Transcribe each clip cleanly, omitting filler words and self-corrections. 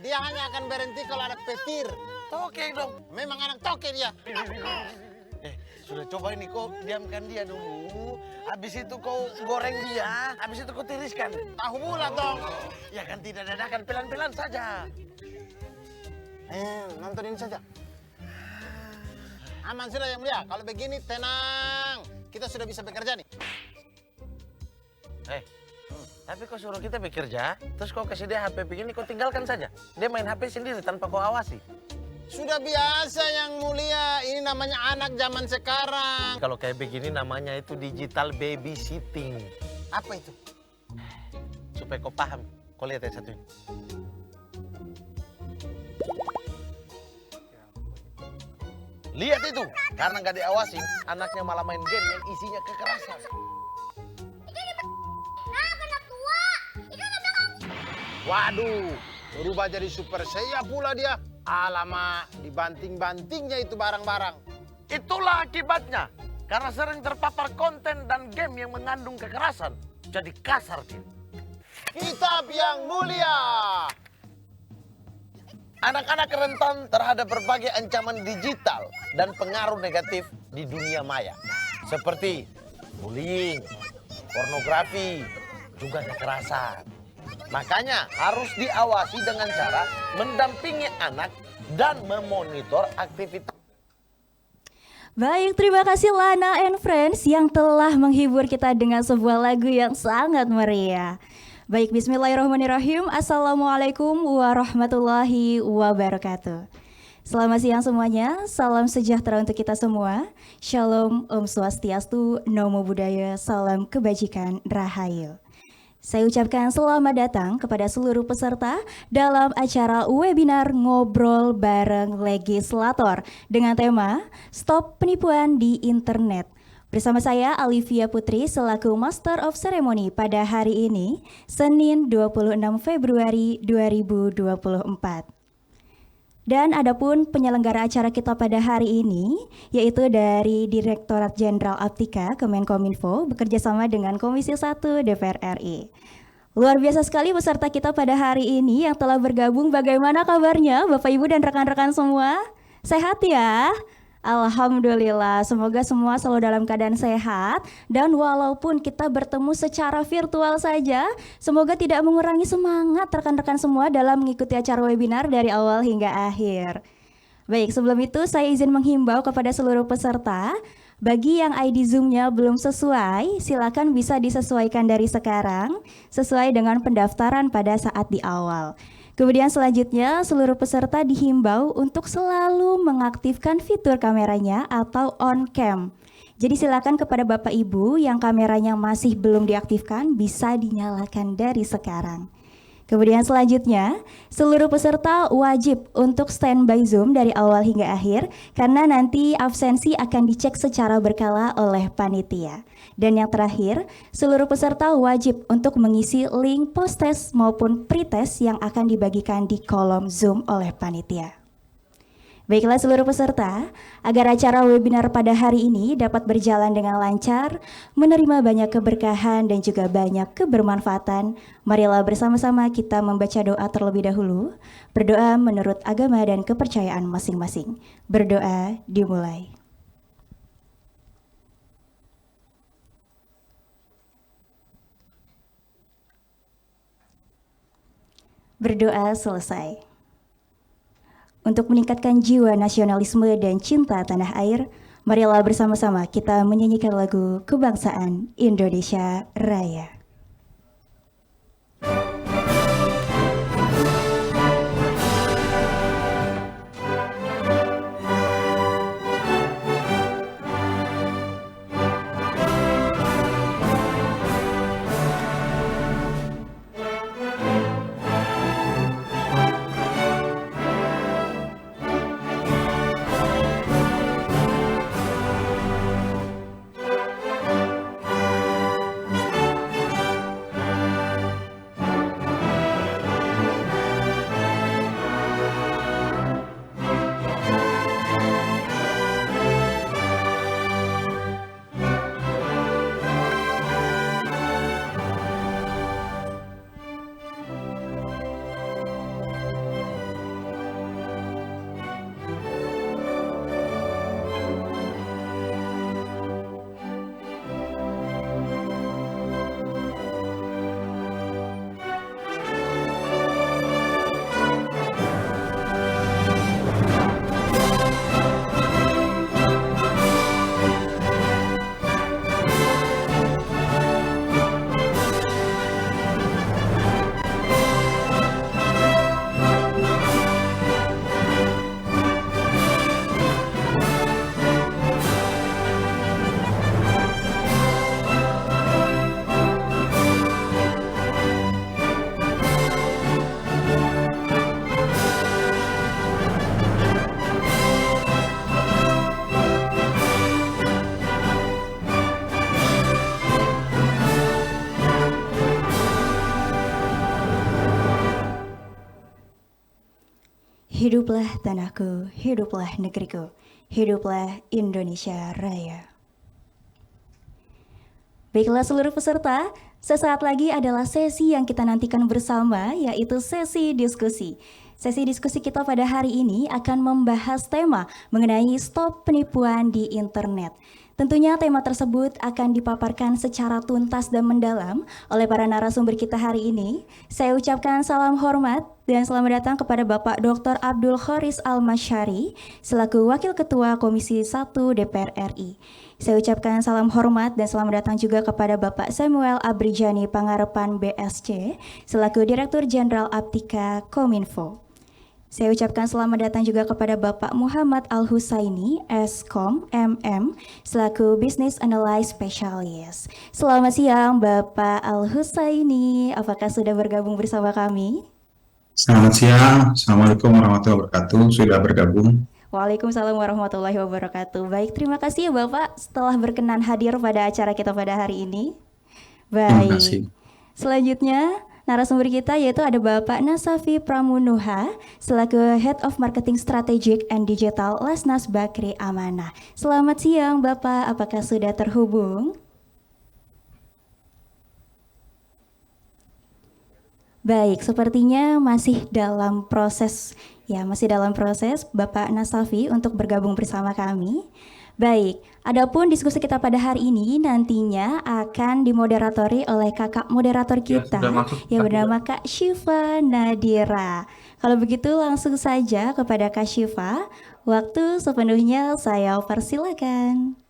Dia hanya akan berhenti kalau ada petir. Toke dong. Memang anak toke dia. Sudah coba ini kau diamkan dia dulu. Habis itu kau goreng dia. Habis itu kau tiriskan. Tahu bulat dong. Ya kan tidak dadakan, pelan-pelan saja. Nontonin saja. Aman sudah yang mulia. Kalau begini tenang. Kita sudah bisa bekerja nih. Tapi kau suruh kita bekerja, terus kau kasih dia HP begini, kau tinggalkan saja. Dia main HP sendiri tanpa kau awasi. Sudah biasa yang mulia. Ini namanya anak zaman sekarang. Kalau kayak begini namanya itu digital babysitting. Apa itu? Supaya kau paham, kau lihat yang satu ini. Lihat itu, karena nggak diawasi, anaknya malah main game yang isinya kekerasan. Waduh, berubah jadi super saya pula dia. Alamak, dibanting-bantingnya itu barang-barang. Itulah akibatnya, karena sering terpapar konten dan game yang mengandung kekerasan, jadi kasar dia. Kitab yang mulia. Anak-anak rentan terhadap berbagai ancaman digital dan pengaruh negatif di dunia maya. Seperti bullying, pornografi, juga kekerasan. Makanya harus diawasi dengan cara mendampingi anak dan memonitor aktivitas. Baik, terima kasih Lana and Friends yang telah menghibur kita dengan sebuah lagu yang sangat meriah. Baik, bismillahirrahmanirrahim. Assalamualaikum warahmatullahi wabarakatuh. Selamat siang semuanya, salam sejahtera untuk kita semua. Shalom, Om Swastiastu, Namo Buddhaya, salam kebajikan, Rahayu. Saya ucapkan selamat datang kepada seluruh peserta dalam acara webinar Ngobrol Bareng Legislator dengan tema Stop Penipuan di Internet. Bersama saya Alivia Putri selaku Master of Ceremony pada hari ini, Senin 26 Februari 2024. Dan adapun penyelenggara acara kita pada hari ini, yaitu dari Direktorat Jenderal Aptika Kemenkominfo bekerjasama dengan Komisi 1 DPR RI. Luar biasa sekali peserta kita pada hari ini yang telah bergabung. Bagaimana kabarnya Bapak Ibu dan rekan-rekan semua? Sehat ya? Alhamdulillah, semoga semua selalu dalam keadaan sehat. Dan walaupun kita bertemu secara virtual saja, semoga tidak mengurangi semangat rekan-rekan semua dalam mengikuti acara webinar dari awal hingga akhir. Baik, sebelum itu saya izin menghimbau kepada seluruh peserta, bagi yang ID Zoom-nya belum sesuai, silakan bisa disesuaikan dari sekarang, sesuai dengan pendaftaran pada saat di awal. Kemudian selanjutnya seluruh peserta dihimbau untuk selalu mengaktifkan fitur kameranya atau on cam. Jadi silakan kepada Bapak Ibu yang kameranya masih belum diaktifkan bisa dinyalakan dari sekarang. Kemudian selanjutnya seluruh peserta wajib untuk standby Zoom dari awal hingga akhir karena nanti absensi akan dicek secara berkala oleh panitia. Dan yang terakhir, seluruh peserta wajib untuk mengisi link post-test maupun pre-test yang akan dibagikan di kolom Zoom oleh panitia. Baiklah seluruh peserta, agar acara webinar pada hari ini dapat berjalan dengan lancar, menerima banyak keberkahan dan juga banyak kebermanfaatan, marilah bersama-sama kita membaca doa terlebih dahulu. Berdoa menurut agama dan kepercayaan masing-masing. Berdoa dimulai. Berdoa selesai. Untuk meningkatkan jiwa nasionalisme dan cinta tanah air, marilah bersama-sama kita menyanyikan lagu Kebangsaan Indonesia Raya. Hiduplah tanahku, hiduplah negeriku, hiduplah Indonesia Raya. Baiklah seluruh peserta, sesaat lagi adalah sesi yang kita nantikan bersama, yaitu sesi diskusi. Sesi diskusi kita pada hari ini akan membahas tema mengenai stop penipuan di internet. Tentunya tema tersebut akan dipaparkan secara tuntas dan mendalam oleh para narasumber kita hari ini. Saya ucapkan salam hormat dan selamat datang kepada Bapak Dr. Abdul Khoris Al-Masyari selaku Wakil Ketua Komisi 1 DPR RI. Saya ucapkan salam hormat dan selamat datang juga kepada Bapak Samuel Abrijani Pangarepan BSC selaku Direktur Jenderal Aptika Kominfo. Saya ucapkan selamat datang juga kepada Bapak Muhammad Al-Husaini, Eskom, MM, selaku Business Analyst Specialist. Selamat siang Bapak Al-Husaini, apakah sudah bergabung bersama kami? Selamat siang, Assalamualaikum warahmatullahi wabarakatuh, sudah bergabung. Waalaikumsalam warahmatullahi wabarakatuh. Baik, terima kasih ya Bapak setelah berkenan hadir pada acara kita pada hari ini. Terima kasih. Selanjutnya narasumber kita yaitu ada Bapak Nasafi Pramunuha selaku Head of Marketing Strategic and Digital Lasnas Bakri Amanah. Selamat siang Bapak, apakah sudah terhubung? Baik, sepertinya masih dalam proses Bapak Nasafi untuk bergabung bersama kami. Baik, adapun diskusi kita pada hari ini nantinya akan dimoderatori oleh kakak moderator kita yang bernama Kak Syifa Nadira. Kalau begitu langsung saja kepada Kak Syifa, waktu sepenuhnya saya persilakan.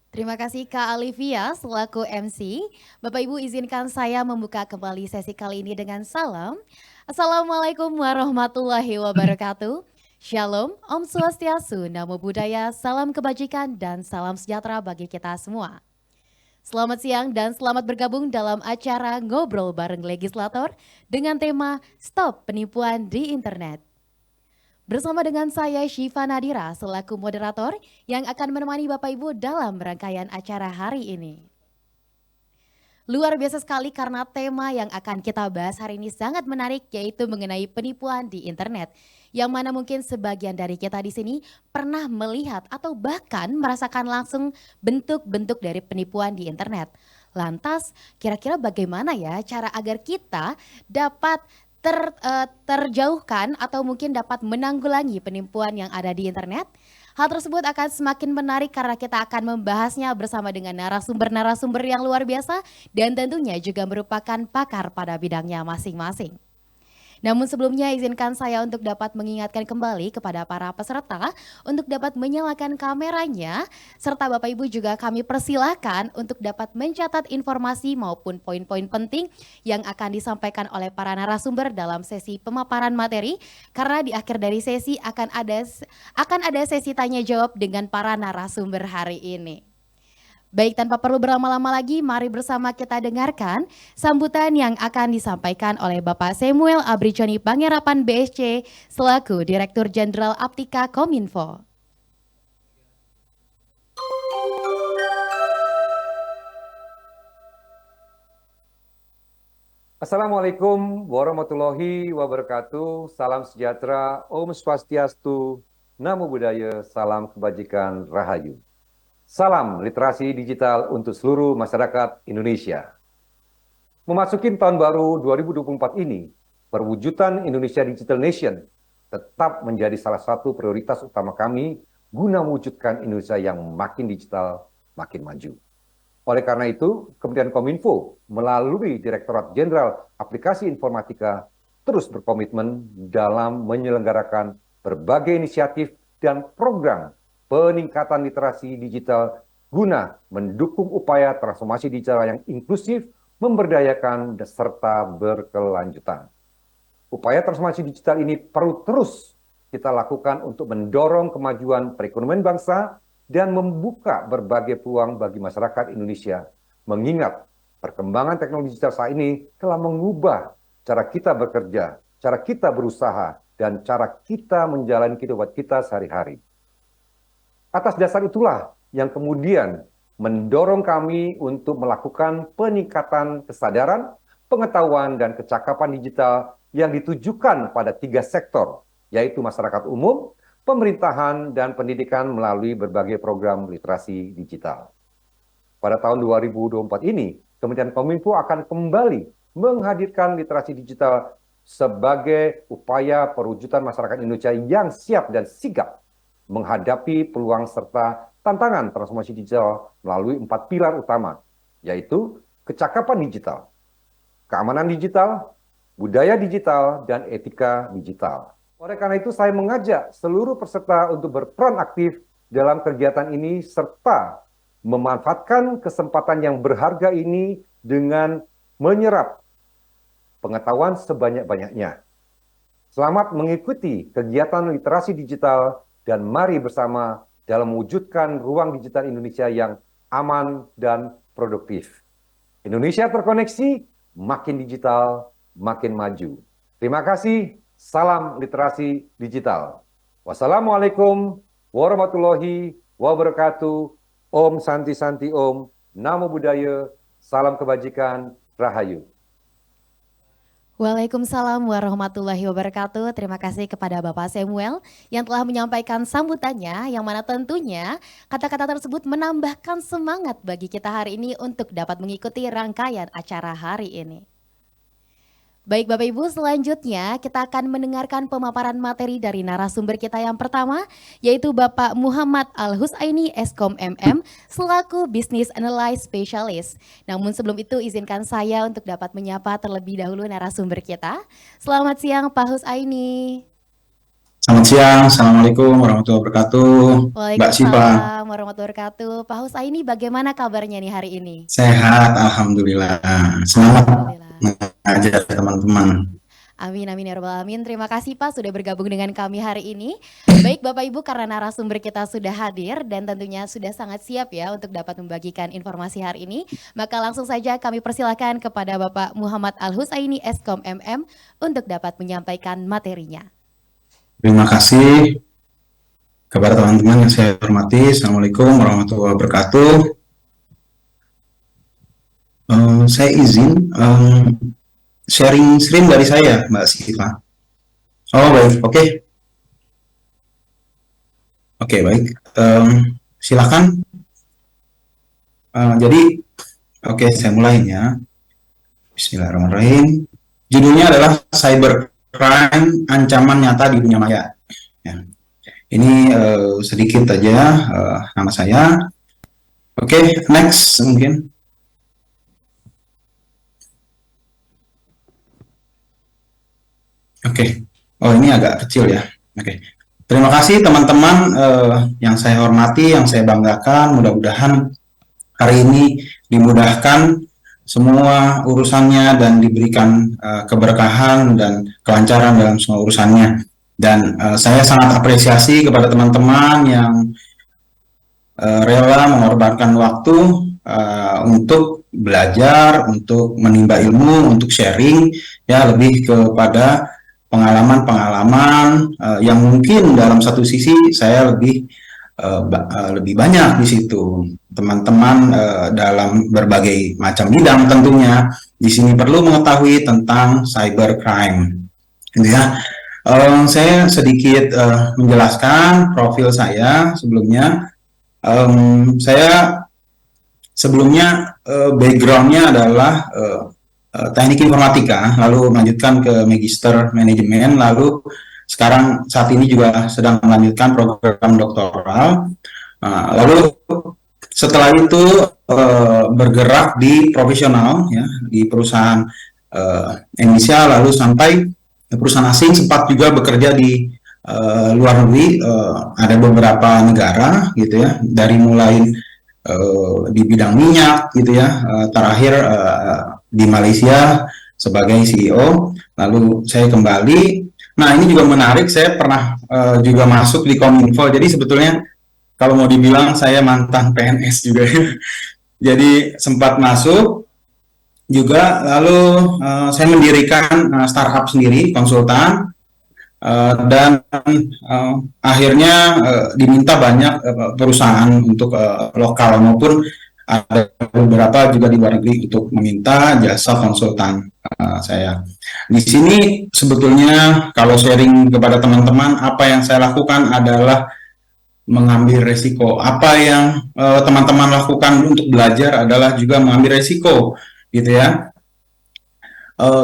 Terima kasih Kak Alivia selaku MC. Bapak Ibu izinkan saya membuka kembali sesi kali ini dengan salam. Assalamualaikum warahmatullahi wabarakatuh. Shalom, Om Swastiastu, Namo Buddhaya, salam kebajikan dan salam sejahtera bagi kita semua. Selamat siang dan selamat bergabung dalam acara Ngobrol Bareng Legislator dengan tema Stop Penipuan di Internet. Bersama dengan saya Syifa Nadira selaku moderator yang akan menemani Bapak Ibu dalam rangkaian acara hari ini. Luar biasa sekali karena tema yang akan kita bahas hari ini sangat menarik yaitu mengenai penipuan di internet. Yang mana mungkin sebagian dari kita di sini pernah melihat atau bahkan merasakan langsung bentuk-bentuk dari penipuan di internet. Lantas kira-kira bagaimana ya cara agar kita dapat terjauhkan atau mungkin dapat menanggulangi penipuan yang ada di internet? Hal tersebut akan semakin menarik karena kita akan membahasnya bersama dengan narasumber-narasumber yang luar biasa dan tentunya juga merupakan pakar pada bidangnya masing-masing. Namun sebelumnya izinkan saya untuk dapat mengingatkan kembali kepada para peserta untuk dapat menyalakan kameranya serta Bapak Ibu juga kami persilahkan untuk dapat mencatat informasi maupun poin-poin penting yang akan disampaikan oleh para narasumber dalam sesi pemaparan materi karena di akhir dari sesi akan ada sesi tanya jawab dengan para narasumber hari ini. Baik, tanpa perlu berlama-lama lagi, mari bersama kita dengarkan sambutan yang akan disampaikan oleh Bapak Samuel Abrijani Pangarepan BSC selaku Direktur Jenderal Aptika Kominfo. Assalamualaikum warahmatullahi wabarakatuh. Salam sejahtera, Om Swastiastu, Namo Buddhaya, salam kebajikan, Rahayu. Salam literasi digital untuk seluruh masyarakat Indonesia. Memasuki tahun baru 2024 ini, perwujudan Indonesia Digital Nation tetap menjadi salah satu prioritas utama kami guna mewujudkan Indonesia yang makin digital, makin maju. Oleh karena itu, Kementerian Kominfo melalui Direktorat Jenderal Aplikasi Informatika terus berkomitmen dalam menyelenggarakan berbagai inisiatif dan program peningkatan literasi digital guna mendukung upaya transformasi digital yang inklusif, memberdayakan, serta berkelanjutan. Upaya transformasi digital ini perlu terus kita lakukan untuk mendorong kemajuan perekonomian bangsa dan membuka berbagai peluang bagi masyarakat Indonesia mengingat perkembangan teknologi digital saat ini telah mengubah cara kita bekerja, cara kita berusaha, dan cara kita menjalani kehidupan kita sehari-hari. Atas dasar itulah yang kemudian mendorong kami untuk melakukan peningkatan kesadaran, pengetahuan, dan kecakapan digital yang ditujukan pada 3 sektor, yaitu masyarakat umum, pemerintahan, dan pendidikan melalui berbagai program literasi digital. Pada tahun 2024 ini, Kementerian Kominfo akan kembali menghadirkan literasi digital sebagai upaya perwujudan masyarakat Indonesia yang siap dan sigap menghadapi peluang serta tantangan transformasi digital melalui 4 pilar utama, yaitu kecakapan digital, keamanan digital, budaya digital, dan etika digital. Oleh karena itu, saya mengajak seluruh peserta untuk berperan aktif dalam kegiatan ini serta memanfaatkan kesempatan yang berharga ini dengan menyerap pengetahuan sebanyak-banyaknya. Selamat mengikuti kegiatan literasi digital dan mari bersama dalam mewujudkan ruang digital Indonesia yang aman dan produktif. Indonesia terkoneksi, makin digital, makin maju. Terima kasih, salam literasi digital. Wassalamualaikum warahmatullahi wabarakatuh. Om Santi Santi Om, Namo Buddhaya, salam kebajikan, Rahayu. Waalaikumsalam warahmatullahi wabarakatuh. Terima kasih kepada Bapak Samuel yang telah menyampaikan sambutannya, yang mana tentunya kata-kata tersebut menambahkan semangat bagi kita hari ini untuk dapat mengikuti rangkaian acara hari ini. Baik Bapak Ibu, selanjutnya kita akan mendengarkan pemaparan materi dari narasumber kita yang pertama, yaitu Bapak Muhammad Al-Husaini Eskom MM selaku Business Analyst Specialist. Namun sebelum itu izinkan saya untuk dapat menyapa terlebih dahulu narasumber kita. Selamat siang Pak Husaini. Selamat siang, Assalamualaikum warahmatullahi wabarakatuh. Mbak Sipa. Waalaikumsalam warahmatullahi wabarakatuh. Pak Husaini, bagaimana kabarnya nih hari ini? Sehat, Alhamdulillah. Semangat mengajar teman-teman. Amin, amin ya rabbal alamin. Terima kasih Pak sudah bergabung dengan kami hari ini. Baik Bapak Ibu, karena narasumber kita sudah hadir dan tentunya sudah sangat siap ya untuk dapat membagikan informasi hari ini, maka langsung saja kami persilakan kepada Bapak Muhammad Al-Husaini Eskom MM untuk dapat menyampaikan materinya. Terima kasih kepada teman-teman yang saya hormati. Assalamualaikum warahmatullahi wabarakatuh. Saya izin sharing screen dari saya, Mbak Siva. Oh baik, oke. Oke baik. Silakan. Jadi, oke saya mulai ya. Bismillahirrahmanirrahim. Judulnya adalah Cybercrime, Ancaman Nyata di Dunia Maya. Ya. Ini sedikit aja nama saya. Oke, next mungkin. Oke. Oh ini agak kecil ya. Oke. Terima kasih teman-teman yang saya hormati, yang saya banggakan. Mudah-mudahan hari ini dimudahkan semua urusannya dan diberikan keberkahan dan kelancaran dalam semua urusannya. Dan saya sangat apresiasi kepada teman-teman yang rela mengorbankan waktu untuk belajar, untuk menimba ilmu, untuk sharing, ya lebih kepada pengalaman-pengalaman yang mungkin dalam satu sisi saya lebih banyak di situ. Teman-teman dalam berbagai macam bidang tentunya di sini perlu mengetahui tentang cybercrime. Gitu ya. Saya sedikit menjelaskan profil saya sebelumnya. Saya sebelumnya backgroundnya adalah teknik informatika, lalu melanjutkan ke magister manajemen, lalu sekarang saat ini juga sedang melanjutkan program doktoral. Lalu setelah itu bergerak di profesional, ya, di perusahaan Indonesia, lalu sampai perusahaan asing, sempat juga bekerja di luar negeri, ada beberapa negara, gitu ya, dari mulai di bidang minyak, gitu ya, terakhir di Malaysia sebagai CEO, lalu saya kembali. Nah ini juga menarik, saya pernah juga masuk di Kominfo, jadi sebetulnya kalau mau dibilang saya mantan PNS juga. Jadi sempat masuk juga, lalu saya mendirikan startup sendiri, konsultan, dan akhirnya diminta banyak perusahaan untuk lokal maupun ada beberapa juga di luar negeri untuk meminta jasa konsultan saya. Di sini sebetulnya kalau sharing kepada teman-teman, apa yang saya lakukan adalah mengambil resiko. Apa yang teman-teman lakukan untuk belajar adalah juga mengambil resiko, gitu ya.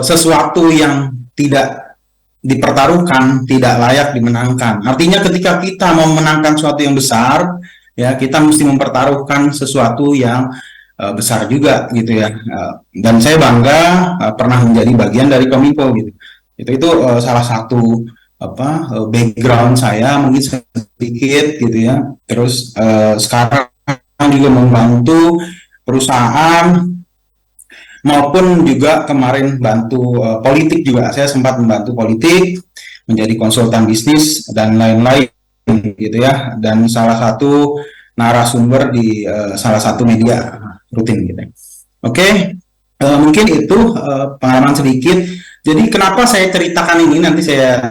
Sesuatu yang tidak dipertaruhkan tidak layak dimenangkan. Artinya ketika kita mau memenangkan sesuatu yang besar, ya kita mesti mempertaruhkan sesuatu yang besar juga, gitu ya. Dan saya bangga pernah menjadi bagian dari Kominfo, gitu. Itu salah satu background saya mungkin sedikit, gitu ya. Terus sekarang juga membantu perusahaan maupun juga kemarin bantu politik juga. Saya sempat membantu politik, menjadi konsultan bisnis dan lain-lain, gitu ya. Dan salah satu narasumber di salah satu media rutin, gitu. Oke, mungkin itu pengalaman sedikit. Jadi kenapa saya ceritakan ini, nanti saya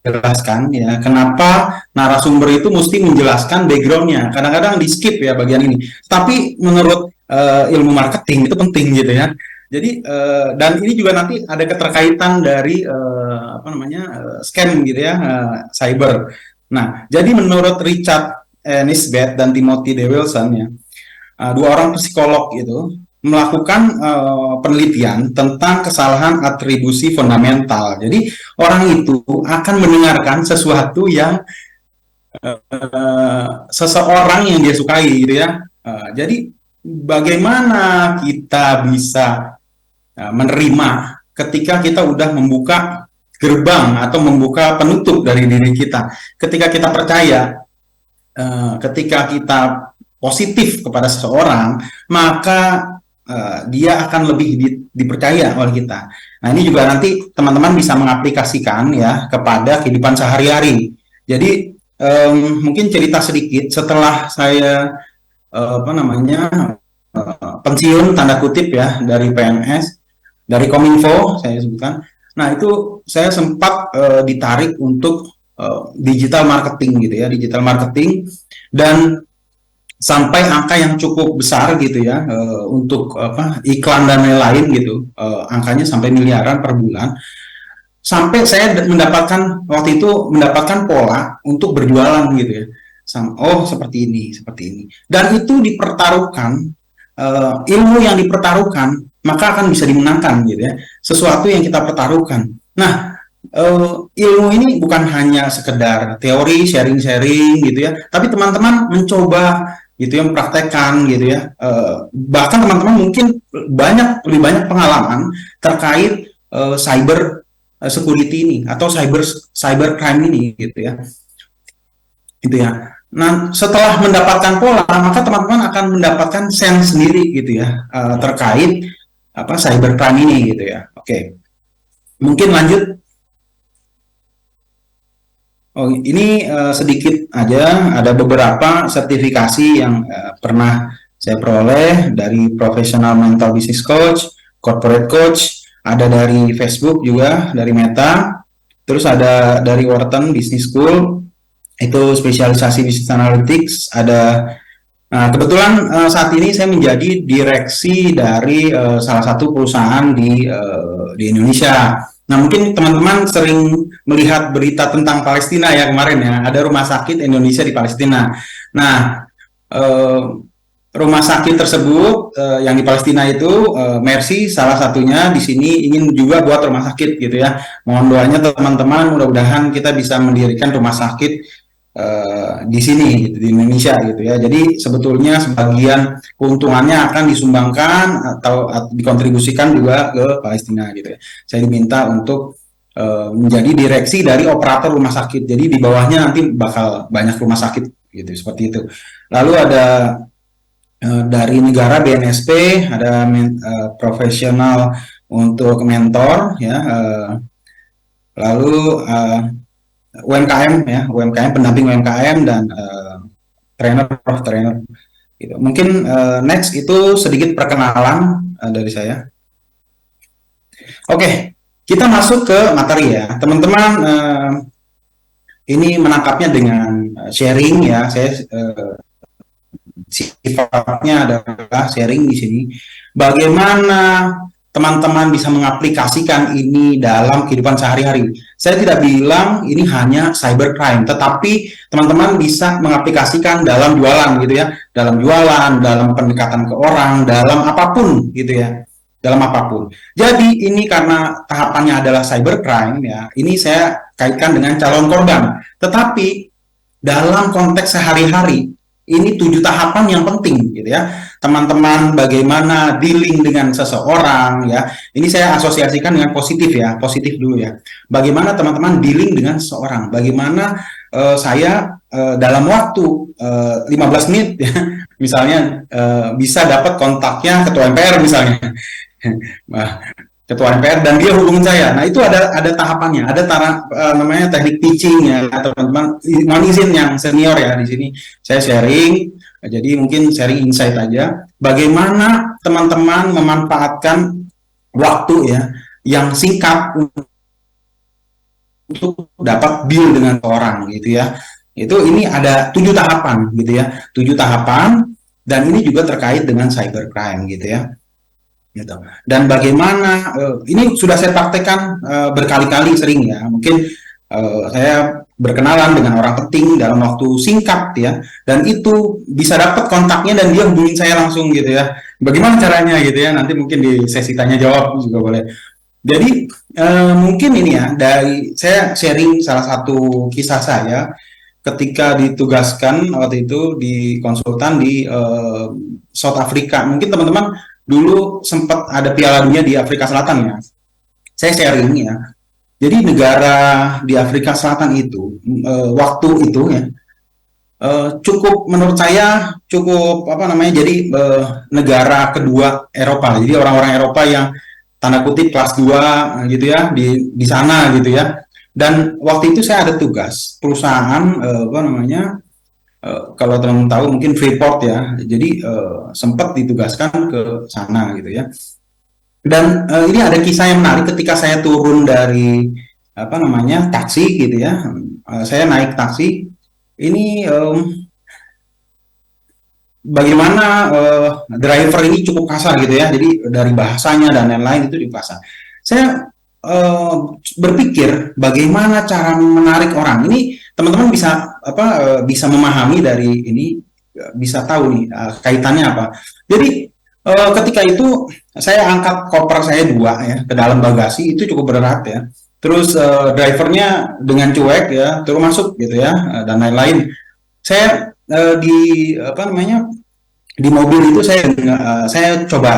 jelaskan ya, kenapa narasumber itu mesti menjelaskan backgroundnya. Kadang-kadang di skip ya bagian ini. Tapi menurut ilmu marketing itu penting, gitu ya. Jadi dan ini juga nanti ada keterkaitan dari scam, gitu ya, cyber. Nah, jadi menurut Richard Nisbet dan Timothy D. Wilson, ya, dua orang psikolog itu melakukan penelitian tentang kesalahan atribusi fundamental. Jadi orang itu akan mendengarkan sesuatu yang seseorang yang dia sukai, gitu ya. Jadi bagaimana kita bisa menerima ketika kita udah membuka gerbang atau membuka penutup dari diri kita. Ketika kita percaya, ketika kita positif kepada seseorang, maka dia akan lebih dipercaya oleh kita. Nah, ini juga nanti teman-teman bisa mengaplikasikan ya kepada kehidupan sehari-hari. Jadi mungkin cerita sedikit setelah saya pensiun tanda kutip ya dari PNS, dari Kominfo saya sebutkan. Nah, itu saya sempat ditarik untuk digital marketing, gitu ya, digital marketing, dan sampai angka yang cukup besar, gitu ya, untuk iklan dan lain-lain, gitu, angkanya sampai miliaran per bulan. Sampai saya waktu itu mendapatkan pola untuk berjualan, gitu ya. Seperti ini, dan itu dipertaruhkan, ilmu yang dipertaruhkan maka akan bisa dimenangkan, gitu ya, sesuatu yang kita pertaruhkan. Nah, ilmu ini bukan hanya sekedar teori, sharing-sharing, gitu ya, tapi teman-teman mencoba, gitu ya, mempraktekkan, gitu ya. Bahkan teman-teman mungkin lebih banyak pengalaman terkait cyber security ini atau cyber crime ini, gitu ya. Gitu ya. Nah, setelah mendapatkan pola, maka teman-teman akan mendapatkan sense sendiri, gitu ya, terkait cybercrime ini, gitu ya. Oke. Mungkin lanjut. Ini sedikit aja, ada beberapa sertifikasi yang pernah saya peroleh dari Professional Mental Business Coach, Corporate Coach, ada dari Facebook juga, dari Meta, terus ada dari Wharton Business School, itu spesialisasi Business Analytics, ada. Nah, kebetulan saat ini saya menjadi direksi dari salah satu perusahaan di Indonesia. Nah, mungkin teman-teman sering melihat berita tentang Palestina ya kemarin ya, ada rumah sakit Indonesia di Palestina. Nah, rumah sakit tersebut yang di Palestina itu Mercy salah satunya di sini ingin juga buat rumah sakit, gitu ya. Mohon doanya teman-teman, mudah-mudahan kita bisa mendirikan rumah sakit di sini, gitu, di Indonesia, gitu ya. Jadi sebetulnya sebagian keuntungannya akan disumbangkan atau dikontribusikan juga ke Palestina, gitu ya. Saya diminta untuk menjadi direksi dari operator rumah sakit. Jadi di bawahnya nanti bakal banyak rumah sakit, gitu, seperti itu. Lalu ada dari negara BNSP, ada profesional untuk mentor, ya. Lalu UMKM ya, UMKM, pendamping UMKM dan trainer. Gitu. Mungkin next itu sedikit perkenalan dari saya. Oke, kita masuk ke materi ya, teman-teman. Ini menangkapnya dengan sharing ya. Saya sifatnya adalah sharing di sini. Bagaimana teman-teman bisa mengaplikasikan ini dalam kehidupan sehari-hari. Saya tidak bilang ini hanya cybercrime, tetapi teman-teman bisa mengaplikasikan dalam jualan gitu ya, dalam jualan, dalam pendekatan ke orang, dalam apapun gitu ya, dalam apapun. Jadi ini karena tahapannya adalah cybercrime ya, ini saya kaitkan dengan calon korban. Tetapi dalam konteks sehari-hari ini 7 tahapan yang penting gitu ya. Teman-teman bagaimana dealing dengan seseorang ya. Ini saya asosiasikan dengan positif ya, positif dulu ya. Bagaimana teman-teman dealing dengan seseorang. Bagaimana saya dalam waktu 15 menit ya, misalnya bisa dapat kontaknya ketua MPR misalnya. Ketua MPR dan dia hubungin saya. Nah, itu ada tahapannya, ada namanya teknik pitching ya, teman-teman. Mohon izin yang senior ya di sini. Saya sharing, jadi mungkin sharing insight aja. Bagaimana teman-teman memanfaatkan waktu ya yang singkat untuk dapat deal dengan orang gitu ya. Ini ada 7 tahapan gitu ya. 7 tahapan dan ini juga terkait dengan cybercrime gitu ya. Gitu. Dan bagaimana ini sudah saya praktekkan berkali-kali sering ya. Mungkin saya berkenalan dengan orang penting dalam waktu singkat ya, dan itu bisa dapat kontaknya dan dia hubungin saya langsung gitu ya. Bagaimana caranya gitu ya? Nanti mungkin di sesi tanya jawab juga boleh. Jadi mungkin ini ya, dari saya sharing salah satu kisah saya ketika ditugaskan waktu itu di konsultan di South Africa. Mungkin teman-teman dulu sempat ada Piala Dunia di Afrika Selatan ya. Saya sharing ya. Jadi negara di Afrika Selatan itu waktu itu ya cukup menurut saya cukup jadi negara kedua Eropa. Jadi orang-orang Eropa yang tanda kutip kelas 2 gitu ya di sana gitu ya. Dan waktu itu saya ada tugas perusahaan kalau teman-teman tahu mungkin Freeport ya, jadi sempat ditugaskan ke sana gitu ya. Dan ini ada kisah yang menarik ketika saya turun dari taksi gitu ya. Saya naik taksi, ini bagaimana driver ini cukup kasar gitu ya. Jadi dari bahasanya dan lain-lain itu cukup kasar. Saya berpikir bagaimana cara menarik orang ini. Teman-teman bisa memahami dari ini, bisa tahu nih kaitannya apa. Jadi ketika itu saya angkat koper saya 2 ya ke dalam bagasi, itu cukup berat ya. Terus drivernya dengan cuek ya terus masuk gitu ya, dan lain-lain. Saya di mobil itu saya coba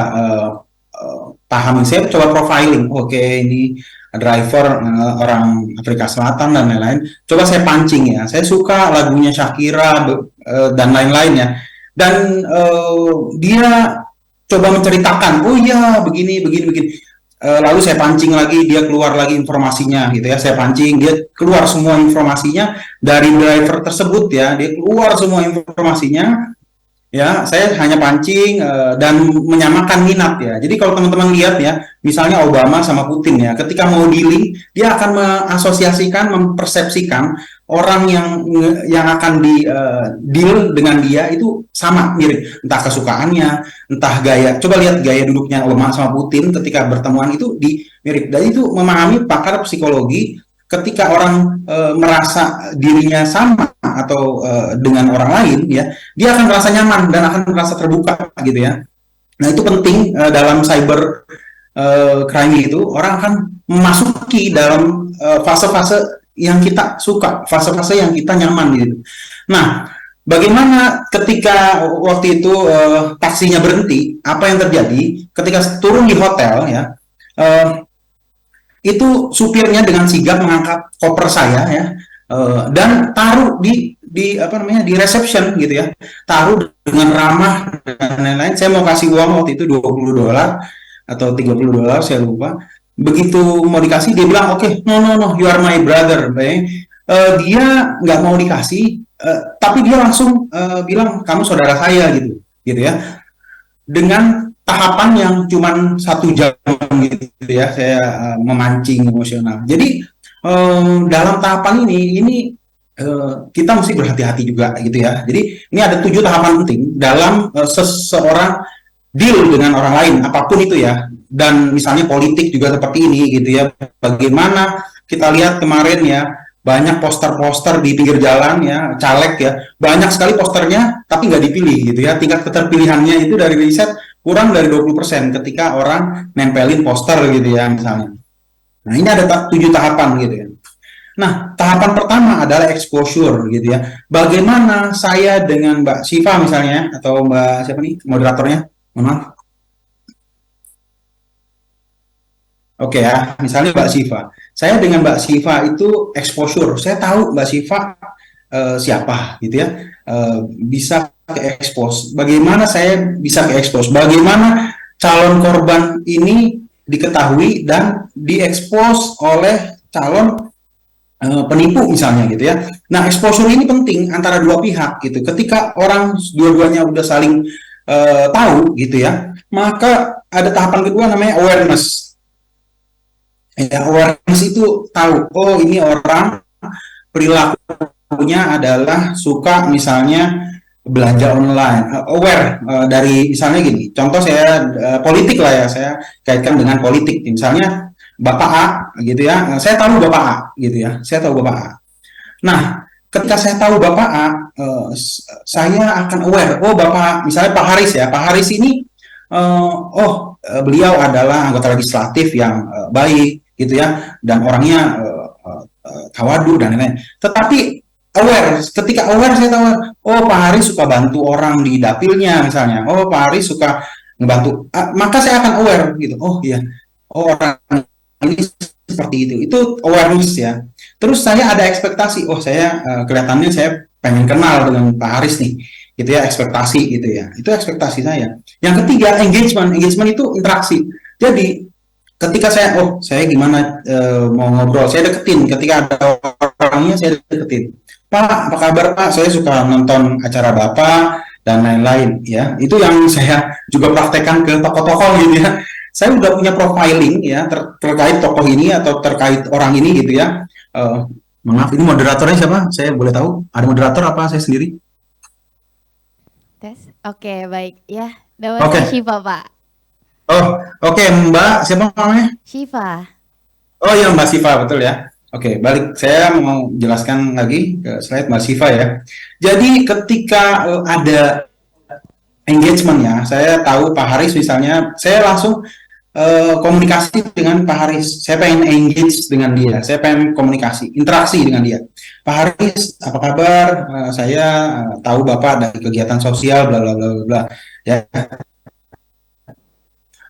pahami, saya coba profiling. Oke, ini driver orang Afrika Selatan dan lain-lain. Coba saya pancing ya. Saya suka lagunya Shakira dan lain-lain ya. Dan dia coba menceritakan, oh iya begini. Lalu saya pancing lagi, dia keluar lagi informasinya gitu ya. Saya pancing, dia keluar semua informasinya dari driver tersebut ya. Dia keluar semua informasinya. Ya, saya hanya pancing dan menyamakan minat ya. Jadi kalau teman-teman lihat ya, misalnya Obama sama Putin ya, ketika mau dealing, dia akan mengasosiasikan, mempersepsikan orang yang akan di deal dengan dia itu sama mirip, entah kesukaannya, entah gaya. Coba lihat gaya duduknya Obama sama Putin ketika bertemuan itu mirip. Dan itu memahami pakar psikologi. Ketika orang merasa dirinya sama atau dengan orang lain ya, dia akan merasa nyaman dan akan merasa terbuka gitu ya. Nah, itu penting dalam cyber crime itu, orang akan memasuki dalam fase-fase yang kita suka, fase-fase yang kita nyaman gitu. Nah, bagaimana ketika waktu itu taksinya berhenti, apa yang terjadi ketika turun di hotel ya? Itu supirnya dengan sigap mengangkat koper saya ya, dan taruh di reception gitu ya, taruh dengan ramah dan lain-lain. Saya mau kasih uang waktu itu $20 atau $30, saya lupa. Begitu mau dikasih, dia bilang oke, no, you are my brother. Dia nggak mau dikasih, tapi dia langsung bilang kamu saudara saya gitu. gitu ya, dengan tahapan yang cuman 1 jam gitu ya, saya memancing emosional. Jadi dalam tahapan ini kita mesti berhati-hati juga gitu ya. Jadi ini ada 7 tahapan penting dalam seseorang deal dengan orang lain, apapun itu ya. Dan misalnya politik juga seperti ini gitu ya. Bagaimana kita lihat kemarin ya, banyak poster-poster di pinggir jalan ya, caleg ya, banyak sekali posternya tapi nggak dipilih gitu ya. Tingkat keterpilihannya itu dari riset kurang dari 20% ketika orang nempelin poster gitu ya misalnya. Nah, ini ada 7 tahapan gitu ya. Nah, tahapan pertama adalah exposure gitu ya. Bagaimana saya dengan Mbak Siva misalnya, atau Mbak siapa nih moderatornya? Mohon maaf. Oke ya, misalnya Mbak Siva. Saya dengan Mbak Siva itu exposure. Saya tahu Mbak Siva siapa gitu ya. Bisa ke expose. Bagaimana saya bisa ke expose? Bagaimana calon korban ini diketahui dan diekspos oleh calon penipu misalnya gitu ya. Nah, exposure ini penting antara dua pihak gitu. Ketika orang dua-duanya udah saling tahu gitu ya, maka ada tahapan kedua namanya awareness. Ya, awareness itu tahu, oh ini orang perilakunya adalah suka misalnya belanja online, aware dari misalnya gini, contoh saya politik lah ya, saya kaitkan dengan politik, misalnya Bapak A gitu ya, saya tahu Bapak A gitu ya, saya tahu Bapak A. Nah, ketika saya tahu Bapak A, saya akan aware, oh Bapak, misalnya Pak Haris ya, Pak Haris ini, beliau adalah anggota legislatif yang baik gitu ya, dan orangnya tawadu dan lain-lain. Tetapi aware, ketika aware saya tahu, oh Pak Haris suka bantu orang di dapilnya misalnya, oh Pak Haris suka ngebantu, maka saya akan aware gitu, oh iya, oh orang ini seperti itu awareness ya. Terus saya ada ekspektasi, oh saya kelihatannya saya pengen kenal dengan Pak Haris nih, gitu ya, ekspektasi gitu ya, itu ekspektasi saya. Yang ketiga engagement itu interaksi. Jadi ketika saya gimana mau ngobrol, saya deketin, ketika ada orangnya saya deketin, Pak apa kabar Pak, saya suka nonton acara Bapak dan lain-lain ya. Itu yang saya juga praktekkan ke tokoh-tokoh gitu ya. Saya udah punya profiling ya terkait tokoh ini atau terkait orang ini gitu ya. Maaf, ini moderatornya siapa? Saya boleh tahu? Ada moderator apa saya sendiri? Tes. Oke, baik ya. Namanya Syifa, Pak. Oh, oke, Mbak, siapa namanya? Syifa. Oh iya, Mbak Siva, betul ya. Oke, balik. Saya mau jelaskan lagi ke slide Mbak Siva ya. Jadi ketika ada engagement ya, saya tahu Pak Haris misalnya, saya langsung komunikasi dengan Pak Haris. Saya pengen engage dengan dia, saya pengen komunikasi, interaksi dengan dia. Pak Haris, apa kabar? Saya tahu Bapak dari kegiatan sosial, bla bla bla bla. Ya.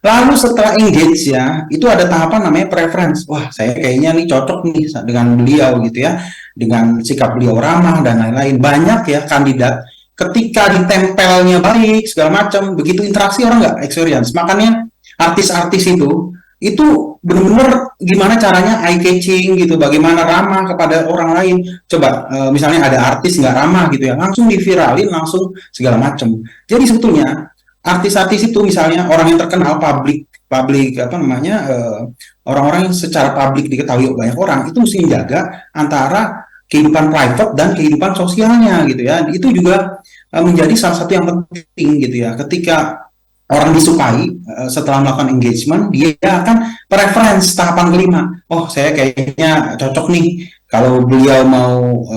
Lalu setelah engage ya, itu ada tahapan namanya preference. Wah, saya kayaknya nih cocok nih dengan beliau gitu ya, dengan sikap beliau ramah dan lain-lain. Banyak ya kandidat ketika ditempelnya baik segala macam, begitu interaksi orang nggak experience. Makanya artis-artis itu benar-benar gimana caranya eye catching gitu, bagaimana ramah kepada orang lain. Coba misalnya ada artis nggak ramah gitu ya, langsung diviralin, langsung segala macam. Jadi sebetulnya artis-artis itu misalnya orang yang terkenal publik apa namanya orang-orang yang secara publik diketahui banyak orang, itu mesti menjaga antara kehidupan private dan kehidupan sosialnya gitu ya. Itu juga menjadi salah satu yang penting gitu ya. Ketika orang disukai setelah melakukan engagement, dia akan preference tahapan kelima. Oh, saya kayaknya cocok nih kalau beliau mau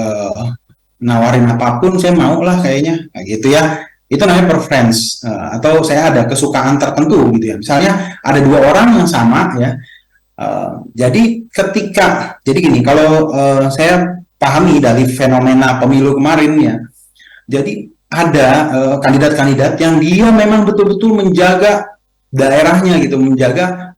nawarin apapun, saya mau lah kayaknya gitu ya. Itu namanya preference atau saya ada kesukaan tertentu gitu ya. Misalnya ada dua orang yang sama ya. Jadi gini, kalau saya pahami dari fenomena pemilu kemarin ya. Jadi ada kandidat-kandidat yang dia memang betul-betul menjaga daerahnya gitu, menjaga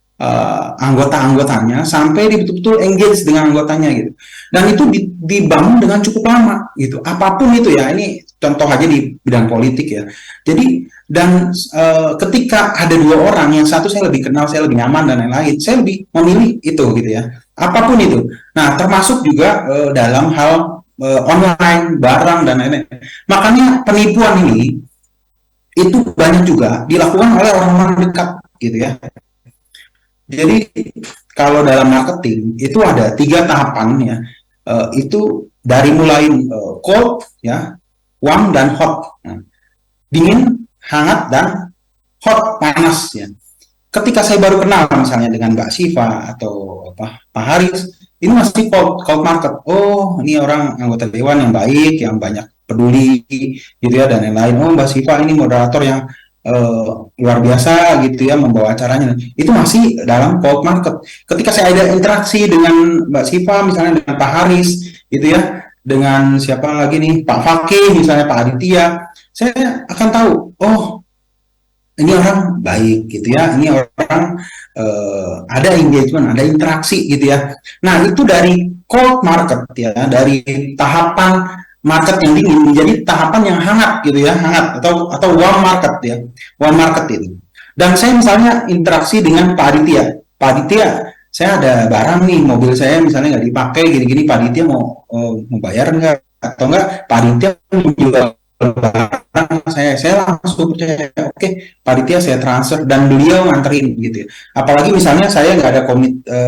anggota-anggotanya sampai dia betul-betul engage dengan anggotanya gitu. Dan itu dibangun dengan cukup lama gitu. Apapun itu ya, ini contoh aja di bidang politik ya. Jadi ketika ada dua orang, yang satu saya lebih kenal, saya lebih nyaman dan lain-lain, saya lebih memilih itu gitu ya. Apapun itu. Nah, termasuk juga dalam hal online, barang dan lain-lain. Makanya penipuan ini itu banyak juga dilakukan oleh orang-orang dekat gitu ya. Jadi kalau dalam marketing itu ada 3 tahapan ya. Itu dari mulai cold ya, warm dan hot. Nah, dingin, hangat dan hot, panas ya. Ketika saya baru kenal misalnya dengan Mbak Siva atau Pak Haris, ini masih cold market. Oh, ini orang anggota dewan yang baik, yang banyak peduli gitu ya, dan lain-lain. Oh, Mbak Siva ini moderator yang luar biasa gitu ya, membawa acaranya. Itu masih dalam cold market. Ketika saya ada interaksi dengan Mbak Siva misalnya, dengan Pak Haris gitu ya, dengan siapa lagi nih, Pak Fakih misalnya, Pak Aditya, saya akan tahu, oh ini orang baik gitu ya, ini orang ada engagement, ada interaksi gitu ya. Nah, itu dari cold market ya, dari tahapan market yang dingin menjadi tahapan yang hangat gitu ya, hangat atau warm market ya, warm market itu. Dan saya misalnya interaksi dengan Pak Aditya. Pak Aditya, saya ada barang nih, mobil saya misalnya nggak dipakai gini-gini, Pak Aditya mau bayar nggak? Atau nggak Pak Aditya menjual barang saya langsung percaya, oke, Pak Aditya saya transfer dan beliau nganterin gitu ya. Apalagi misalnya saya nggak ada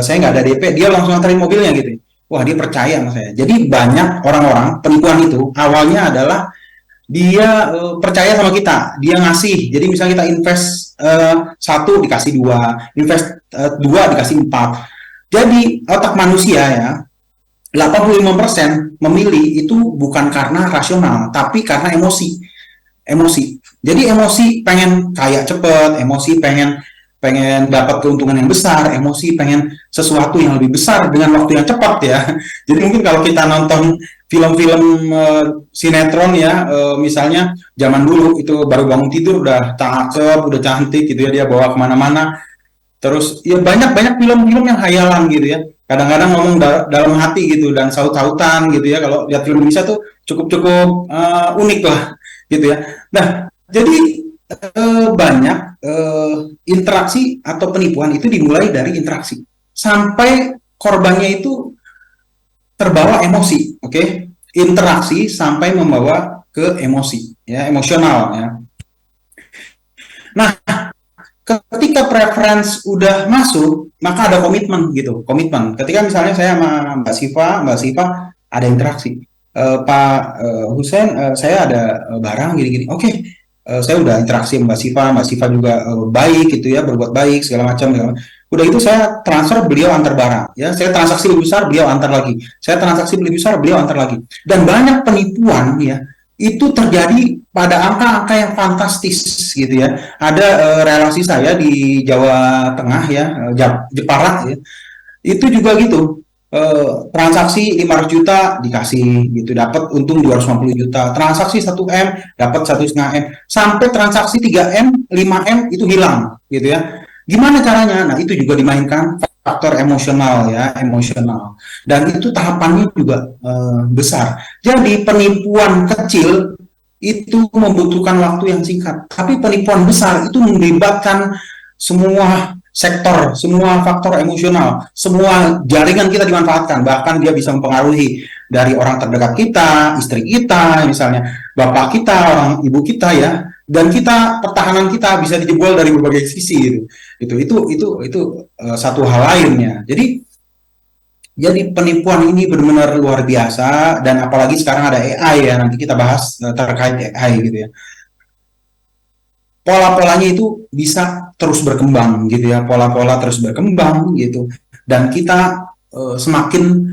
saya nggak ada DP, dia langsung nganterin mobilnya gitu ya. Wah, dia percaya sama saya. Jadi banyak orang-orang penipuan itu awalnya adalah dia percaya sama kita, dia ngasih. Jadi misalnya kita invest 1 dikasih 2, invest 2 dikasih 4. Jadi otak manusia ya, 85% memilih itu bukan karena rasional, tapi karena emosi. Jadi emosi pengen kaya cepet, emosi pengen dapat keuntungan yang besar, emosi pengen sesuatu yang lebih besar dengan waktu yang cepat ya. Jadi mungkin kalau kita nonton film-film sinetron ya, misalnya zaman dulu itu baru bangun tidur udah cakep, udah cantik gitu ya, dia bawa kemana-mana. Terus ya banyak film-film yang hayalan gitu ya. Kadang-kadang ngomong dalam hati gitu dan saut-sautan gitu ya. Kalau lihat film Indonesia tuh cukup unik lah gitu ya. Nah, jadi banyak interaksi atau penipuan itu dimulai dari interaksi sampai korbannya itu terbawa emosi, oke? Interaksi sampai membawa ke emosi, ya, emosional ya. Nah, ketika preference udah masuk, maka ada komitmen gitu, komitmen. Ketika misalnya saya sama Mbak Siva ada interaksi, Pak Hussein, saya ada barang gini-gini, oke. Saya udah interaksi sama Mbak Siva juga baik gitu ya, berbuat baik segala macam. Udah itu saya transfer, beliau antar barang ya. Saya transaksi lebih besar, beliau antar lagi. Saya transaksi lebih besar, beliau antar lagi. Dan banyak penipuan ya itu terjadi pada angka-angka yang fantastis gitu ya. Ada relasi saya di Jawa Tengah ya, Jepara ya. Itu juga gitu. Transaksi 500 juta dikasih gitu, dapat untung 250 juta, transaksi 1M dapat 1,5 M, sampai transaksi 3M 5M itu hilang gitu ya. Gimana caranya? Nah, itu juga dimainkan faktor emosional ya, emosional, dan itu tahapannya juga besar. Jadi penipuan kecil itu membutuhkan waktu yang singkat, tapi penipuan besar itu melibatkan semua sektor, semua faktor emosional, semua jaringan kita dimanfaatkan, bahkan dia bisa mempengaruhi dari orang terdekat kita, istri kita, misalnya bapak kita, orang ibu kita ya, dan kita pertahanan kita bisa dijebol dari berbagai sisi itu satu hal lainnya. Jadi penipuan ini benar-benar luar biasa, dan apalagi sekarang ada AI ya, nanti kita bahas terkait AI gitu ya. Pola-polanya itu bisa terus berkembang gitu ya, pola-pola terus berkembang gitu, dan kita semakin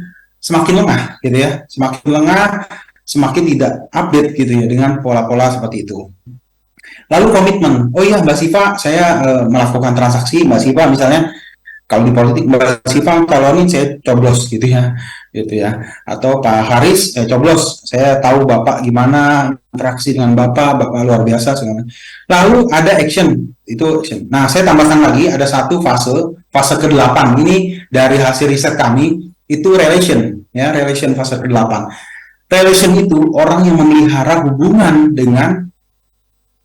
lengah gitu ya, semakin tidak update gitu ya dengan pola-pola seperti itu. Lalu komitmen, oh iya Mbak Siva, saya melakukan transaksi, Mbak Siva misalnya kalau di politik, Mbak Siva kalau ini saya coblos gitu ya, atau Pak Haris saya coblos, saya tahu Bapak gimana interaksi dengan Bapak luar biasa segala. Lalu ada action, itu action. Nah, saya tambahkan lagi ada satu fase ke-8 ini dari hasil riset kami, itu relation ya, relation fase ke-8. Relation itu orang yang memelihara hubungan dengan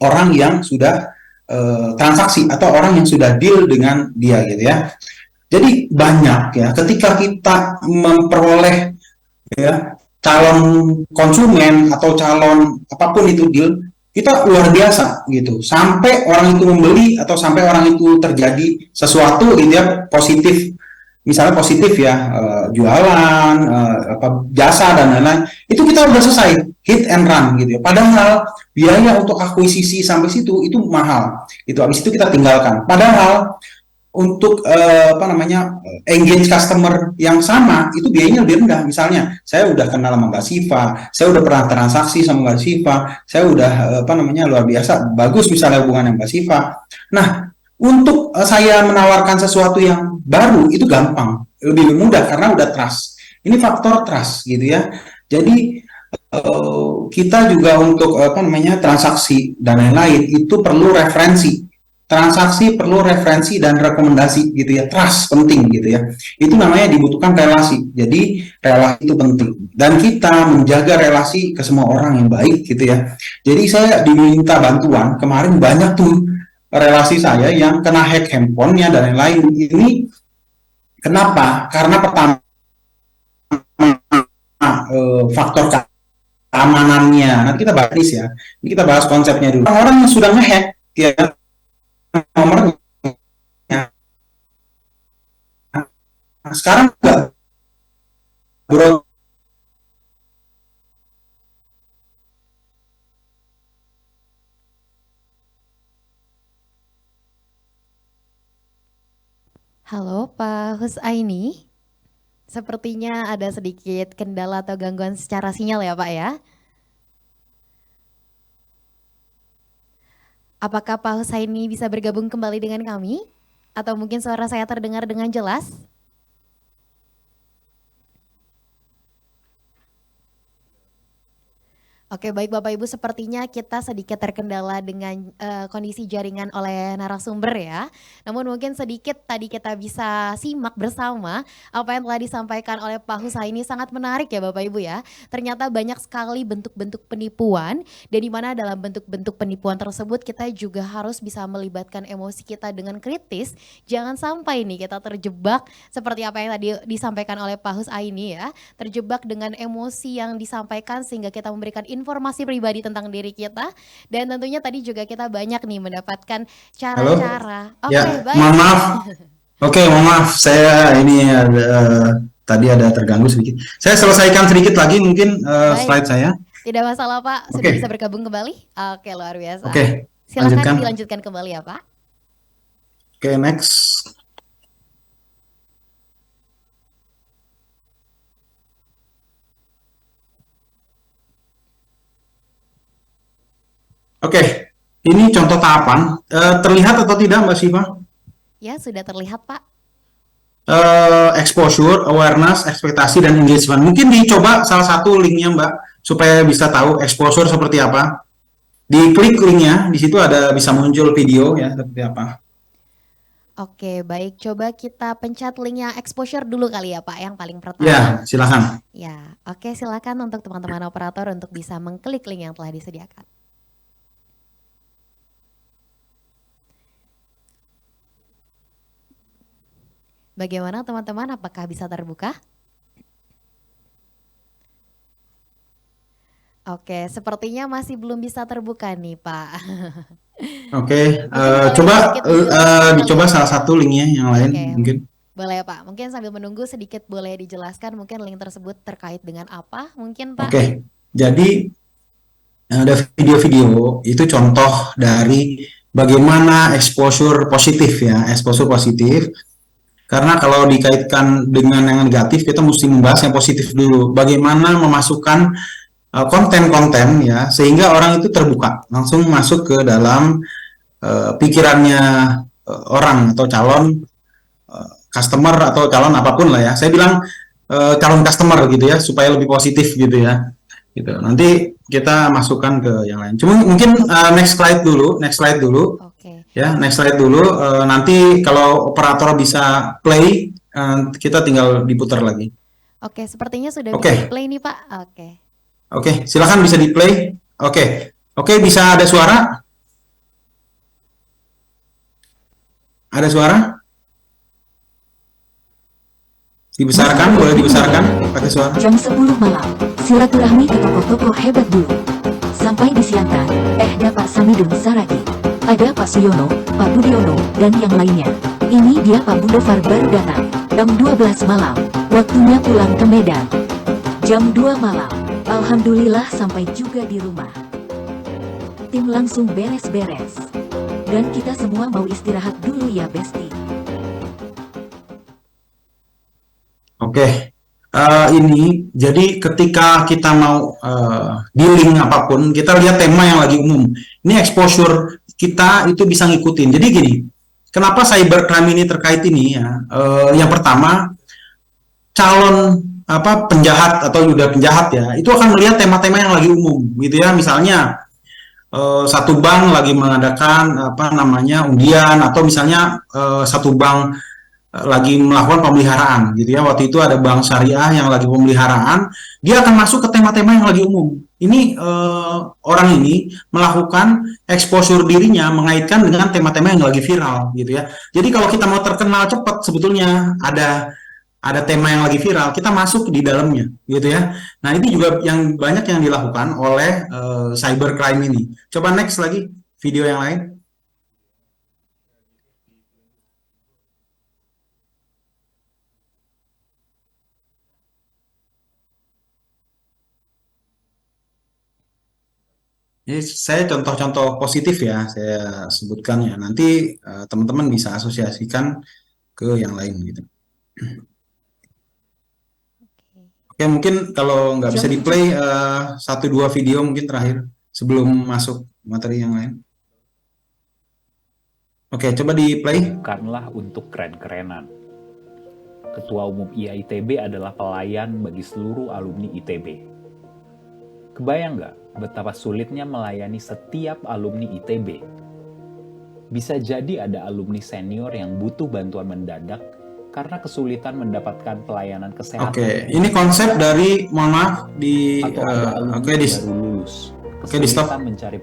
orang yang sudah transaksi atau orang yang sudah deal dengan dia gitu ya. Jadi banyak ya, ketika kita memperoleh ya calon konsumen atau calon apapun itu deal, kita luar biasa gitu. Sampai orang itu membeli atau sampai orang itu terjadi sesuatu gitu ya, positif, misalnya positif ya, jualan, jasa dan lain-lain, itu kita udah selesai, hit and run gitu ya. Padahal biaya untuk akuisisi sampai situ itu mahal. Itu habis itu kita tinggalkan. Padahal untuk engage customer yang sama itu biayanya lebih rendah. Misalnya saya udah kenal sama Mbak Siva, saya udah pernah transaksi sama Mbak Siva, saya udah luar biasa bagus misalnya hubungan dengan Mbak Siva. Nah, untuk saya menawarkan sesuatu yang baru itu gampang, lebih mudah karena udah trust. Ini faktor trust gitu ya. Jadi kita juga untuk transaksi dan lain-lain itu perlu referensi. Transaksi perlu referensi dan rekomendasi gitu ya, trust penting gitu ya. Itu namanya dibutuhkan relasi. Jadi relasi itu penting dan kita menjaga relasi ke semua orang yang baik gitu ya. Jadi saya diminta bantuan kemarin, banyak tuh relasi saya yang kena hack handphonenya dan lain-lain. Ini kenapa? Karena pertama faktor keamanannya. Nanti kita bahas ya. Ini kita bahas konsepnya dulu. Orang yang sudah ngehack ya, nomornya sekarang enggak, bro. Halo Pak Husaini, sepertinya ada sedikit kendala atau gangguan secara sinyal ya Pak ya. Apakah Pak Husaini bisa bergabung kembali dengan kami? Atau mungkin suara saya terdengar dengan jelas? Oke, baik Bapak Ibu, sepertinya kita sedikit terkendala dengan kondisi jaringan oleh narasumber ya. Namun mungkin sedikit tadi kita bisa simak bersama apa yang telah disampaikan oleh Pak Husaini, sangat menarik ya Bapak Ibu ya. Ternyata banyak sekali bentuk-bentuk penipuan, dan di mana dalam bentuk-bentuk penipuan tersebut kita juga harus bisa melibatkan emosi kita dengan kritis. Jangan sampai nih kita terjebak seperti apa yang tadi disampaikan oleh Pak Husaini ya. Terjebak dengan emosi yang disampaikan sehingga kita memberikan informasi pribadi tentang diri kita, dan tentunya tadi juga kita banyak nih mendapatkan cara-cara. Oke, Ya, baik. mohon maaf. Oke, mohon maaf. Saya ini tadi ada terganggu sedikit. Saya selesaikan sedikit lagi mungkin Baik. slide saya. Tidak masalah Pak, sudah Oke. bisa bergabung kembali. Oke, luar biasa. Oke, Silakan lanjutkan. dilanjutkan kembali ya Pak. Oke, next. Oke, ini contoh tahapan. Terlihat atau tidak, Mbak Siva? Ya, sudah terlihat Pak. Exposure, awareness, ekspektasi, dan engagement. Mungkin dicoba salah satu linknya, Mbak, supaya bisa tahu exposure seperti apa. Diklik linknya, di situ ada bisa muncul video ya, seperti apa. Oke, baik. Coba kita pencet linknya exposure dulu kali ya Pak, yang paling pertama. Ya, silakan. Ya, oke, silakan untuk teman-teman operator untuk bisa mengklik link yang telah disediakan. Bagaimana teman-teman, apakah bisa terbuka? Oke, sepertinya masih belum bisa terbuka nih Pak. Oke, Mungkin coba sedikit dulu dicoba salah satu linknya yang lain Oke. mungkin. Boleh Pak, mungkin sambil menunggu sedikit boleh dijelaskan mungkin link tersebut terkait dengan apa mungkin Pak? Oke, jadi ada video-video itu contoh dari bagaimana exposure positif ya, exposure positif. Karena kalau dikaitkan dengan yang negatif, kita mesti membahas yang positif dulu. Bagaimana memasukkan konten-konten ya, sehingga orang itu terbuka, langsung masuk ke dalam pikirannya orang atau calon customer atau calon apapun lah ya. Saya bilang calon customer gitu ya, supaya lebih positif gitu ya. Gitu. Nanti kita masukkan ke yang lain. Cuma mungkin next slide dulu. Oke. Ya, next slide dulu. Nanti kalau operator bisa play, kita tinggal diputar lagi. Oke, sepertinya sudah Oke. bisa play nih Pak. Oke. Oke, silakan bisa di play. Oke, bisa ada suara? Ada suara? Dibesarkan, boleh dibesarkan pakai suara. Jam 10 malam, silaturahmi ke tokoh-tokoh hebat dulu. Sampai disiangkan, ada Pak Samidun Saragi, ada Pak Suyono, Pak Budiono, dan yang lainnya. Ini dia Pak Budofar baru datang. Jam 12 malam, waktunya pulang ke Medan. Jam 2 malam, alhamdulillah sampai juga di rumah. Tim langsung beres-beres. Dan kita semua mau istirahat dulu ya Besti. Oke. Ini jadi ketika kita mau dealing apapun, kita lihat tema yang lagi umum. Ini exposure kita itu bisa ngikutin. Jadi gini, kenapa cybercrime ini terkait ini ya? Yang pertama, calon penjahat atau udah penjahat ya, itu akan melihat tema-tema yang lagi umum, gitu ya. Misalnya satu bank lagi mengadakan undian, atau misalnya satu bank lagi melakukan pemeliharaan gitu ya. Waktu itu ada bank syariah yang lagi pemeliharaan, dia akan masuk ke tema-tema yang lagi umum. Ini orang ini melakukan exposure dirinya mengaitkan dengan tema-tema yang lagi viral gitu ya. Jadi kalau kita mau terkenal cepat, sebetulnya ada tema yang lagi viral, kita masuk di dalamnya gitu ya. Nah, ini juga yang banyak yang dilakukan oleh cybercrime ini. Coba next lagi video yang lain. Ini saya contoh-contoh positif ya, saya sebutkan ya. Nanti teman-teman bisa asosiasikan ke yang lain gitu. Oke, mungkin kalau nggak bisa di-play 1-2 video mungkin terakhir sebelum masuk materi yang lain. Oke, coba di-play. Bukanlah untuk keren-kerenan. Ketua Umum IAITB adalah pelayan bagi seluruh alumni ITB. Kebayang nggak betapa sulitnya melayani setiap alumni ITB? Bisa jadi ada alumni senior yang butuh bantuan mendadak karena kesulitan mendapatkan pelayanan kesehatan. Oke, ini konsep dari, mohon maaf, di baru lulus. di stop. Mencari.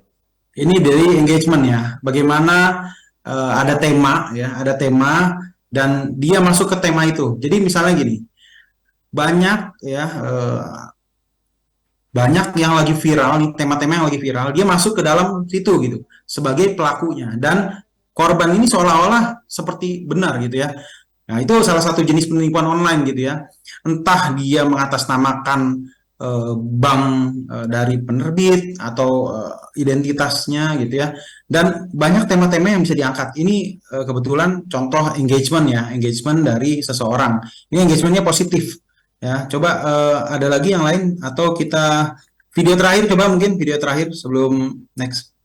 Ini dari engagement ya. Bagaimana ada tema ya, ada tema dan dia masuk ke tema itu. Jadi misalnya gini, banyak ya. Banyak yang lagi viral nih, tema-tema yang lagi viral, dia masuk ke dalam situ gitu sebagai pelakunya, dan korban ini seolah-olah seperti benar gitu ya. Nah, itu salah satu jenis penipuan online gitu ya. Entah dia mengatasnamakan bank dari penerbit atau identitasnya gitu ya. Dan banyak tema-tema yang bisa diangkat. Ini kebetulan contoh engagement ya, engagement dari seseorang. Ini engagementnya positif. Ya, coba ada lagi yang lain atau kita video terakhir, coba mungkin video terakhir sebelum next.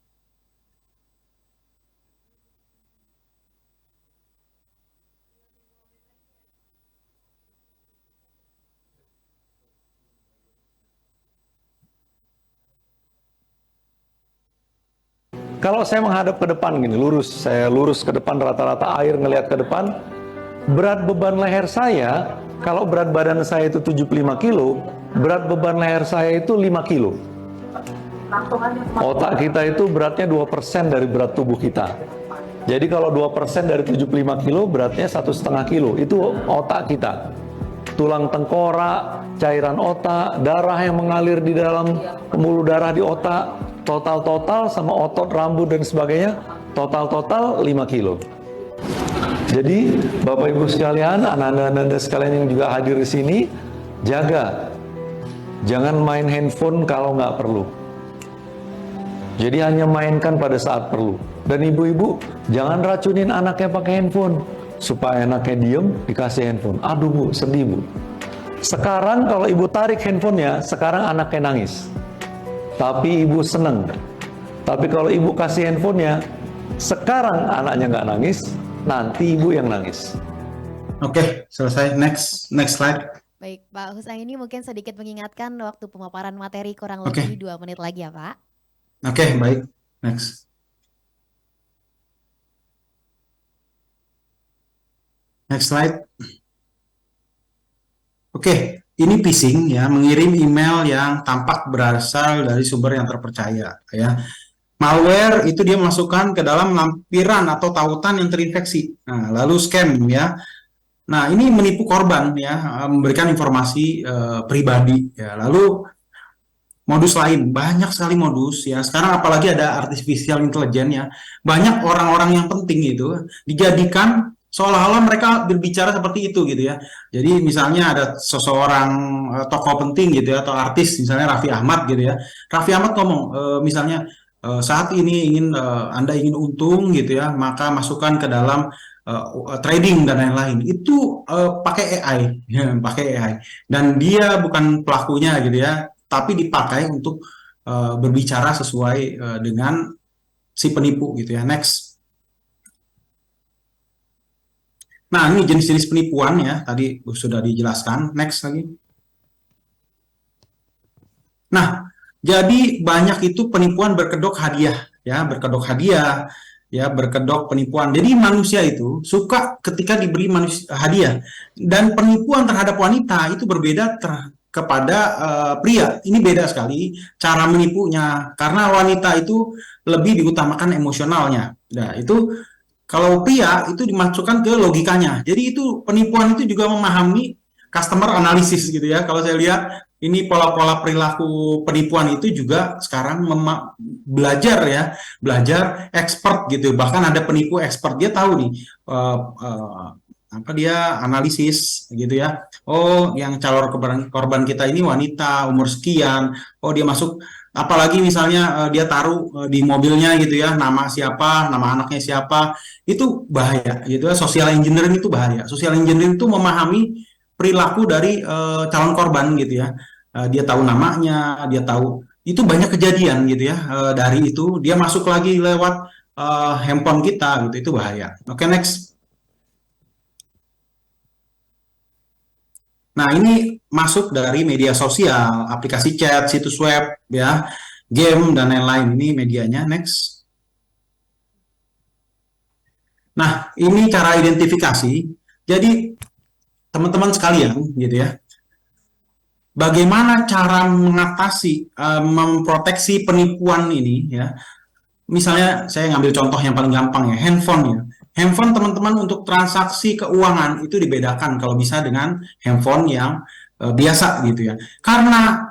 Kalau saya menghadap ke depan gini, saya lurus ke depan, rata-rata air ngelihat ke depan, berat beban leher saya, kalau berat badan saya itu 75 kilo, berat beban leher saya itu 5 kilo. Otak kita itu beratnya 2% dari berat tubuh kita. Jadi kalau 2% dari 75 kilo, beratnya 1,5 kilo. Itu otak kita. Tulang tengkorak, cairan otak, darah yang mengalir di dalam pembuluh darah di otak, total sama otot, rambut, dan sebagainya, total 5 kilo. Jadi, Bapak Ibu sekalian, anak-anak sekalian yang juga hadir di sini, jaga. Jangan main handphone kalau nggak perlu. Jadi hanya mainkan pada saat perlu. Dan ibu-ibu, jangan racunin anaknya pakai handphone. Supaya anaknya diem, dikasih handphone. Aduh Bu, sedih Bu. Sekarang kalau ibu tarik handphonenya, sekarang anaknya nangis. Tapi ibu seneng. Tapi kalau ibu kasih handphonenya, sekarang anaknya nggak nangis, nanti ibu yang nangis. Oke, selesai. Next slide. Baik, Pak Hussaini mungkin sedikit mengingatkan waktu pemaparan materi kurang lebih 2 menit lagi ya Pak. Oke, baik. Next. Next slide. Oke, ini phishing ya, mengirim email yang tampak berasal dari sumber yang terpercaya ya. Malware itu dia masukkan ke dalam lampiran atau tautan yang terinfeksi. Nah, lalu scam ya. Nah, ini menipu korban ya, memberikan informasi pribadi ya. Lalu modus lain, banyak sekali modus ya. Sekarang apalagi ada artificial intelligence ya, banyak orang-orang yang penting itu dijadikan seolah-olah mereka berbicara seperti itu gitu ya. Jadi misalnya ada seseorang tokoh penting gitu ya, atau artis misalnya Raffi Ahmad gitu ya. Raffi Ahmad ngomong misalnya saat ini Anda ingin untung gitu ya, maka masukkan ke dalam trading dan lain-lain. Itu pakai AI, ya, pakai AI. Dan dia bukan pelakunya gitu ya, tapi dipakai untuk berbicara sesuai dengan si penipu gitu ya. Next. Nah, ini jenis-jenis penipuan ya, tadi sudah dijelaskan. Next lagi. Nah, jadi banyak itu penipuan berkedok hadiah ya, berkedok hadiah ya, berkedok penipuan. Jadi manusia itu suka ketika diberi hadiah, dan penipuan terhadap wanita itu berbeda kepada pria. Ini beda sekali cara menipunya, karena wanita itu lebih diutamakan emosionalnya. Nah, itu kalau pria itu dimasukkan ke logikanya. Jadi itu penipuan itu juga memahami customer analysis gitu ya. Kalau saya lihat ini pola-pola perilaku penipuan itu juga sekarang belajar ya, belajar expert gitu. Bahkan ada penipu expert, dia tahu nih apa dia analisis gitu ya. Oh, yang calon korban kita ini wanita umur sekian. Oh, dia masuk, apalagi misalnya dia taruh di mobilnya gitu ya, nama siapa, nama anaknya siapa. Itu bahaya gitu ya. Social engineering itu bahaya. Social engineering itu memahami perilaku dari calon korban gitu ya. Dia tahu namanya, dia tahu, itu banyak kejadian gitu ya. Dari itu dia masuk lagi lewat handphone kita gitu, itu bahaya. Oke, next. Nah, ini masuk dari media sosial, aplikasi chat, situs web ya, game dan lain-lain. Ini medianya. Next. Nah, ini cara identifikasi. Jadi teman-teman sekalian gitu ya, bagaimana cara mengatasi, memproteksi penipuan ini ya. Misalnya saya ngambil contoh yang paling gampang ya, handphone ya. Handphone teman-teman untuk transaksi keuangan itu dibedakan kalau bisa dengan handphone yang biasa gitu ya. Karena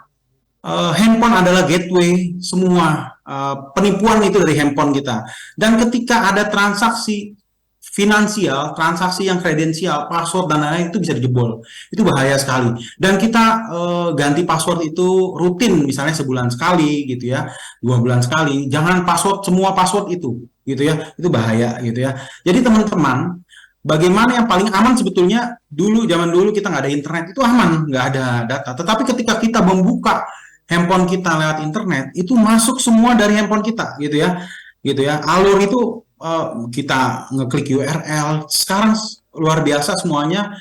handphone adalah gateway semua penipuan itu dari handphone kita. Dan ketika ada transaksi finansial, transaksi yang kredensial, password dan lain-lain itu bisa dijebol. Itu bahaya sekali. Dan kita ganti password itu rutin, misalnya sebulan sekali gitu ya, 2 bulan sekali. Jangan semua password itu gitu ya. Itu bahaya gitu ya. Jadi teman-teman, bagaimana yang paling aman sebetulnya, zaman dulu kita nggak ada internet, itu aman, nggak ada data. Tetapi ketika kita membuka handphone kita lewat internet, itu masuk semua dari handphone kita gitu ya. Alur itu kita ngeklik URL, sekarang luar biasa semuanya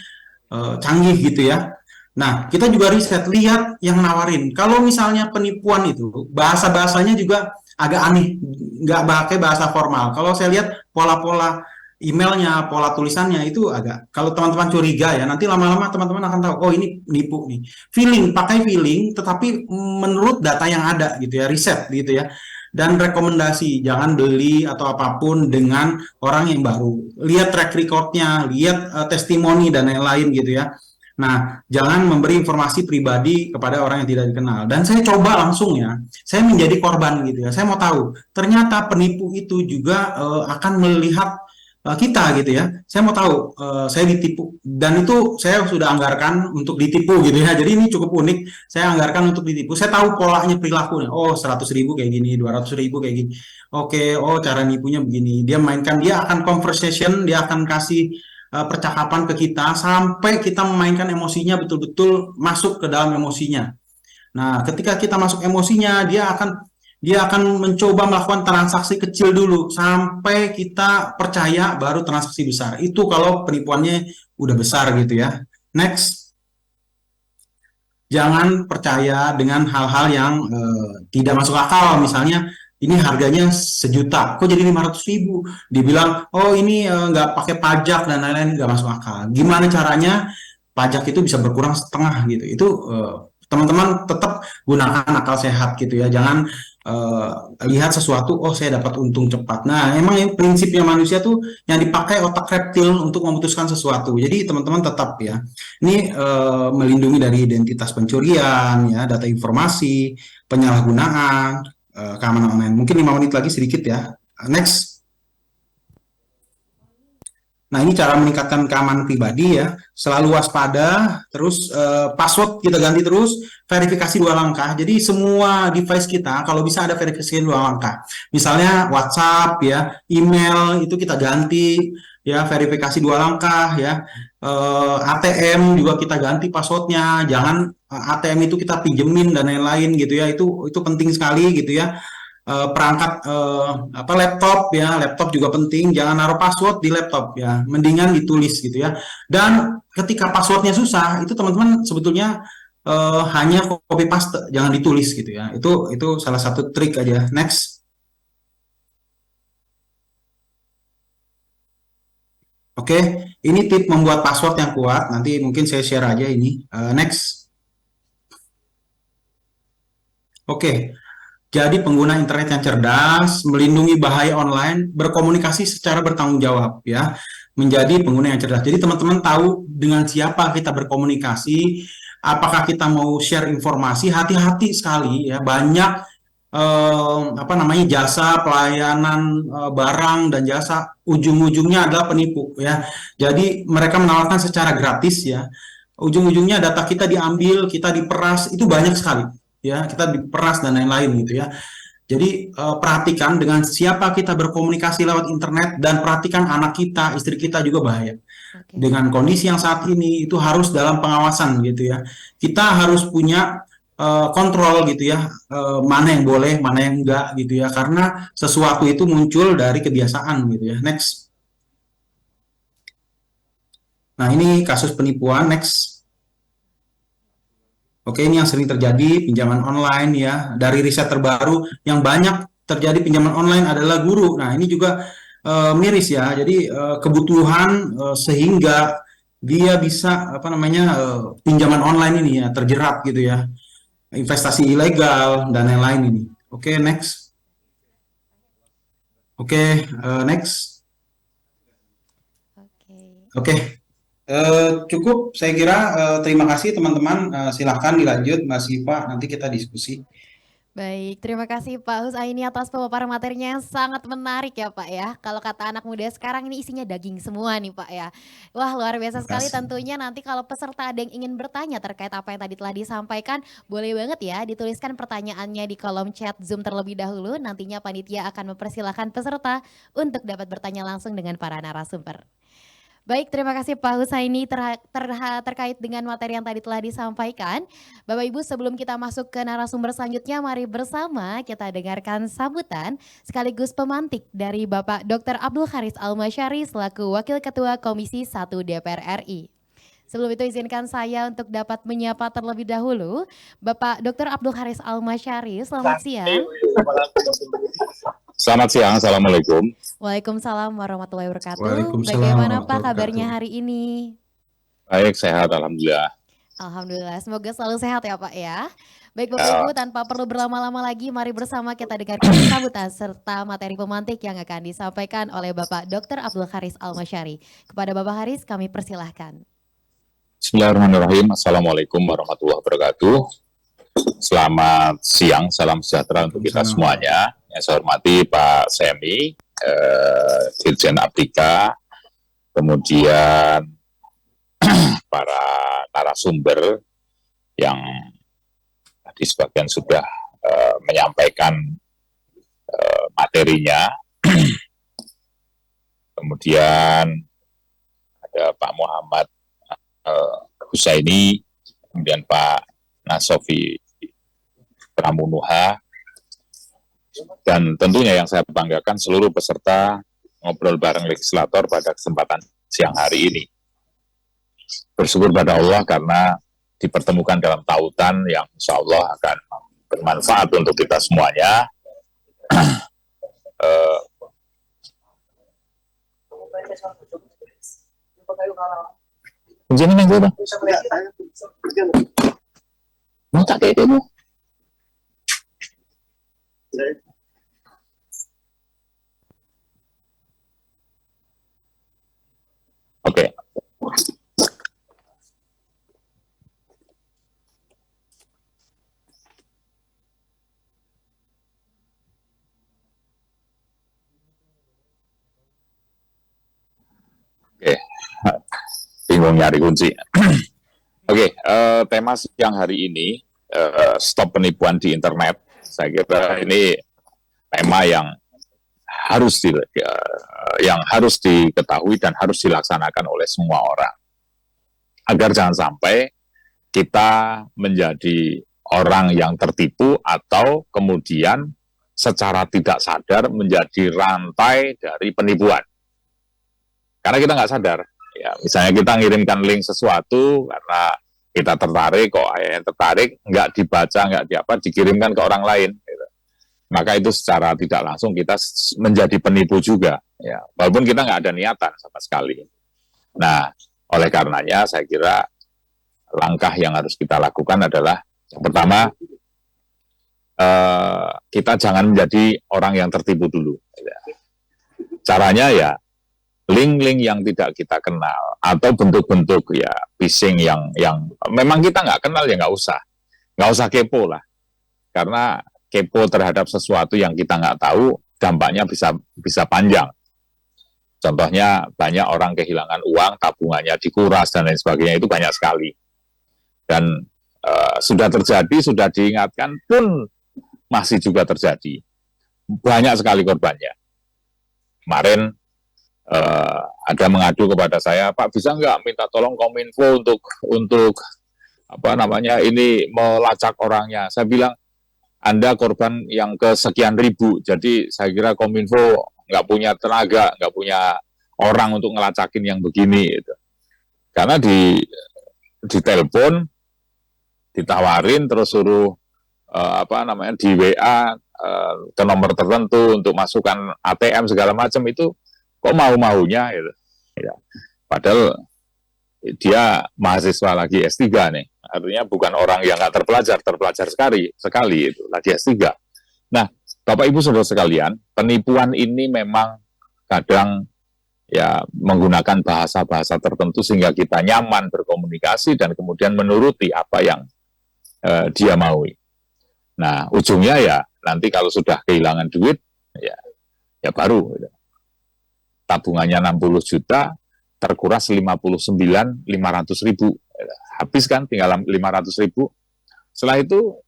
canggih gitu ya. Nah, kita juga riset, lihat yang nawarin. Kalau misalnya penipuan itu, bahasa-bahasanya juga agak aneh, nggak pakai bahasa formal. Kalau saya lihat pola-pola emailnya, pola tulisannya itu agak, kalau teman-teman curiga ya, nanti lama-lama teman-teman akan tahu, oh ini nipu nih. Pakai feeling, tetapi menurut data yang ada gitu ya, riset gitu ya. Dan rekomendasi, jangan beli atau apapun dengan orang yang baru. Lihat track record-nya, lihat testimoni dan lain-lain gitu ya. Nah, jangan memberi informasi pribadi kepada orang yang tidak dikenal. Dan saya coba langsung ya, saya menjadi korban gitu ya. Saya mau tahu, ternyata penipu itu juga akan melihat kita gitu ya. Saya mau tahu, saya ditipu, dan itu saya sudah anggarkan untuk ditipu gitu ya. Jadi ini cukup unik, saya anggarkan untuk ditipu. Saya tahu polanya, perilakunya. Oh, 100.000 kayak gini, 200.000 kayak gini. Oke, oh cara nipunya begini. Dia akan conversation, dia akan kasih percakapan ke kita sampai kita memainkan emosinya, betul-betul masuk ke dalam emosinya. Nah, ketika kita masuk emosinya, dia akan mencoba melakukan transaksi kecil dulu sampai kita percaya, baru transaksi besar. Itu kalau penipuannya udah besar gitu ya. Next. Jangan percaya dengan hal-hal yang tidak masuk akal. Misalnya ini harganya 1.000.000, kok jadi 500.000? Dibilang, oh ini nggak pakai pajak dan lain-lain, nggak masuk akal. Gimana caranya pajak itu bisa berkurang setengah gitu? Itu Teman-teman tetap gunakan akal sehat gitu ya, jangan lihat sesuatu, oh saya dapat untung cepat. Nah, emang yang prinsipnya manusia tuh yang dipakai otak reptil untuk memutuskan sesuatu. Jadi teman-teman tetap ya, ini melindungi dari identitas pencurian, ya, data informasi, penyalahgunaan, keamanan online. Mungkin 5 menit lagi sedikit ya. Next. Nah, ini cara meningkatkan keamanan pribadi ya. Selalu waspada, terus password kita ganti terus, verifikasi 2 langkah. Jadi semua device kita kalau bisa ada verifikasi 2 langkah. Misalnya WhatsApp ya, email itu kita ganti ya, verifikasi 2 langkah ya. ATM juga kita ganti passwordnya. Jangan ATM itu kita pinjemin dan lain-lain gitu ya. Itu penting sekali gitu ya. Perangkat laptop ya, laptop juga penting, jangan naruh password di laptop ya, mendingan ditulis gitu ya. Dan ketika passwordnya susah itu teman-teman sebetulnya hanya copy paste, jangan ditulis gitu ya. Itu salah satu trik aja. Next. Oke, ini tip membuat password yang kuat, nanti mungkin saya share aja ini. Next. Oke. Jadi pengguna internet yang cerdas, melindungi bahaya online, berkomunikasi secara bertanggung jawab ya, menjadi pengguna yang cerdas. Jadi teman-teman tahu dengan siapa kita berkomunikasi, apakah kita mau share informasi, hati-hati sekali ya, banyak jasa pelayanan barang dan jasa ujung-ujungnya adalah penipu ya. Jadi mereka menawarkan secara gratis ya, ujung-ujungnya data kita diambil, kita diperas, itu banyak sekali ya, kita diperas dan lain-lain gitu ya. Jadi perhatikan dengan siapa kita berkomunikasi lewat internet, dan perhatikan anak kita, istri kita juga bahaya. Dengan kondisi yang saat ini itu harus dalam pengawasan gitu ya. Kita harus punya kontrol gitu ya, mana yang boleh, mana yang enggak gitu ya, karena sesuatu itu muncul dari kebiasaan gitu ya. Next. Nah, ini kasus penipuan. Next. Oke, ini yang sering terjadi, pinjaman online ya. Dari riset terbaru, yang banyak terjadi pinjaman online adalah guru. Nah, ini juga miris ya. Jadi kebutuhan sehingga dia bisa pinjaman online ini ya terjerat gitu ya. Investasi ilegal dan lain-lain ini. Oke, next. Oke, next. Oke. Cukup, saya kira. Terima kasih teman-teman. Silahkan dilanjut, Mas Siva. Nanti kita diskusi. Baik, terima kasih Pak Husaini atas pemaparan materinya yang sangat menarik ya Pak ya. Kalau kata anak muda sekarang ini isinya daging semua nih Pak ya. Wah, luar biasa sekali. Tentunya nanti kalau peserta ada yang ingin bertanya terkait apa yang tadi telah disampaikan, boleh banget ya dituliskan pertanyaannya di kolom chat Zoom terlebih dahulu. Nantinya panitia akan mempersilahkan peserta untuk dapat bertanya langsung dengan para narasumber. Baik, terima kasih Pak Husaini terkait dengan materi yang tadi telah disampaikan. Bapak Ibu, sebelum kita masuk ke narasumber selanjutnya, mari bersama kita dengarkan sambutan sekaligus pemantik dari Bapak Dr. Abdul Haris Almasyari selaku Wakil Ketua Komisi 1 DPR RI. Sebelum itu izinkan saya untuk dapat menyapa terlebih dahulu Bapak Dr. Abdul Haris Almasyari. Selamat siang. Selamat siang, Assalamualaikum. Waalaikumsalam warahmatullahi wabarakatuh. Waalaikumsalam Bagaimana Pak warahmatullahi kabarnya wabarakatuh. hari ini? Baik, sehat, Alhamdulillah. Alhamdulillah, semoga selalu sehat ya Pak ya. Baik Bapak Ibu, tanpa perlu berlama-lama lagi, mari bersama kita dengarkan sambutan serta materi pemantik yang akan disampaikan oleh Bapak Dr. Abdul Haris Almasyari. Kepada Bapak Haris, kami persilahkan. Bismillahirrahmanirrahim. Assalamualaikum warahmatullahi wabarakatuh. Selamat siang, salam sejahtera untuk kita semuanya. Yang saya hormati Pak Semi, Dirjen Aptika, kemudian para narasumber yang tadi sebagian sudah menyampaikan materinya. Kemudian ada Pak Muhammad Husaini, kemudian Pak Nasofi Pramunuha, dan tentunya yang saya banggakan seluruh peserta ngobrol bareng legislator pada kesempatan siang hari ini. Bersyukur pada Allah karena dipertemukan dalam tautan yang insya Allah akan bermanfaat untuk kita semuanya. Mau tak kayak demo? Oke. Oke, bingung nyari kunci. Oke, tema siang hari ini, stop penipuan di internet. Saya kira ini tema yang harus diketahui dan harus dilaksanakan oleh semua orang. Agar jangan sampai kita menjadi orang yang tertipu atau kemudian secara tidak sadar menjadi rantai dari penipuan. Karena kita nggak sadar. Ya, misalnya kita ngirimkan link sesuatu karena kita tertarik, kok yang tertarik, nggak dibaca, nggak dikirimkan ke orang lain. Gitu. Maka itu secara tidak langsung kita menjadi penipu juga. Ya, walaupun kita nggak ada niatan sama sekali. Nah, oleh karenanya saya kira langkah yang harus kita lakukan adalah yang pertama, kita jangan menjadi orang yang tertipu dulu. Ya. Caranya ya, link-link yang tidak kita kenal atau bentuk-bentuk ya phishing yang memang kita nggak kenal ya nggak usah kepo lah, karena kepo terhadap sesuatu yang kita nggak tahu dampaknya bisa panjang. Contohnya banyak orang kehilangan uang, tabungannya dikuras dan lain sebagainya, itu banyak sekali dan sudah terjadi, sudah diingatkan pun masih juga terjadi, banyak sekali korbannya. Kemarin ada mengadu kepada saya, Pak bisa nggak minta tolong Kominfo untuk ini melacak orangnya. Saya bilang Anda korban yang kesekian ribu, jadi saya kira Kominfo nggak punya tenaga, nggak punya orang untuk ngelacakin yang begini. Gitu. Karena di telepon, ditawarin terus suruh di WA ke nomor tertentu untuk masukkan ATM segala macam itu. Kok mau-maunya gitu. Ya. Padahal dia mahasiswa lagi S3 nih. Artinya bukan orang yang nggak terpelajar sekali itu, lagi S3. Nah, Bapak Ibu Saudara sekalian, penipuan ini memang kadang ya menggunakan bahasa-bahasa tertentu sehingga kita nyaman berkomunikasi dan kemudian menuruti apa yang dia maui. Nah, ujungnya ya nanti kalau sudah kehilangan duit ya baru gitu. Tabungannya 60 juta, terkuras 59.500.000. Habis kan, tinggal 500.000. Setelah itu,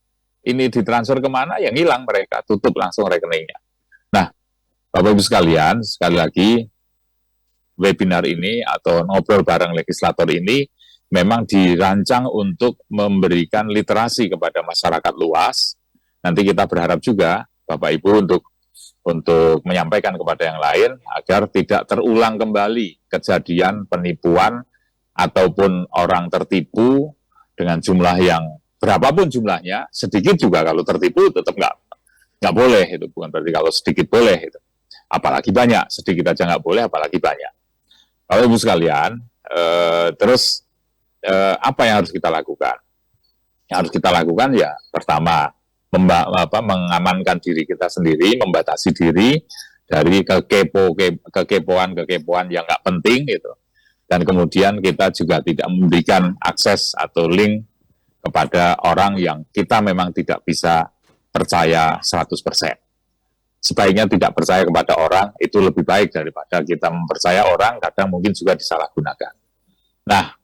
ini ditransfer kemana, ya ngilang mereka, tutup langsung rekeningnya. Nah, Bapak Ibu sekalian, sekali lagi, webinar ini atau ngobrol bareng legislator ini memang dirancang untuk memberikan literasi kepada masyarakat luas. Nanti kita berharap juga, Bapak Ibu, untuk menyampaikan kepada yang lain agar tidak terulang kembali kejadian penipuan ataupun orang tertipu dengan jumlah yang berapapun jumlahnya, sedikit juga kalau tertipu tetap nggak boleh, itu bukan berarti kalau sedikit boleh, itu. Apalagi banyak, sedikit aja nggak boleh, apalagi banyak. Kalau Ibu sekalian, apa yang harus kita lakukan? Yang harus kita lakukan ya pertama, mengamankan diri kita sendiri, membatasi diri dari kekepoan yang nggak penting gitu. Dan kemudian kita juga tidak memberikan akses atau link kepada orang yang kita memang tidak bisa percaya 100%. Sebaiknya tidak percaya kepada orang, itu lebih baik daripada kita mempercaya orang, kadang mungkin juga disalahgunakan. Nah,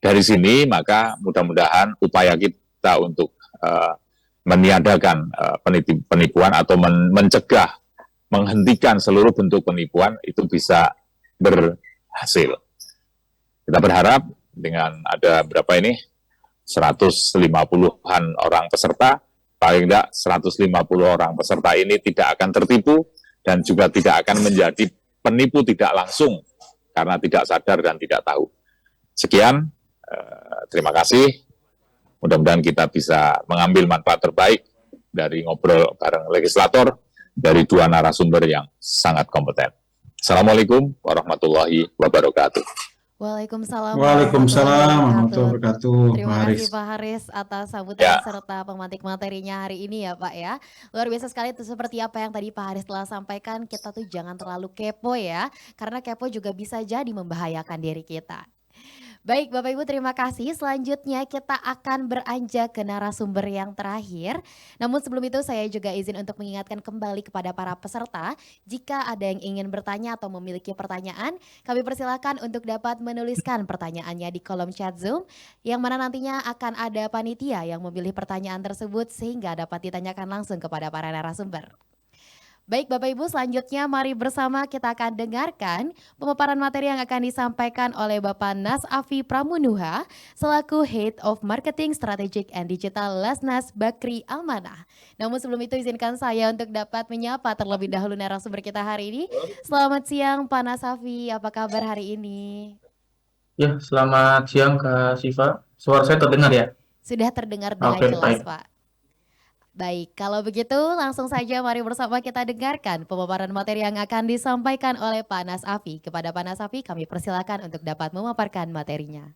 dari sini maka mudah-mudahan upaya kita untuk meniadakan penipuan atau mencegah, menghentikan seluruh bentuk penipuan itu bisa berhasil. Kita berharap dengan ada berapa ini, 150-an orang peserta, paling tidak 150 orang peserta ini tidak akan tertipu dan juga tidak akan menjadi penipu tidak langsung karena tidak sadar dan tidak tahu. Sekian, terima kasih. Mudah-mudahan kita bisa mengambil manfaat terbaik dari ngobrol bareng legislator dari dua narasumber yang sangat kompeten. Assalamualaikum warahmatullahi wabarakatuh. Waalaikumsalam warahmatullahi Waalaikumsalam wabarakatuh. warahmatullahi wabarakatuh, Pak Terima Haris. kasih Pak Haris atas sambutan Ya, serta pemantik materinya hari ini ya Pak ya. Luar biasa sekali itu seperti apa yang tadi Pak Haris telah sampaikan, kita tuh jangan terlalu kepo ya. Karena kepo juga bisa jadi membahayakan diri kita. Baik Bapak Ibu terima kasih. Selanjutnya kita akan beranjak ke narasumber yang terakhir. Namun sebelum itu saya juga izin untuk mengingatkan kembali kepada para peserta. Jika ada yang ingin bertanya atau memiliki pertanyaan, kami persilakan untuk dapat menuliskan pertanyaannya di kolom chat Zoom. Yang mana nantinya akan ada panitia yang memilih pertanyaan tersebut sehingga dapat ditanyakan langsung kepada para narasumber. Baik Bapak Ibu selanjutnya mari bersama kita akan dengarkan pemaparan materi yang akan disampaikan oleh Bapak Nas Afi Pramunuha selaku Head of Marketing Strategic and Digital Lasnas Bakri Amanah. Namun sebelum itu izinkan saya untuk dapat menyapa terlebih dahulu narasumber kita hari ini. Selamat siang Pak Nas Afi, apa kabar hari ini? Ya, selamat siang Kak Siva. Suara saya terdengar ya? Sudah terdengar dengan Oke, jelas baik. Pak. Baik, kalau begitu langsung saja mari bersama kita dengarkan pemaparan materi yang akan disampaikan oleh Pak Nas Afi. Kepada Pak Nas Afi kami persilakan untuk dapat memaparkan materinya.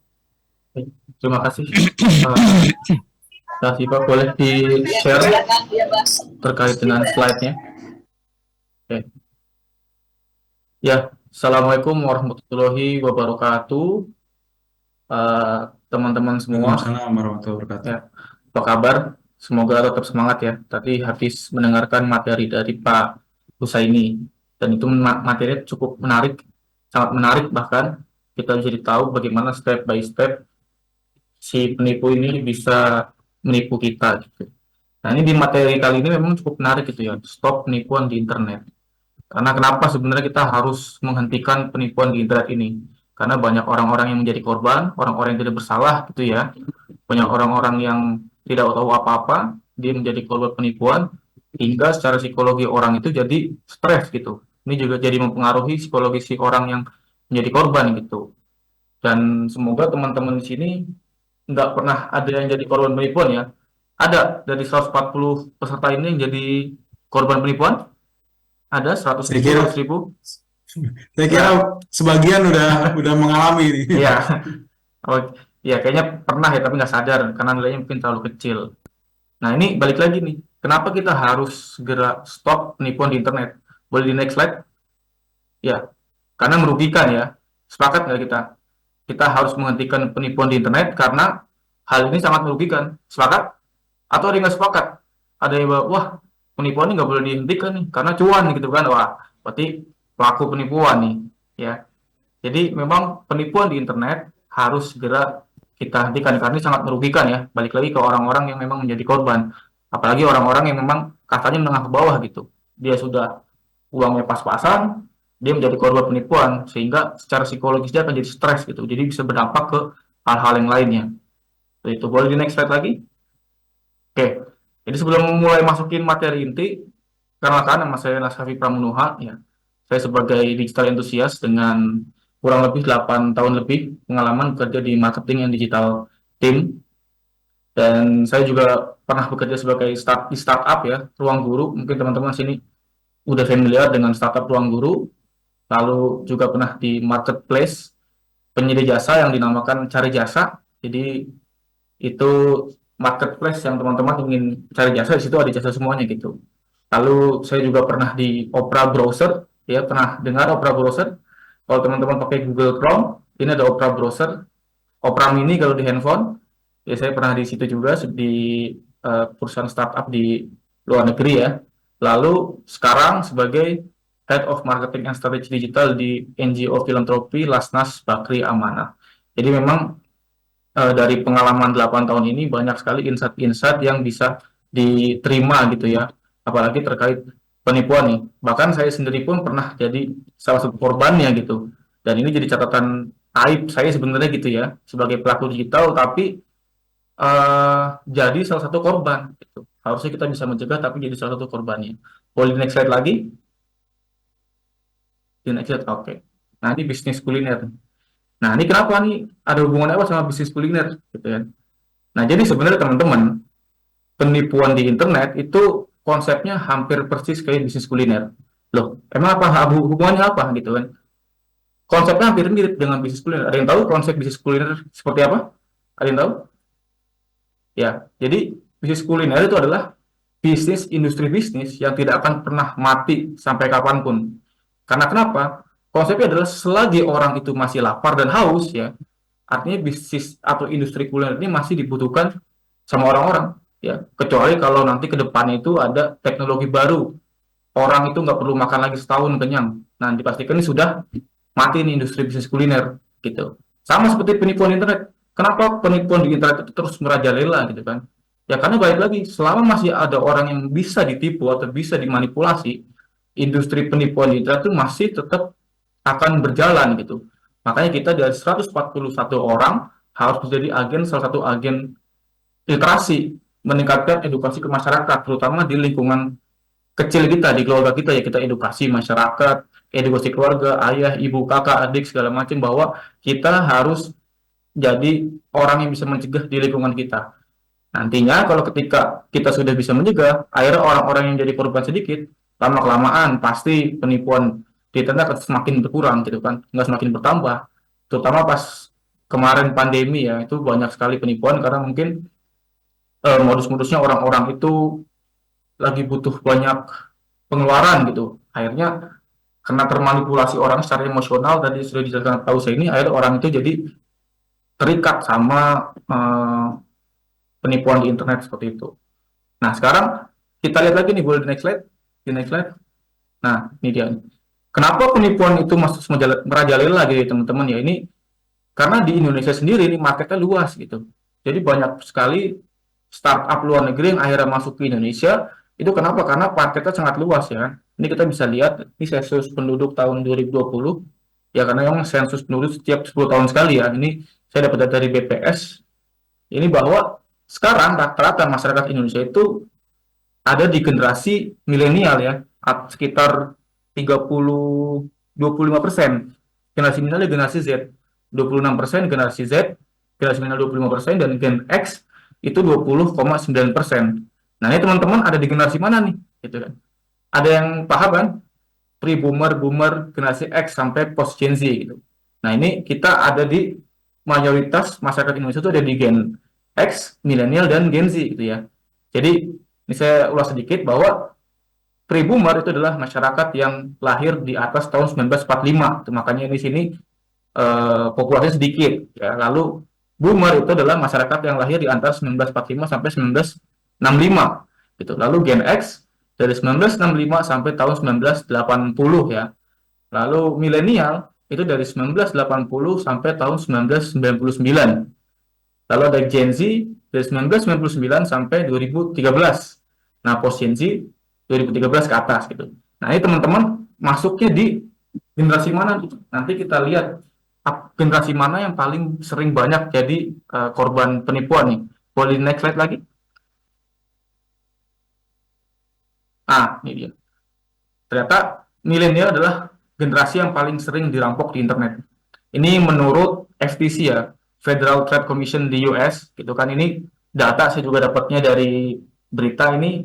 Baik, terima kasih. Kak Siva boleh di-share terkait dengan slide-nya? Oke. Ya, Assalamualaikum warahmatullahi wabarakatuh. Teman-teman semua. Waalaikumsalam warahmatullahi wabarakatuh. Ya, apa kabar? Semoga tetap semangat ya. Tadi habis mendengarkan materi dari Pak Husaini dan itu materi cukup menarik, sangat menarik bahkan kita jadi tahu bagaimana step by step si penipu ini bisa menipu kita gitu. Nah ini di materi kali ini memang cukup menarik gitu ya, stop penipuan di internet. Karena kenapa sebenarnya kita harus menghentikan penipuan di internet ini? Karena banyak orang-orang yang menjadi korban, orang-orang yang tidak bersalah gitu ya. Banyak orang-orang yang tidak tahu apa-apa, dia menjadi korban penipuan, hingga secara psikologi orang itu jadi stres gitu. Ini juga jadi mempengaruhi psikologi si orang yang menjadi korban gitu. Dan semoga teman-teman di sini nggak pernah ada yang jadi korban penipuan ya. Ada dari 140 peserta ini yang jadi korban penipuan? Ada 100 Saya ribu, kira 100 ribu? saya kira sebagian udah mengalami ini. Iya. Oh, ya kayaknya pernah ya tapi nggak sadar karena nilainya mungkin terlalu kecil. Nah ini balik lagi nih, kenapa kita harus segera stop penipuan di internet? Boleh di next slide? Ya, karena merugikan ya. Sepakat nggak kita? Kita harus menghentikan penipuan di internet karena hal ini sangat merugikan. Sepakat? Atau ada yang nggak sepakat? Ada yang bilang, wah penipuan ini nggak boleh dihentikan nih karena cuan gitu kan? Wah, berarti pelaku penipuan nih, ya. Jadi memang penipuan di internet harus segera kita hentikan karena ini sangat merugikan ya. Balik lagi ke orang-orang yang memang menjadi korban. Apalagi orang-orang yang memang katanya menengah ke bawah gitu. Dia sudah uangnya pas-pasan, dia menjadi korban penipuan sehingga secara psikologis dia akan jadi stres gitu. Jadi bisa berdampak ke hal-hal yang lainnya. Itu boleh di next slide lagi. Oke. Jadi sebelum mulai masukin materi inti, perkenalkan nama saya Nas Afi Pramunuha ya. Saya sebagai digital enthusiast dengan kurang lebih 8 tahun lebih pengalaman bekerja di marketing and digital team. Dan saya juga pernah bekerja sebagai di startup ya, Ruang Guru. Mungkin teman-teman sini udah familiar dengan startup Ruang Guru. Lalu juga pernah di marketplace penyedia jasa yang dinamakan Cari Jasa. Jadi itu marketplace yang teman-teman ingin cari jasa, di situ ada jasa semuanya gitu. Lalu saya juga pernah di Opera Browser, ya pernah dengar Opera Browser? Kalau teman-teman pakai Google Chrome, ini ada Opera Browser, Opera Mini kalau di handphone. Ya saya pernah di situ juga di perusahaan startup di luar negeri ya. Lalu sekarang sebagai Head of Marketing and Strategy Digital di NGO Filantropi Lasnas Bakri Amanah. Jadi memang dari pengalaman 8 tahun ini banyak sekali insight-insight yang bisa diterima gitu ya. Apalagi terkait penipuan nih. Bahkan saya sendiri pun pernah jadi salah satu korbannya gitu. Dan ini jadi catatan aib saya sebenarnya gitu ya. Sebagai pelaku digital tapi jadi salah satu korban gitu. Harusnya kita bisa mencegah tapi jadi salah satu korbannya. Boleh di next slide lagi? Di next slide, oke. Nah ini bisnis kuliner. Nah ini kenapa nih ada hubungannya apa sama bisnis kuliner gitu ya. Nah jadi sebenarnya teman-teman penipuan di internet itu konsepnya hampir persis kayak bisnis kuliner. Loh, emang apa hubungannya apa gitu kan? konsepnya hampir mirip dengan bisnis kuliner. Ada yang tahu konsep bisnis kuliner seperti apa? Ada yang tahu? Ya, jadi bisnis kuliner itu adalah industri bisnis yang tidak akan pernah mati sampai kapanpun. Karena kenapa? Konsepnya adalah selagi orang itu masih lapar dan haus, ya, artinya bisnis atau industri kuliner ini masih dibutuhkan sama orang-orang, ya. Kecuali kalau nanti ke depannya itu ada teknologi baru, orang itu nggak perlu makan lagi setahun kenyang. Nah, dipastikan ini sudah mati nih industri bisnis kuliner, gitu. Sama seperti penipuan internet. Kenapa penipuan di internet itu terus merajalela, gitu kan? Ya karena balik lagi, selama masih ada orang yang bisa ditipu atau bisa dimanipulasi, industri penipuan di internet itu masih tetap akan berjalan, gitu. Makanya kita dari 141 orang harus menjadi salah satu agen literasi, meningkatkan edukasi ke masyarakat, terutama di lingkungan kecil kita, di keluarga kita, ya, kita edukasi masyarakat, edukasi keluarga, ayah, ibu, kakak, adik, segala macam, bahwa kita harus jadi orang yang bisa mencegah di lingkungan kita. Nantinya kalau ketika kita sudah bisa mencegah, akhirnya orang-orang yang jadi korban sedikit, lama-kelamaan pasti penipuan di internet akan semakin berkurang, gitu kan, nggak semakin bertambah. Terutama pas kemarin pandemi, ya, itu banyak sekali penipuan karena mungkin modus-modusnya orang-orang itu lagi butuh banyak pengeluaran, gitu. Akhirnya karena termanipulasi orang secara emosional, tadi sudah dijelaskan tahu saya ini, akhirnya orang itu jadi terikat sama penipuan di internet seperti itu. Nah, sekarang kita lihat lagi nih, boleh di next slide? Di next slide. Nah, ini dia. Kenapa penipuan itu masuk merajalela lagi, teman-teman? Ya, ini karena di Indonesia sendiri ini marketnya luas, gitu. Jadi banyak sekali startup luar negeri yang akhirnya masuk ke Indonesia. Itu kenapa? Karena marketnya sangat luas, ya. Ini kita bisa lihat, ini sensus penduduk tahun 2020. Ya, karena memang sensus penduduk setiap 10 tahun sekali, ya. Ini saya dapat data dari BPS. Ini bahwa sekarang rata-rata masyarakat Indonesia itu ada di generasi milenial, ya, sekitar 25%. Generasi milenial generasi Z, 26% generasi Z, generasi milenial 25%, dan Gen X itu 20,9%. Nah, ini teman-teman ada di generasi mana nih? Gitu kan. Ada yang paham kan? Pre-boomer, boomer, generasi X sampai post Gen Z, gitu. Nah, ini kita ada di mayoritas masyarakat Indonesia itu ada di Gen X, milenial, dan Gen Z, gitu ya. Jadi ini saya ulas sedikit bahwa pre-boomer itu adalah masyarakat yang lahir di atas tahun 1945. Itu makanya di sini populasinya sedikit, ya. Lalu boomer itu adalah masyarakat yang lahir di antara 1945 sampai 1965, gitu. Lalu Gen X dari 1965 sampai tahun 1980, ya. Lalu milenial itu dari 1980 sampai tahun 1999. Lalu ada Gen Z dari 1999 sampai 2013. Nah, post Gen Z 2013 ke atas, gitu. Nah, ini teman-teman masuknya di generasi mana? Nanti kita lihat generasi mana yang paling sering banyak jadi korban penipuan nih. Boleh di next slide lagi? Ah, ini dia. Ternyata milenial adalah generasi yang paling sering dirampok di internet. Ini menurut FTC, ya, Federal Trade Commission di US, gitu kan. Ini data saya juga dapatnya dari berita ini,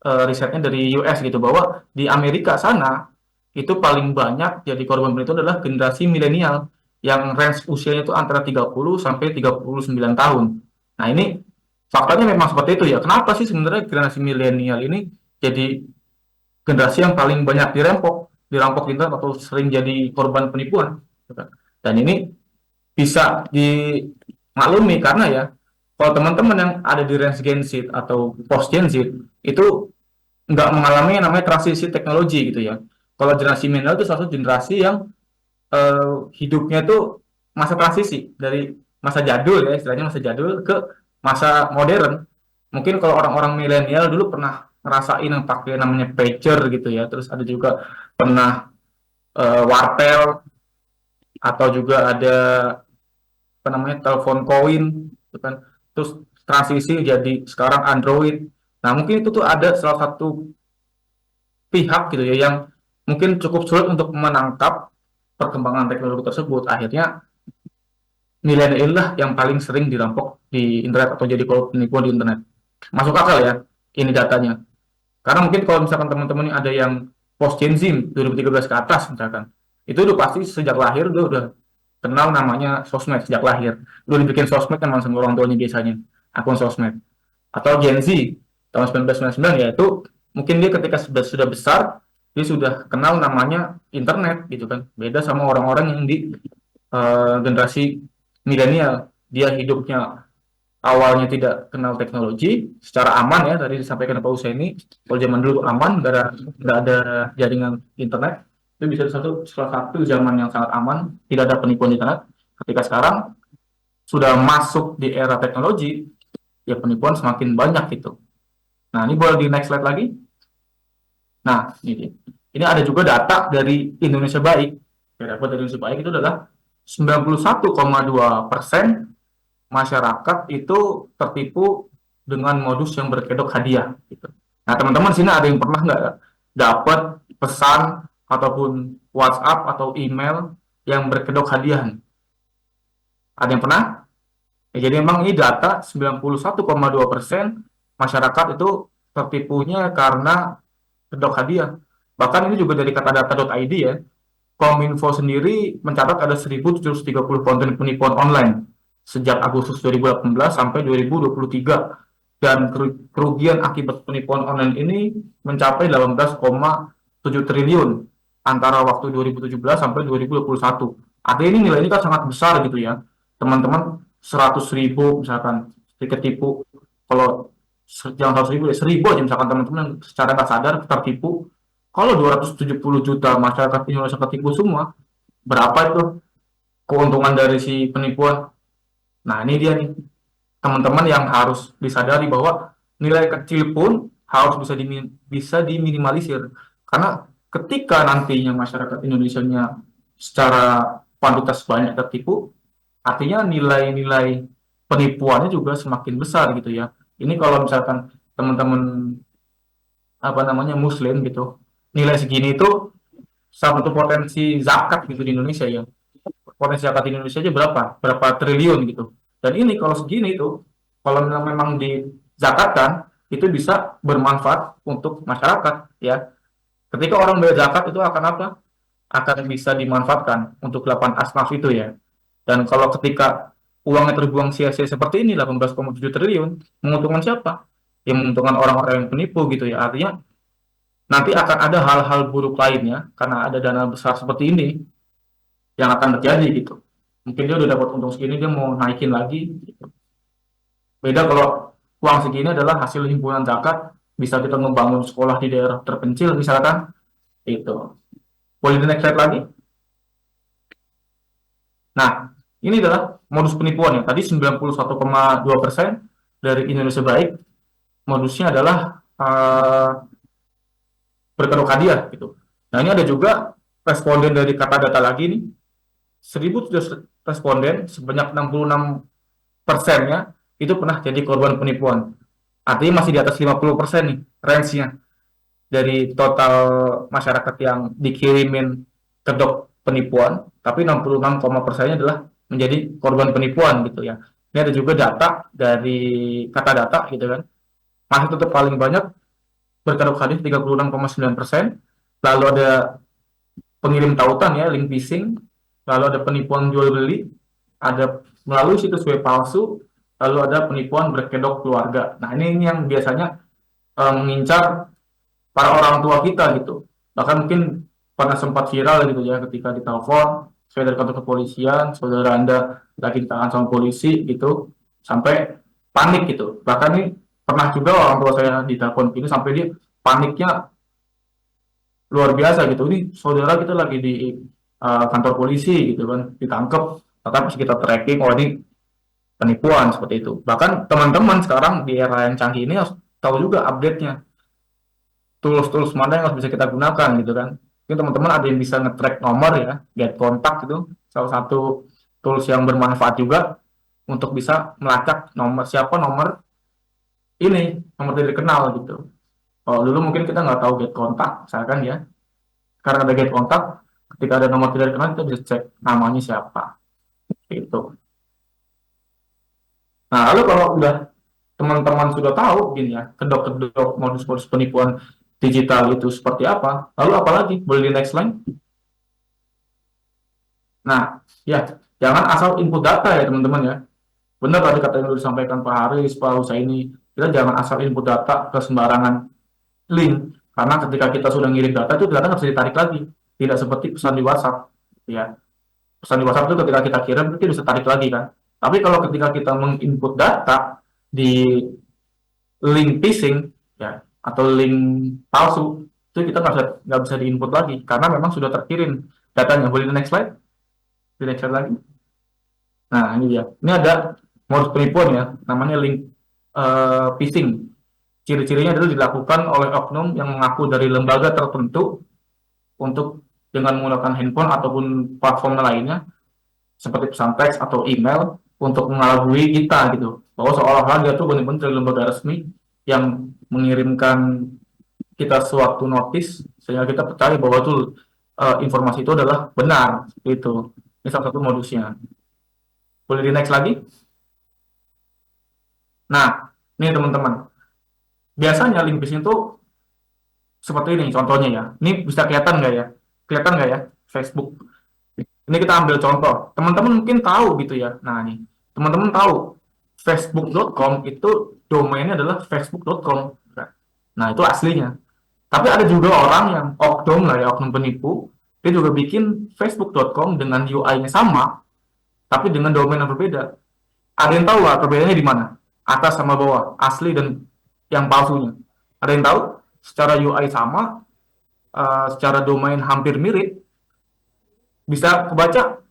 risetnya dari US, gitu, bahwa di Amerika sana itu paling banyak jadi korban penipuan adalah generasi milenial yang range usianya itu antara 30 sampai 39 tahun. Nah, ini faktanya memang seperti itu, ya. Kenapa sih sebenarnya generasi milenial ini jadi generasi yang paling banyak dirampok internet atau sering jadi korban penipuan, gitu kan. Dan ini bisa dimaklumi karena, ya, kalau teman-teman yang ada di range Gen Z atau post Gen Z itu nggak mengalami yang namanya transisi teknologi, gitu ya. Kalau generasi milenial itu salah satu generasi yang hidupnya itu masa transisi dari masa jadul, ya, istilahnya masa jadul ke masa modern. Mungkin kalau orang-orang milenial dulu pernah ngerasain yang pakai namanya pager, gitu ya. Terus ada juga pernah wartel, atau juga ada apa namanya telepon koin, gitu kan. Terus transisi jadi sekarang Android. Nah, mungkin itu tuh ada salah satu pihak, gitu ya, yang mungkin cukup sulit untuk menangkap perkembangan teknologi tersebut. Akhirnya milenial lah yang paling sering dirampok di internet atau jadi penipuan di internet. Masuk akal, ya, ini datanya. Karena mungkin kalau misalkan teman-teman ini ada yang post Gen Z 2013 ke atas misalkan, itu udah pasti sejak lahir dia udah kenal namanya sosmed sejak lahir. Udah dibikin sosmed kan sama orang tuanya biasanya, akun sosmed. Atau Gen Z tahun 1999 ya itu mungkin dia ketika sudah besar dia sudah kenal namanya internet gitu kan. Beda sama orang-orang yang di generasi milenial, dia hidupnya awalnya tidak kenal teknologi secara aman ya, tadi disampaikan Pak Usaini, kalau zaman dulu aman, nggak ada jaringan internet, itu bisa salah satu zaman yang sangat aman, tidak ada penipuan internet. Ketika sekarang sudah masuk di era teknologi, ya penipuan semakin banyak gitu. Nah, ini boleh di next slide lagi. Nah, ini ada juga data dari Indonesia Baik. Ya, data dari Indonesia Baik itu adalah 91,2% masyarakat itu tertipu dengan modus yang berkedok hadiah. Gitu. Nah, teman-teman sini ada yang pernah nggak dapat pesan ataupun WhatsApp atau email yang berkedok hadiah? Ada yang pernah? Ya, jadi memang ini data 91,2% masyarakat itu tertipunya karena kedok hadiah. Bahkan ini juga dari katadata.id ya. Kominfo sendiri mencatat ada 1.730 konten penipuan online sejak Agustus 2018 sampai 2023. Dan kerugian akibat penipuan online ini mencapai 18,7 triliun antara waktu 2017 sampai 2021. Artinya ini nilainya kan sangat besar gitu ya. Teman-teman 100.000 misalkan ketipu, kalau jangan 100.000 ya 1.000 aja misalkan teman-teman secara nggak sadar tertipu. Kalau 270 juta masyarakat Indonesia ketipu semua, berapa itu keuntungan dari si penipuan? Nah, ini dia nih teman-teman yang harus disadari bahwa nilai kecil pun harus bisa diminimalisir, karena ketika nantinya masyarakat Indonesia-nya secara kuantitas banyak tertipu, artinya nilai-nilai penipuannya juga semakin besar gitu ya. Ini kalau misalkan teman-teman Muslim gitu, nilai segini itu salah satu potensi zakat gitu di Indonesia ya. Potensi zakat di Indonesia aja berapa triliun gitu. Dan ini kalau segini itu, kalau memang dizakatkan, itu bisa bermanfaat untuk masyarakat ya. Ketika orang bayar zakat itu akan apa? Akan bisa dimanfaatkan untuk 8 asnaf itu ya. Dan kalau ketika uangnya terbuang sia-sia seperti ini, 18,7 triliun, menguntungkan siapa? Ya menguntungkan orang-orang yang penipu gitu ya. Artinya nanti akan ada hal-hal buruk lainnya karena ada dana besar seperti ini yang akan terjadi gitu. Mungkin dia udah dapat untung segini, dia mau naikin lagi. Gitu. Beda kalau uang segini adalah hasil himpunan zakat, bisa kita membangun sekolah di daerah terpencil misalkan. Itu. Boleh di next slide lagi? Nah, ini adalah modus penipuan ya. Tadi 91,2% dari Indonesia Baik, modusnya adalah berkedok hadiah gitu. Nah, ini ada juga responden dari Katadata lagi nih. 1.000 responden, sebanyak 66%-nya itu pernah jadi korban penipuan. Artinya masih di atas 50% nih range-nya dari total masyarakat yang dikirimin kedok penipuan, tapi 66,%-nya adalah menjadi korban penipuan gitu ya. Ini ada juga data dari Katadata gitu kan. Masih tetap paling banyak berkedok hadiah 36,9%. Lalu ada pengirim tautan ya, link phishing. Lalu ada penipuan jual beli, ada melalui situs web palsu, lalu ada penipuan berkedok keluarga. Nah, ini yang biasanya mengincar para orang tua kita gitu. Bahkan mungkin pernah sempat viral gitu ya ketika ditelepon saya dari kantor kepolisian, saudara Anda lagi ditahan sama polisi gitu, sampai panik gitu. Bahkan ini pernah juga orang tua saya ditelepon ini sampai dia paniknya luar biasa gitu. Ini saudara kita lagi di kantor polisi gitu kan, ditangkap, bahkan pas kita tracking, oh ini penipuan seperti itu. Bahkan teman-teman sekarang di era yang canggih ini harus tahu juga update-nya. Tools-tools mana yang harus bisa kita gunakan gitu kan. Mungkin teman-teman ada yang bisa nge-track nomor ya, get kontak gitu, salah satu tools yang bermanfaat juga untuk bisa melacak nomor ini, nomor tidak dikenal gitu. Kalau dulu mungkin kita nggak tahu get kontak, misalkan ya, karena ada get kontak, ketika ada nomor tidak dikenal kita bisa cek namanya siapa gitu. Nah, lalu kalau udah teman-teman sudah tahu gini ya, kedok-kedok modus-modus penipuan digital itu seperti apa, lalu apalagi? Boleh di next slide? Nah, ya jangan asal input data ya teman-teman ya. Benar tadi kata yang disampaikan Pak Haris, Pak Husaini, kita jangan asal input data ke sembarangan link. Karena ketika kita sudah ngirim data itu data nggak bisa ditarik lagi. Tidak seperti pesan di WhatsApp. Ya, pesan di WhatsApp itu ketika kita kirim itu bisa tarik lagi kan. Tapi kalau ketika kita menginput data di link phishing ya atau link palsu itu kita nggak bisa diinput lagi karena memang sudah terkirim datanya. Boleh di next slide? Di next slide lagi. Nah ini dia. Ini ada modus penipuan ya, namanya link phishing. Ciri-cirinya adalah dilakukan oleh oknum yang mengaku dari lembaga tertentu untuk dengan menggunakan handphone ataupun platform lainnya seperti pesan teks atau email untuk mengelabui kita gitu, bahwa seolah-olah dia tuh benar-benar dari lembaga resmi yang mengirimkan kita suatu notis sehingga kita percaya bahwa tuh informasi itu adalah benar itu. Ini salah satu modusnya. Boleh di next lagi? Nah, ini teman-teman. Biasanya link phishing itu seperti ini contohnya ya. Ini bisa kelihatan nggak ya? Kelihatan nggak ya? Facebook. Ini kita ambil contoh. Teman-teman mungkin tahu gitu ya. Nah, nih. Teman-teman tahu facebook.com itu domainnya adalah facebook.com. Nah, itu aslinya. Tapi ada juga orang yang oknum lah ya, oknum penipu. Dia juga bikin facebook.com dengan UI-nya sama, tapi dengan domain yang berbeda. Ada yang tahu lah perbedaannya di mana? Atas sama bawah, asli dan yang palsunya. Ada yang tahu? Secara UI sama, secara domain hampir mirip, bisa kebaca?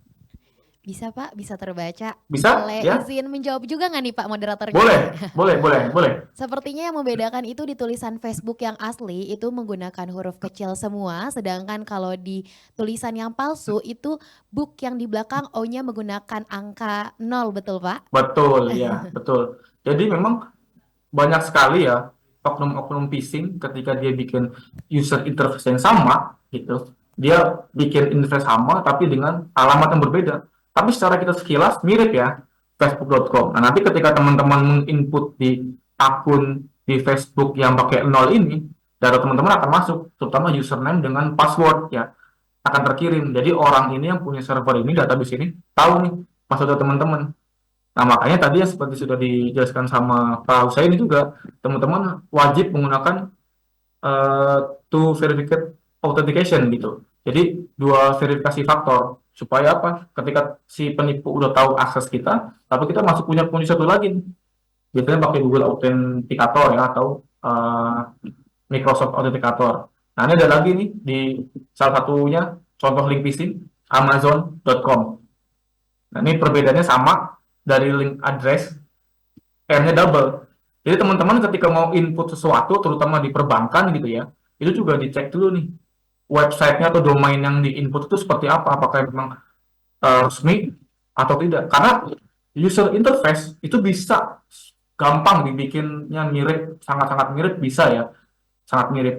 Bisa Pak, bisa terbaca. Bisa, Boleh ya? izin menjawab juga nggak nih Pak moderator? Boleh. Sepertinya yang membedakan itu di tulisan Facebook yang asli itu menggunakan huruf kecil semua, sedangkan kalau di tulisan yang palsu itu book yang di belakang O-nya menggunakan angka 0, betul Pak? Betul, ya, betul. Jadi memang banyak sekali ya oknum-oknum phishing ketika dia bikin user interface yang sama gitu. Dia bikin interface sama tapi dengan alamat yang berbeda. Tapi secara kita sekilas mirip ya facebook.com. Nah, nanti ketika teman-teman menginput di akun di Facebook yang pakai 0 ini, data teman-teman akan masuk, terutama username dengan password ya akan terkirim. Jadi orang ini yang punya server ini, database ini tahu nih password teman-teman. Nah, makanya tadi ya seperti sudah dijelaskan sama Pak Husaini juga, teman-teman wajib menggunakan two verified authentication gitu. Jadi 2 verifikasi faktor supaya apa? Ketika si penipu udah tahu akses kita, tapi kita masih punya kunci satu lagi nih. Biasanya pakai Google Authenticator ya atau Microsoft Authenticator. Nah, ini ada lagi nih di salah satunya contoh link phishing Amazon.com. Nah, ini perbedaannya sama dari link address, R-nya double. Jadi teman-teman ketika mau input sesuatu, terutama di perbankan gitu ya, itu juga dicek dulu nih websitenya atau domain yang di-input itu seperti apa, apakah memang resmi atau tidak. Karena user interface itu bisa gampang dibikinnya mirip, sangat-sangat mirip bisa ya, sangat mirip.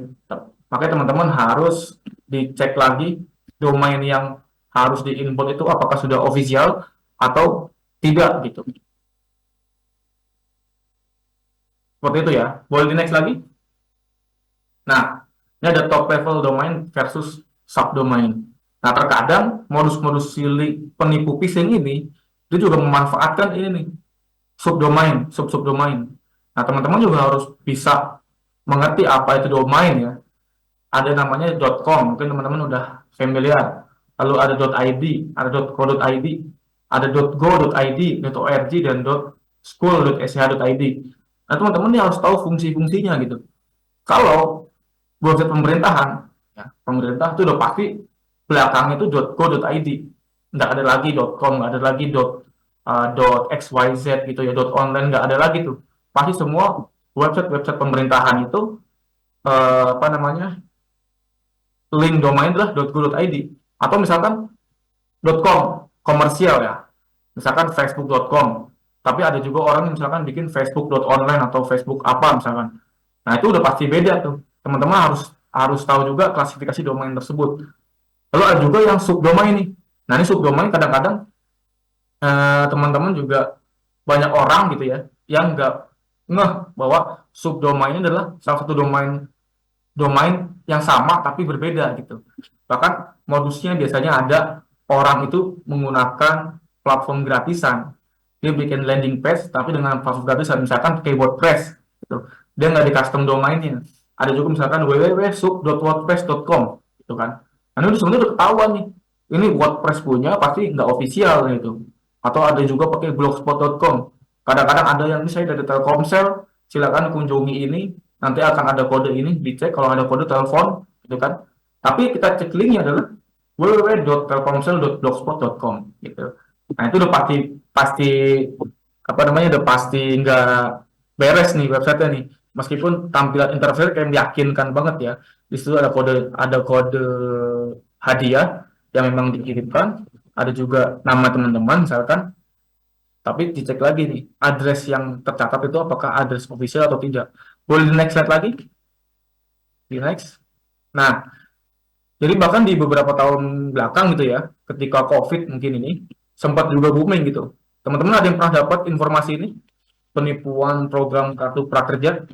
Makanya teman-teman harus dicek lagi domain yang harus di-input itu apakah sudah official atau tidak gitu. Seperti itu ya. Boleh di next lagi? Nah, ini ada top level domain versus subdomain. Nah, terkadang modus-modus silih penipu phishing ini itu juga memanfaatkan ini nih, subdomain, subdomain. Nah, teman-teman juga harus bisa mengerti apa itu domain ya. Ada namanya .com, mungkin teman-teman udah familiar. Lalu ada .id, ada .co.id, ada .go.id, .org, dan .school.sch.id. Nah, teman-teman ini harus tahu fungsi-fungsinya gitu. Kalau website pemerintahan, ya, pemerintah itu udah pasti belakangnya itu .go.id, nggak ada lagi .com, nggak ada lagi .xyz gitu ya, .online nggak ada lagi tuh. Pasti semua website pemerintahan itu link domain adalah .go.id atau misalkan .com komersial ya, misalkan facebook.com. Tapi ada juga orang yang misalkan bikin facebook.online atau facebook apa misalkan. Nah, itu udah pasti beda tuh. Teman-teman harus tahu juga klasifikasi domain tersebut. Lalu ada juga yang subdomain nih. Nah, ini subdomain kadang-kadang teman-teman juga banyak orang gitu ya yang nggak ngeh bahwa subdomain ini adalah salah satu domain yang sama tapi berbeda gitu. Bahkan modusnya biasanya ada orang itu menggunakan platform gratisan. Dia bikin landing page tapi dengan platform gratisan, misalkan pakai WordPress gitu. Dia nggak di custom domainnya. Ada juga misalkan www.sub.wordpress.com gitu kan. Nah, ini sebenarnya udah ketahuan nih. Ini WordPress punya pasti nggak official gitu. Atau ada juga pakai blogspot.com. Kadang-kadang ada yang misalnya dari Telkomsel, silakan kunjungi ini, nanti akan ada kode ini, dicek kalau ada kode telepon gitu kan. Tapi kita cek linknya adalah www.telkomsel.blogspot.com gitu. Nah, itu udah pasti pasti apa namanya, udah pasti nggak beres nih website nih. Meskipun tampilan interface kayak meyakinkan banget ya. Di situ ada kode hadiah yang memang dikirimkan, ada juga nama teman-teman misalkan. Tapi dicek lagi nih, address yang tercatat itu apakah address official atau tidak. Boleh di next slide lagi? Di next. Nah, jadi bahkan di beberapa tahun belakang gitu ya, ketika COVID mungkin ini, sempat juga booming gitu. Teman-teman ada yang pernah dapat informasi ini? Penipuan program kartu prakerja?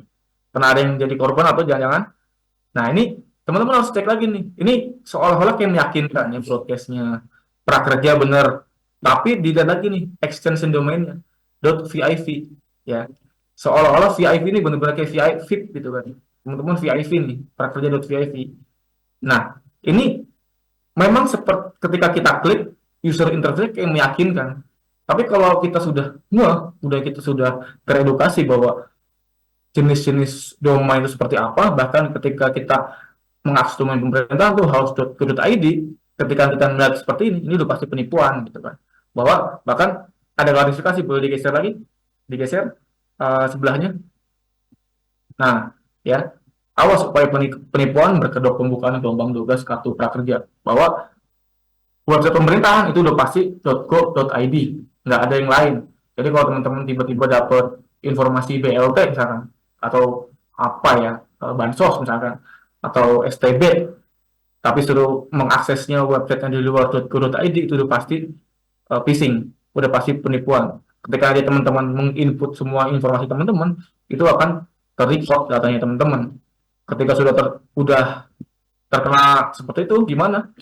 Pernah ada yang jadi korban atau jangan-jangan? Nah, ini teman-teman harus cek lagi nih. Ini seolah-olah kayak meyakinkan ya broadcast-nya prakerja bener. Tapi dilihat lagi nih, extension domainnya .viv ya. Seolah-olah VIP ini benar-benar kayak VIP gitu kan. Teman-teman VIP nih, prakerja.viv. Nah, ini memang seperti ketika kita klik user interface kayak meyakinkan. Tapi kalau kita kita sudah teredukasi bahwa jenis-jenis domain itu seperti apa, bahkan ketika kita mengakses domain pemerintah tuh harus .co.id, ketika kita melihat seperti ini udah pasti penipuan gitu kan. Bahwa bahkan ada klarifikasi, boleh digeser lagi, sebelahnya. Nah, ya, awas supaya penipuan berkedok pembukaan gelombang 12 kartu prakerja. Bahwa website pemerintahan itu udah pasti .go.id, nggak ada yang lain. Jadi kalau teman-teman tiba-tiba dapat informasi BLT misalkan, atau apa ya, bansos misalkan, atau STB, tapi suruh mengaksesnya website yang di luar .go.id, itu udah pasti phishing, udah pasti penipuan. Ketika ada teman-teman menginput semua informasi teman-teman, itu akan terrecord datanya teman-teman. Ketika sudah terkena seperti itu, gimana?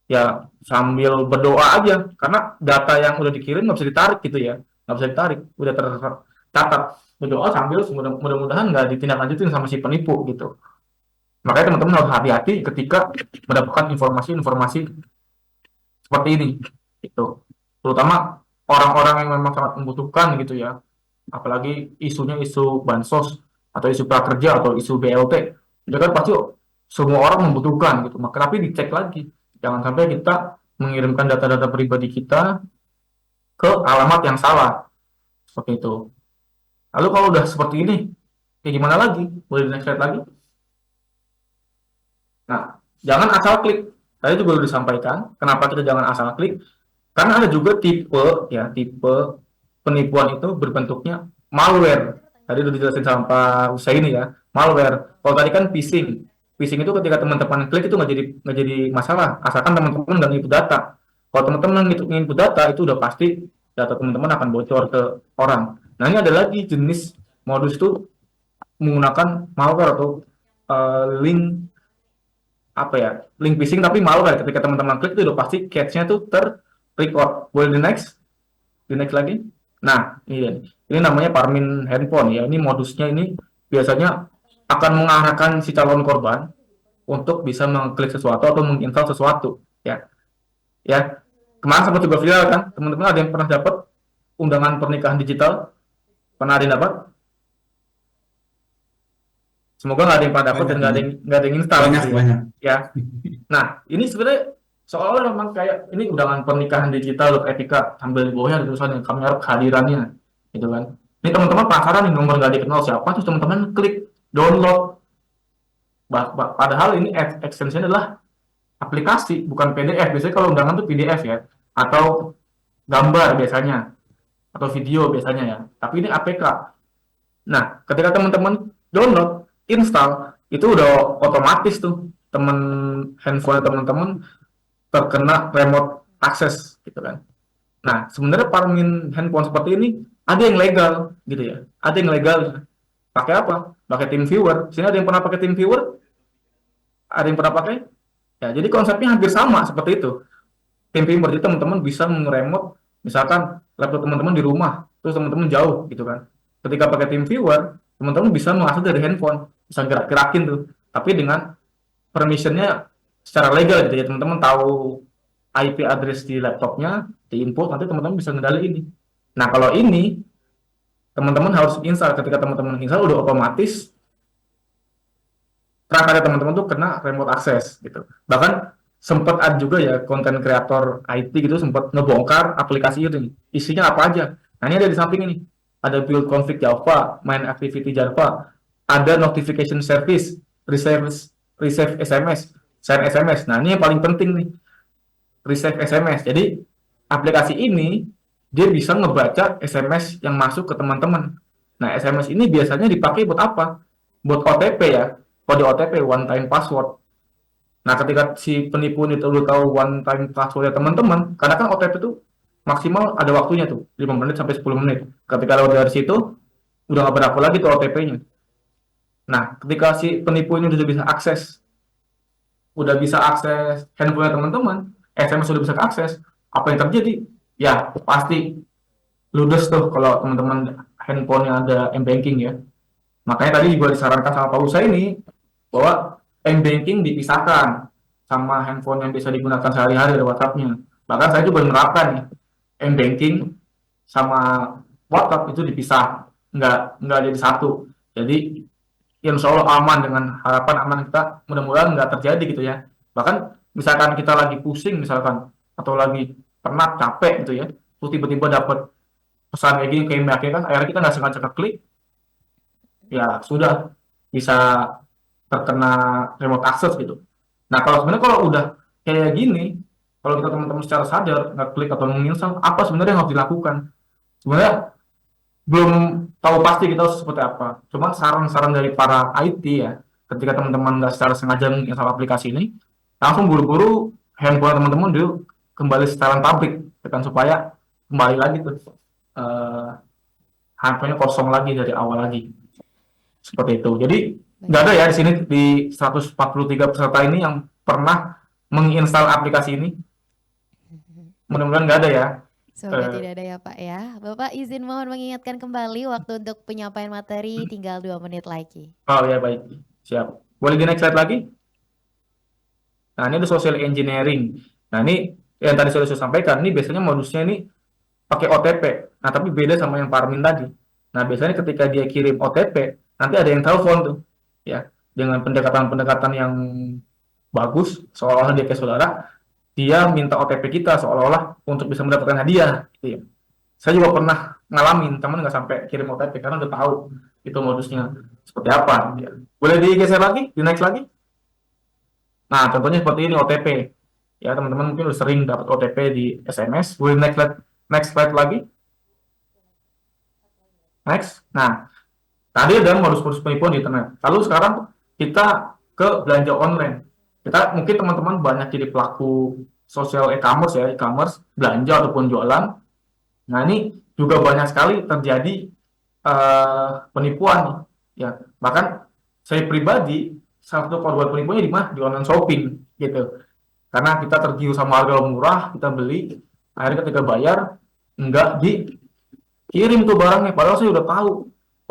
Ya sambil berdoa aja, karena data yang udah dikirim nggak bisa ditarik gitu ya, nggak bisa ditarik, udah tercatat. Berdoa sambil mudah-mudahan nggak ditindaklanjutin sama si penipu gitu. Makanya teman-teman harus hati-hati ketika mendapatkan informasi-informasi seperti ini, gitu. Terutama orang-orang yang memang sangat membutuhkan gitu ya, apalagi isunya isu bansos atau isu prakerja atau isu BLT, ya kan pasti semua orang membutuhkan gitu. Maka tapi dicek lagi, jangan sampai kita mengirimkan data-data pribadi kita ke alamat yang salah seperti itu. Lalu kalau udah seperti ini, kayak gimana lagi? Boleh di next slide lagi? Nah, jangan asal klik. Tadi juga udah disampaikan, kenapa kita jangan asal klik? Karena ada juga tipe penipuan itu berbentuknya malware. Tadi udah dijelasin sama Pak Usaini ya, malware. Kalau tadi kan phishing. Phishing itu ketika teman-teman klik itu nggak jadi masalah, asalkan teman-teman nggak input data. Kalau teman-teman input data itu udah pasti data teman-teman akan bocor ke orang. Nah, ini ada lagi jenis modus itu menggunakan malware atau link phishing tapi malware. Ketika teman-teman klik itu udah pasti catch-nya tuh record. Boleh di next lagi. Nah, ini namanya Parmin handphone ya. Ini modusnya ini biasanya akan mengarahkan si calon korban untuk bisa mengklik sesuatu atau menginstal sesuatu ya. Ya, kemarin sempat juga viral kan, teman-teman ada yang pernah dapat undangan pernikahan digital? Pernah ada yang dapat? Semoga nggak ada yang pernah dapat dan nggak ada yang install. Banyak. Ya. Nah, ini sebenarnya seolah memang kayak ini undangan pernikahan digital etika, sambil di bawahnya ada tulisannya kami harap kehadirannya gitu kan. Ini teman-teman penasaran nih, nomor nggak dikenal siapa, terus teman-teman klik download. Padahal ini extension adalah aplikasi bukan PDF. Biasanya kalau undangan tuh PDF ya, atau gambar biasanya, atau video biasanya ya, tapi ini APK. Nah, ketika teman-teman download, install, itu udah otomatis tuh handphone teman-teman terkena remote access gitu kan. Nah, sebenarnya Parmin handphone seperti ini ada yang legal gitu ya. Ada yang legal. Pakai apa? Pakai TeamViewer. Sini ada yang pernah pakai TeamViewer? Ada yang pernah pakai? Ya, jadi konsepnya hampir sama seperti itu. tim viewer. Jadi teman-teman bisa nge-remote, misalkan laptop teman-teman di rumah, terus teman-teman jauh gitu kan. Ketika pakai tim viewer, teman-teman bisa mengakses dari handphone, bisa gerak-gerakin tuh. Tapi dengan permissionnya secara legal gitu ya, teman-teman tahu IP address di laptopnya, di input, nanti teman-teman bisa ngendali ini. Nah, kalau ini, teman-teman harus install. Ketika teman-teman install, udah otomatis perangkat teman-teman tuh kena remote access gitu. Bahkan sempat ada juga ya konten kreator IT gitu sempat ngebongkar aplikasi itu nih. Isinya apa aja. Nah, ini ada di samping ini. Ada build config Java, main activity Java, ada notification service, receive SMS, send SMS. Nah, ini yang paling penting nih. Receive SMS. Jadi, aplikasi ini dia bisa ngebaca SMS yang masuk ke teman-teman. Nah, SMS ini biasanya dipakai buat apa? Buat OTP ya. Kode OTP, one time password. Nah, ketika si penipu itu udah tahu one time passwordnya teman-teman, karena kan OTP itu maksimal ada waktunya tuh, 5 menit sampai 10 menit. Ketika lewat dari situ, udah nggak berlaku lagi tuh OTP-nya. Nah, ketika si penipu ini udah bisa akses handphone teman-teman, SMS sudah bisa akses, apa yang terjadi? Ya, pasti ludes tuh kalau teman-teman handphonenya ada M-Banking ya. Makanya tadi juga disarankan sama Pak Usa ini, bahwa M-Banking dipisahkan sama handphone yang bisa digunakan sehari-hari dari WhatsApp-nya. Bahkan saya juga menerapkan nih, M-Banking sama WhatsApp itu dipisah, nggak jadi satu. Jadi, insya Allah aman, dengan harapan aman kita, mudah-mudahan nggak terjadi gitu ya. Bahkan misalkan kita lagi pusing misalkan, atau lagi penat, capek gitu ya, terus tiba-tiba dapat pesan kayak gini, kayak kan, akhirnya kita nggak sengaja klik, ya sudah bisa terkena remote access gitu. Nah, sebenarnya kalau udah kayak gini, kalau kita teman-teman secara sadar nggak klik atau menginstal, apa sebenarnya yang harus dilakukan? Sebenarnya belum tahu pasti kita harus seperti apa. Cuma saran-saran dari para IT ya, ketika teman-teman nggak secara sengaja menginstal aplikasi ini, langsung buru-buru handphone teman-teman dulu kembali setelan pabrik, kan, supaya kembali lagi tuh handphonenya kosong lagi dari awal lagi. Seperti itu. Jadi nggak ada ya di sini di 143 peserta ini yang pernah menginstal aplikasi ini. Mudah-mudahan nggak ada ya. Semoga tidak ada ya Pak ya. Bapak izin mohon mengingatkan kembali waktu untuk penyampaian materi tinggal 2 menit lagi. Oh ya, baik. Siap. Boleh di next slide lagi? Nah, ini ada social engineering. Nah, ini yang tadi sudah saya sampaikan, ini biasanya modusnya ini pakai OTP. Nah, tapi beda sama yang Parmin tadi. Nah, biasanya ketika dia kirim OTP, nanti ada yang telepon tuh, ya, dengan pendekatan-pendekatan yang bagus, seolah-olah dia kayak saudara, dia minta OTP kita seolah-olah untuk bisa mendapatkan hadiah, gitu ya. Saya juga pernah ngalamin, teman nggak sampai kirim OTP karena udah tahu itu modusnya seperti apa. Ya. Boleh digeser lagi, di next lagi. Nah, contohnya seperti ini OTP. Ya, teman-teman mungkin udah sering dapat OTP di SMS. Boleh next slide lagi. Next. Nah, tadi ada modus-modus penipuan di internet. Lalu sekarang kita ke belanja online. Kita mungkin teman-teman banyak jadi pelaku sosial e-commerce ya, e-commerce, belanja ataupun jualan. Nah, ini juga banyak sekali terjadi penipuan. Ya, bahkan saya pribadi salah satu korban penipuannya di mana? Di online shopping gitu. Karena kita tergiur sama harga murah, kita beli, akhirnya ketika bayar nggak dikirim tuh barangnya. Padahal saya udah tahu,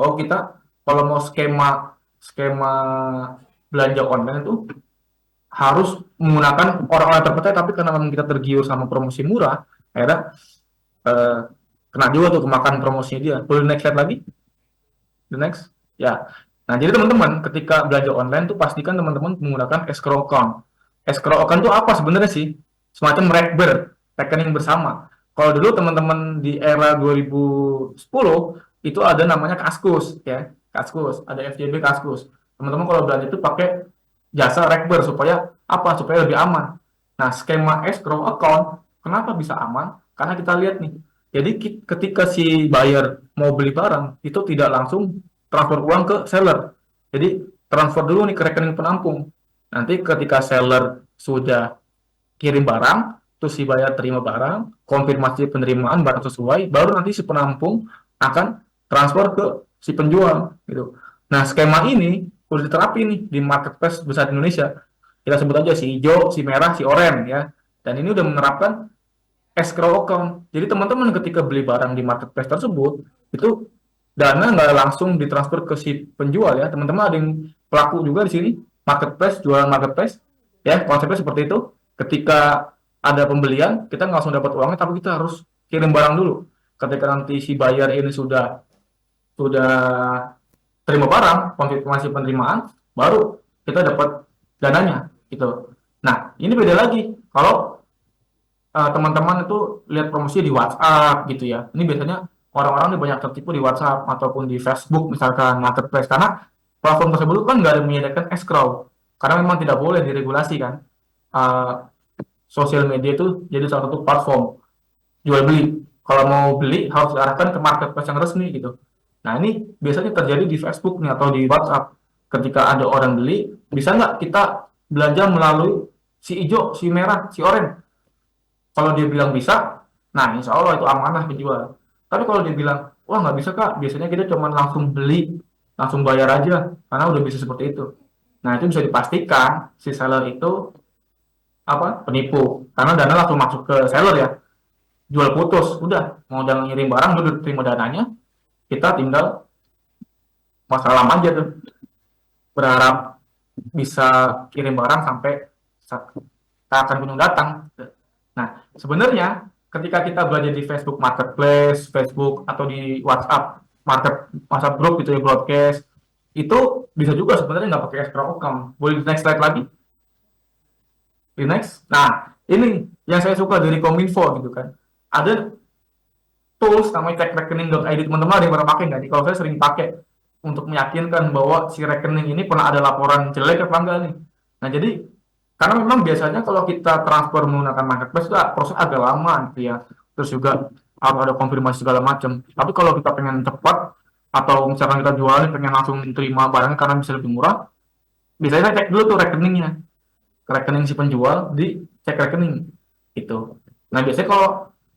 oh kita kalau mau skema belanja online itu harus menggunakan orang-orang terpercaya, tapi karena memang kita tergiur sama promosi murah, akhirnya kena juga tuh kemakan promosinya dia. Boleh next slide lagi? The next? Ya. Nah, jadi teman-teman ketika belanja online tuh pastikan teman-teman menggunakan escrow account. Escrow account itu apa sebenarnya sih? Semacam rekening bersama. Kalau dulu teman-teman di era 2010 itu ada namanya Kaskus ya. Kaskus, ada FJB Kaskus. Teman-teman kalau belanja itu pakai jasa rekber supaya apa? Supaya lebih aman. Nah, skema escrow account kenapa bisa aman? Karena kita lihat nih. Jadi ketika si buyer mau beli barang itu tidak langsung transfer uang ke seller. Jadi transfer dulu nih ke rekening penampung. Nanti ketika seller sudah kirim barang, terus si buyer terima barang, konfirmasi penerimaan barang sesuai, baru nanti si penampung akan transfer ke si penjual gitu. Nah, skema ini udah diterapi nih di marketplace besar di Indonesia. Kita sebut aja si hijau, si merah, si oranye ya. Dan ini udah menerapkan escrow account. Jadi teman-teman ketika beli barang di marketplace tersebut, itu dana nggak langsung ditransfer ke si penjual ya. Teman-teman ada yang pelaku juga di sini, marketplace, jualan marketplace. Ya, konsepnya seperti itu. Ketika ada pembelian, kita nggak langsung dapat uangnya, tapi kita harus kirim barang dulu. Ketika nanti si buyer ini sudah terima barang, konfirmasi penerimaan, baru kita dapat dananya gitu. Nah, ini beda lagi kalau teman-teman itu lihat promosi di WhatsApp gitu ya. Ini biasanya orang-orang banyak tertipu di WhatsApp ataupun di Facebook misalkan marketplace, karena platform tersebut kan nggak ada menyediakan escrow karena memang tidak boleh diregulasi kan. Sosial media itu jadi salah satu platform jual beli. Kalau mau beli harus diarahkan ke marketplace yang resmi gitu. Nah, ini biasanya terjadi di Facebook nih atau di WhatsApp. Ketika ada orang beli, bisa nggak kita belanja melalui si hijau, si merah, si oranye? Kalau dia bilang bisa, nah insya Allah itu amanah penjual. Tapi kalau dia bilang, wah nggak bisa Kak, biasanya kita cuma langsung beli, langsung bayar aja, karena udah bisa seperti itu. Nah, itu bisa dipastikan si seller itu penipu, karena dana langsung masuk ke seller ya. Jual putus, udah mau jangan ngirim barang, udah terima dananya, kita tinggal masalah aja tuh, berharap bisa kirim barang sampai saat akan kunjung datang. Nah, sebenarnya ketika kita belanja di Facebook Marketplace, Facebook atau di WhatsApp WhatsApp group gitu ya, broadcast, itu bisa juga sebenarnya nggak pakai escrow account. Boleh di next slide lagi? Di next. Nah, ini yang saya suka dari Kominfo gitu kan. Ada tools namanya cekrekening.id, teman-teman ada yang pernah pakai nggak? Kalau saya sering pakai untuk meyakinkan bahwa si rekening ini pernah ada laporan jelek apa enggak nih. Nah, jadi karena memang biasanya kalau kita transfer menggunakan marketplace itu proses agak lama gitu ya. Terus juga harus ada konfirmasi segala macam. Tapi kalau kita pengen cepat atau misalkan kita jualin pengen langsung terima barangnya karena bisa lebih murah, biasanya saya cek dulu tuh rekeningnya. Rekening si penjual di cek rekening itu. Nah, biasanya kalau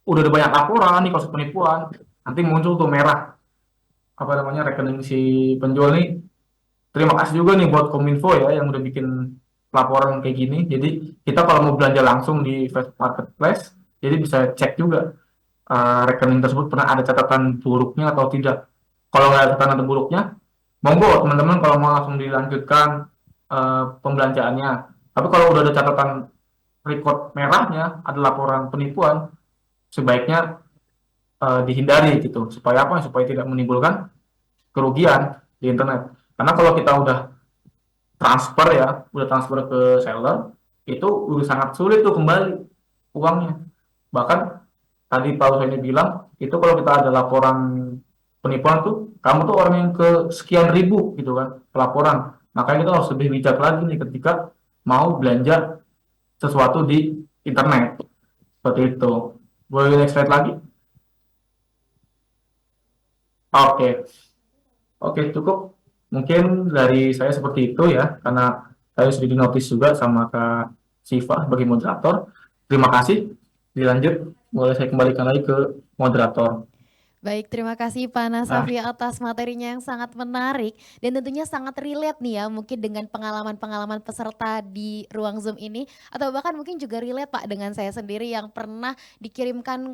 udah ada banyak laporan nih kasus penipuan, nanti muncul tuh merah rekening si penjual nih. Terima kasih juga nih buat Kominfo ya yang udah bikin laporan kayak gini. Jadi kita kalau mau belanja langsung di Facebook Marketplace, jadi bisa cek juga rekening tersebut pernah ada catatan buruknya atau tidak. Kalau nggak ada catatan buruknya, monggo teman-teman kalau mau langsung dilanjutkan pembelanjaannya. Tapi kalau udah ada catatan record merahnya, ada laporan penipuan, sebaiknya dihindari gitu. Supaya apa? Supaya tidak menimbulkan kerugian di internet. Karena kalau kita udah transfer ke seller, itu udah sangat sulit tuh kembali uangnya. Bahkan tadi Pak Hussein bilang, itu kalau kita ada laporan penipuan tuh, kamu tuh orang yang ke sekian ribu gitu kan, laporan. Makanya kita harus lebih bijak lagi nih ketika mau belanja sesuatu di internet. Seperti itu. Boleh next slide lagi? Oke, cukup. Mungkin dari saya seperti itu ya, karena saya sudah dinotis juga sama Kak Siva sebagai moderator. Terima kasih. Dilanjut, boleh saya kembalikan lagi ke moderator. Baik, terima kasih Pak Nasafi atas materinya yang sangat menarik dan tentunya sangat relate nih ya mungkin dengan pengalaman-pengalaman peserta di ruang Zoom ini atau bahkan mungkin juga relate Pak dengan saya sendiri yang pernah dikirimkan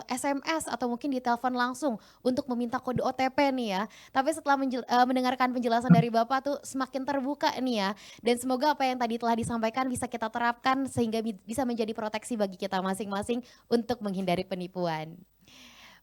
SMS atau mungkin ditelepon langsung untuk meminta kode OTP nih ya. Tapi setelah mendengarkan penjelasan dari Bapak tuh semakin terbuka nih ya dan semoga apa yang tadi telah disampaikan bisa kita terapkan sehingga bisa menjadi proteksi bagi kita masing-masing untuk menghindari penipuan.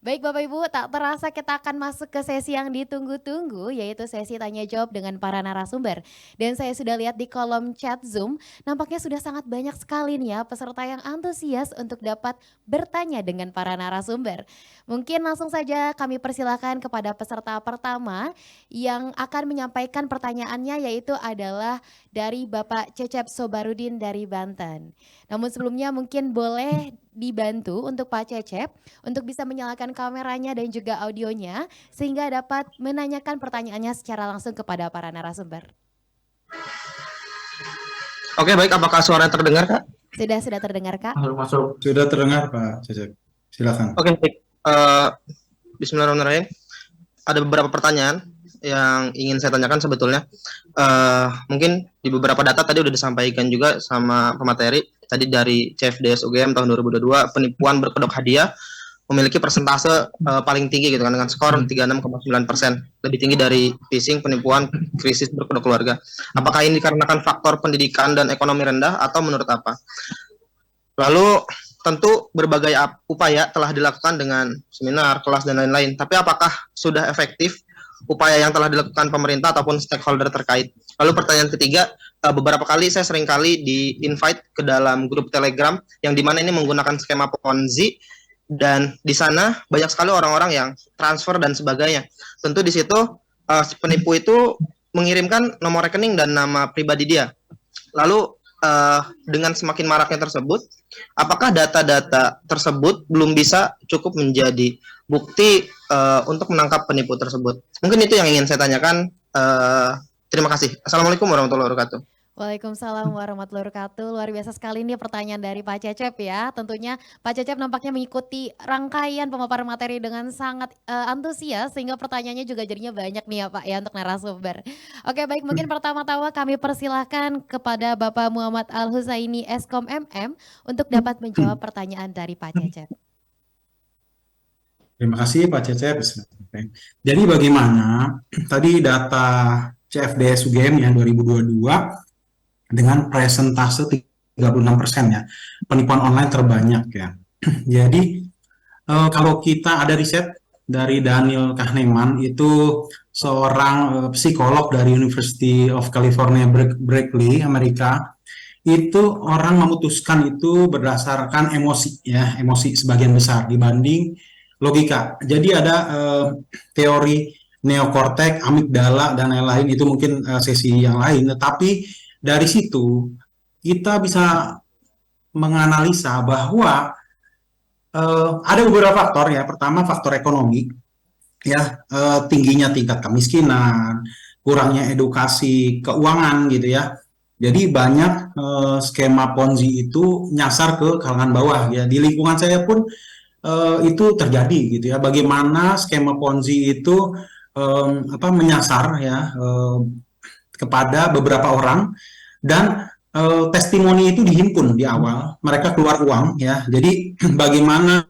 Baik Bapak Ibu, tak terasa kita akan masuk ke sesi yang ditunggu-tunggu yaitu sesi tanya jawab dengan para narasumber. Dan saya sudah lihat di kolom chat Zoom, nampaknya sudah sangat banyak sekali nih ya peserta yang antusias untuk dapat bertanya dengan para narasumber. Mungkin langsung saja kami persilakan kepada peserta pertama yang akan menyampaikan pertanyaannya yaitu adalah dari Bapak Cecep Sobarudin dari Banten. Namun sebelumnya mungkin boleh dibantu untuk Pak Cecep untuk bisa menyalakan kameranya dan juga audionya sehingga dapat menanyakan pertanyaannya secara langsung kepada para narasumber. Oke, baik. Apakah suara terdengar, Kak? Sudah terdengar, Kak? Masuk. Sudah terdengar, Pak Cecep. Silakan. Oke, baik. Bismillahirrahmanirrahim. Ada beberapa pertanyaan. yang ingin saya tanyakan sebetulnya, mungkin di beberapa data tadi udah disampaikan juga sama pemateri, tadi dari CFDS UGM tahun 2022, penipuan berkedok hadiah memiliki persentase paling tinggi gitu kan, dengan skor 36,9%, lebih tinggi dari phishing, penipuan, krisis berkedok keluarga. Apakah ini dikarenakan faktor pendidikan dan ekonomi rendah atau menurut apa? Lalu tentu berbagai upaya telah dilakukan dengan seminar, kelas, dan lain-lain. Tapi apakah sudah efektif upaya yang telah dilakukan pemerintah ataupun stakeholder terkait? Lalu pertanyaan ketiga, beberapa kali saya sering kali di-invite ke dalam grup Telegram yang dimana ini menggunakan skema Ponzi, dan di sana banyak sekali orang-orang yang transfer dan sebagainya. Tentu di situ si penipu itu mengirimkan nomor rekening dan nama pribadi dia. Lalu dengan semakin maraknya tersebut, apakah data-data tersebut belum bisa cukup menjadi bukti untuk menangkap penipu tersebut? Mungkin itu yang ingin saya tanyakan. Terima kasih. Assalamualaikum warahmatullahi wabarakatuh. Waalaikumsalam warahmatullahi wabarakatuh. Luar biasa sekali ini pertanyaan dari Pak Cecep ya. Tentunya Pak Cecep nampaknya mengikuti rangkaian pemaparan materi dengan sangat antusias, sehingga pertanyaannya juga jadinya banyak nih ya Pak ya untuk narasumber. Oke baik, mungkin pertama-tama kami persilahkan kepada Bapak Muhammad Al-Husaini Eskom MM untuk dapat menjawab pertanyaan dari Pak Cecep. Terima kasih Pak Cecep. Jadi bagaimana tadi data CFDS UGM yang 2022 dengan presentase 36% ya, penipuan online terbanyak ya. Jadi kalau kita ada riset dari Daniel Kahneman, itu seorang psikolog dari University of California Berkeley, Amerika, itu orang memutuskan itu berdasarkan emosi ya, emosi sebagian besar dibanding logika. Jadi ada teori neokortek, amigdala, dan lain-lain, itu mungkin sesi yang lain, tetapi dari situ kita bisa menganalisa bahwa ada beberapa faktor ya. Pertama faktor ekonomi ya, tingginya tingkat kemiskinan, kurangnya edukasi keuangan gitu ya. Jadi banyak skema Ponzi itu nyasar ke kalangan bawah ya. Di lingkungan saya pun itu terjadi gitu ya. Bagaimana skema Ponzi itu menyasar ya kepada beberapa orang, dan testimoni itu dihimpun di awal, mereka keluar uang ya. Jadi bagaimana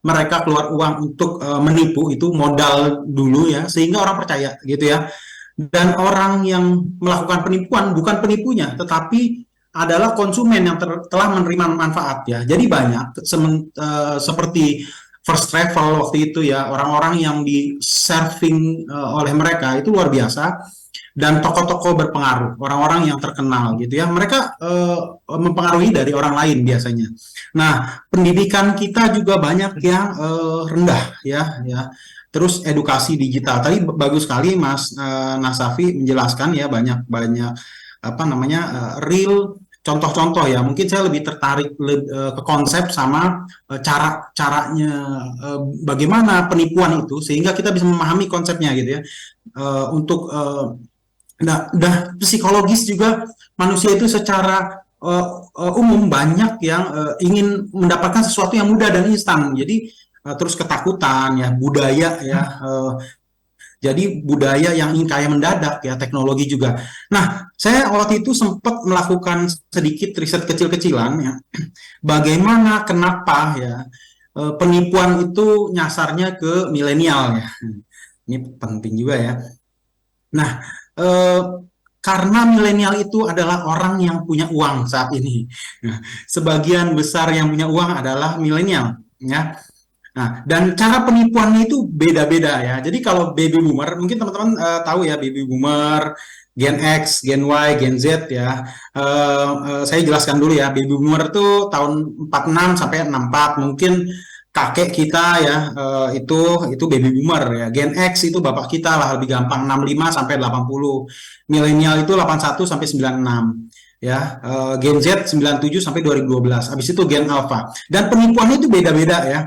mereka keluar uang untuk menipu, itu modal dulu ya, sehingga orang percaya gitu ya. Dan orang yang melakukan penipuan bukan penipunya, tetapi adalah konsumen yang telah menerima manfaat ya. Jadi banyak seperti First Travel waktu itu ya, orang-orang yang di serving oleh mereka itu luar biasa. Dan tokoh-tokoh berpengaruh, orang-orang yang terkenal gitu ya, mereka mempengaruhi dari orang lain biasanya. Nah, pendidikan kita juga banyak yang rendah ya. Terus edukasi digital, tadi bagus sekali Mas Nasafi menjelaskan ya, banyak real contoh-contoh ya. Mungkin saya lebih tertarik ke konsep sama caranya bagaimana penipuan itu, sehingga kita bisa memahami konsepnya gitu ya. Untuk psikologis juga, manusia itu secara umum banyak yang ingin mendapatkan sesuatu yang mudah dan instan. Jadi terus ketakutan ya, budaya ya, jadi budaya yang ingin kaya mendadak ya, teknologi juga. Nah, saya waktu itu sempat melakukan sedikit riset kecil-kecilan ya, bagaimana, kenapa ya penipuan itu nyasarnya ke milenial ya. Ini penting juga ya. Nah, karena milenial itu adalah orang yang punya uang saat ini. Nah, sebagian besar yang punya uang adalah milenial ya. Nah, dan cara penipuannya itu beda-beda ya. Jadi kalau baby boomer, mungkin teman-teman tahu ya, baby boomer, Gen X, Gen Y, Gen Z ya. Saya jelaskan dulu ya, baby boomer itu tahun 46 sampai 64, mungkin kakek kita ya, itu baby boomer ya. Gen X itu bapak kita lah, lebih gampang, 65 sampai 80. Milenial itu 81 sampai 96 ya. Gen Z 97 sampai 2012. Habis itu Gen Alpha. Dan penipuannya itu beda-beda ya.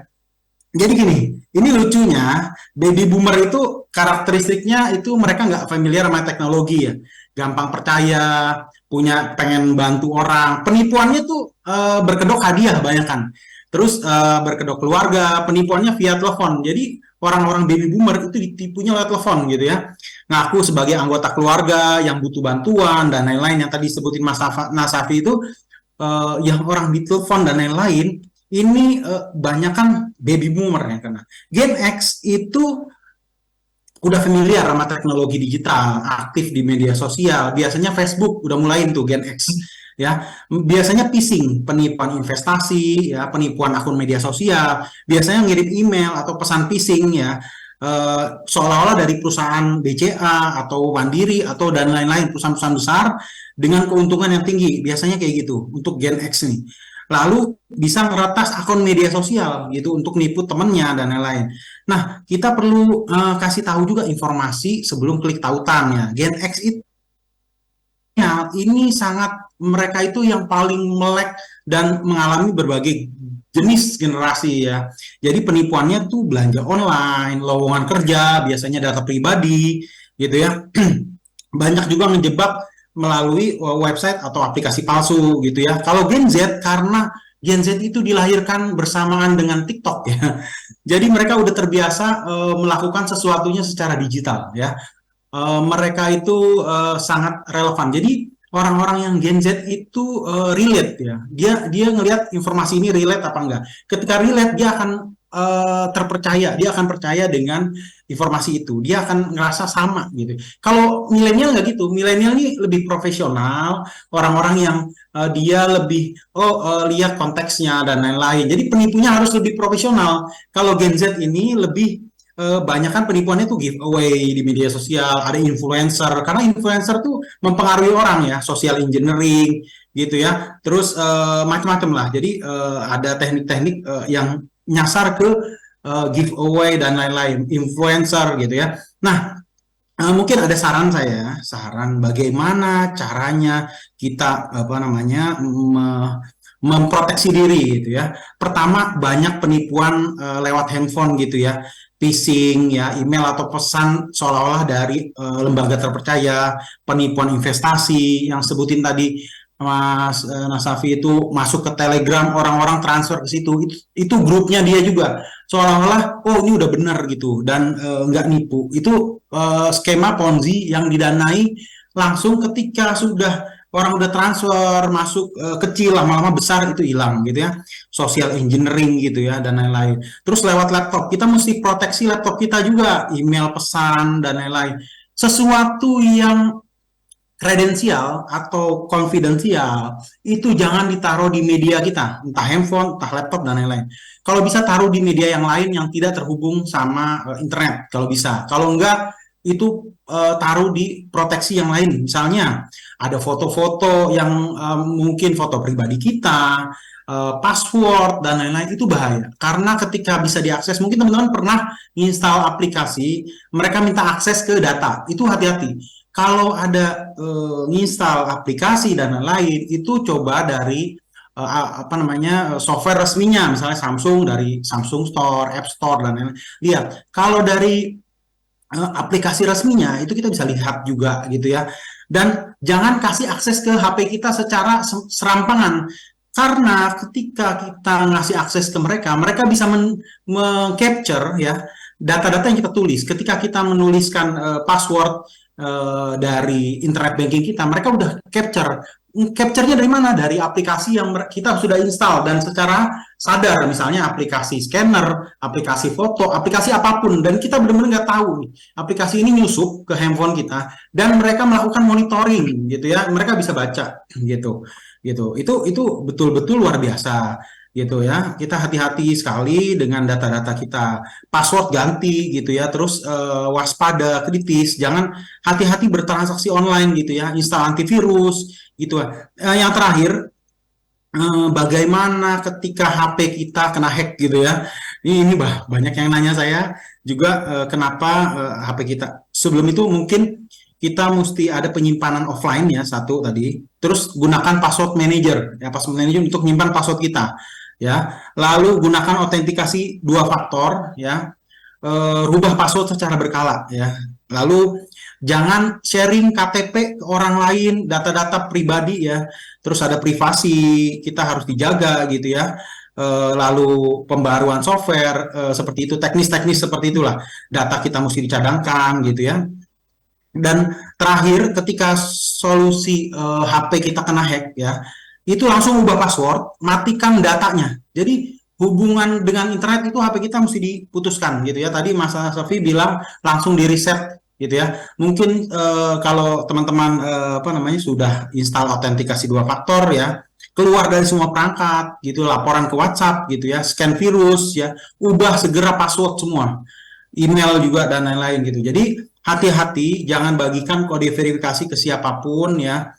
Jadi gini, ini lucunya, baby boomer itu karakteristiknya itu mereka nggak familiar sama teknologi ya. Gampang percaya, pengen bantu orang. Penipuannya tuh berkedok hadiah banyak kan. Terus berkedok keluarga, penipuannya via telepon. Jadi orang-orang baby boomer itu ditipunya lewat telepon gitu ya. Ngaku sebagai anggota keluarga yang butuh bantuan dan lain-lain yang tadi sebutin Mas Nasafi itu yang orang ditelepon dan lain-lain ini banyak kan baby boomer ya karena Gen X itu udah familiar sama teknologi digital, aktif di media sosial. Biasanya Facebook udah mulai tuh Gen X ya. Biasanya phishing, penipuan investasi ya, penipuan akun media sosial. Biasanya ngirim email atau pesan phishing ya. Seolah-olah dari perusahaan BCA atau Mandiri atau dan lain-lain perusahaan-perusahaan besar dengan keuntungan yang tinggi. Biasanya kayak gitu untuk Gen X nih. Lalu bisa ngeretas akun media sosial gitu untuk nipu temennya dan lain-lain. Nah, kita perlu kasih tahu juga informasi sebelum klik tautan ya. Gen X itu ya, ini sangat mereka itu yang paling melek dan mengalami berbagai jenis generasi ya. Jadi penipuannya tuh belanja online, lowongan kerja, biasanya data pribadi gitu ya. Banyak juga menjebak melalui website atau aplikasi palsu gitu ya. Kalau Gen Z, karena Gen Z itu dilahirkan bersamaan dengan TikTok ya. Jadi mereka udah terbiasa melakukan sesuatunya secara digital ya. Mereka itu sangat relevan. Jadi orang-orang yang Gen Z itu relate ya. Dia ngelihat informasi ini relate apa enggak. Ketika relate dia akan terpercaya, dia akan percaya dengan informasi itu, dia akan ngerasa sama gitu. Kalau milenial nggak gitu, milenial ini lebih profesional, orang-orang yang dia lebih lihat konteksnya dan lain-lain. Jadi penipunya harus lebih profesional. Kalau Gen Z ini lebih banyak kan penipuannya tuh giveaway di media sosial, ada influencer, karena influencer tuh mempengaruhi orang ya, social engineering gitu ya, terus macam-macam lah. Jadi ada teknik-teknik yang nyasar ke giveaway dan lain-lain, influencer gitu ya. Nah, mungkin ada saran bagaimana caranya kita memproteksi diri gitu ya. Pertama, banyak penipuan lewat handphone gitu ya, phishing ya, email atau pesan seolah-olah dari lembaga terpercaya, penipuan investasi yang sebutin tadi Mas Nasafi itu masuk ke Telegram, orang-orang transfer ke situ, itu grupnya dia juga seolah-olah ini udah benar gitu dan nggak nipu. Itu skema Ponzi yang didanai langsung ketika orang udah transfer masuk kecil, lama-lama besar itu hilang gitu ya, social engineering gitu ya dan lain-lain. Terus lewat laptop kita mesti proteksi laptop kita juga, email, pesan dan lain-lain. Sesuatu yang kredensial atau konfidensial itu jangan ditaruh di media kita, entah handphone, entah laptop dan lain-lain. Kalau bisa taruh di media yang lain yang tidak terhubung sama internet kalau bisa. Kalau enggak itu taruh di proteksi yang lain. Misalnya ada foto-foto yang mungkin foto pribadi kita, password dan lain-lain, itu bahaya. Karena ketika bisa diakses, mungkin teman-teman pernah install aplikasi, mereka minta akses ke data, itu hati-hati. Kalau ada nginstal aplikasi dan lain-lain, itu coba dari software resminya, misalnya Samsung, dari Samsung Store, App Store dan lain-lain. Lihat, kalau dari aplikasi resminya itu kita bisa lihat juga gitu ya. Dan jangan kasih akses ke HP kita secara serampangan. Karena ketika kita ngasih akses ke mereka, mereka bisa meng-capture ya data-data yang kita tulis. Ketika kita menuliskan password dari internet banking kita, mereka udah capture-nya dari mana? Dari aplikasi yang kita sudah install dan secara sadar, misalnya aplikasi scanner, aplikasi foto, aplikasi apapun, dan kita benar-benar nggak tahu nih aplikasi ini nyusup ke handphone kita dan mereka melakukan monitoring gitu ya, mereka bisa baca gitu. Itu betul-betul luar biasa gitu ya. Kita hati-hati sekali dengan data-data kita, password ganti gitu ya, terus waspada, kritis, jangan hati-hati bertransaksi online gitu ya, install antivirus gitu. Yang terakhir, bagaimana ketika HP kita kena hack gitu ya. Ini banyak yang nanya saya juga kenapa HP kita. Sebelum itu mungkin kita mesti ada penyimpanan offline ya, satu tadi. Terus gunakan password manager ya, password manager untuk menyimpan password kita. Ya, lalu gunakan autentikasi 2 faktor ya, rubah password secara berkala ya, lalu jangan sharing KTP ke orang lain, data-data pribadi ya, terus ada privasi kita harus dijaga gitu ya, lalu pembaruan software seperti itu, teknis-teknis seperti itulah. Data kita mesti dicadangkan gitu ya. Dan terakhir ketika solusi HP kita kena hack ya, itu langsung ubah password, matikan datanya. Jadi hubungan dengan internet itu HP kita mesti diputuskan gitu ya. Tadi Mas Sofi bilang langsung di reset gitu ya. Mungkin kalau teman-teman sudah install autentikasi 2 faktor ya, keluar dari semua perangkat gitu, laporan ke WhatsApp gitu ya, scan virus ya, ubah segera password semua, email juga dan lain-lain gitu. Jadi hati-hati, jangan bagikan kode verifikasi ke siapapun ya,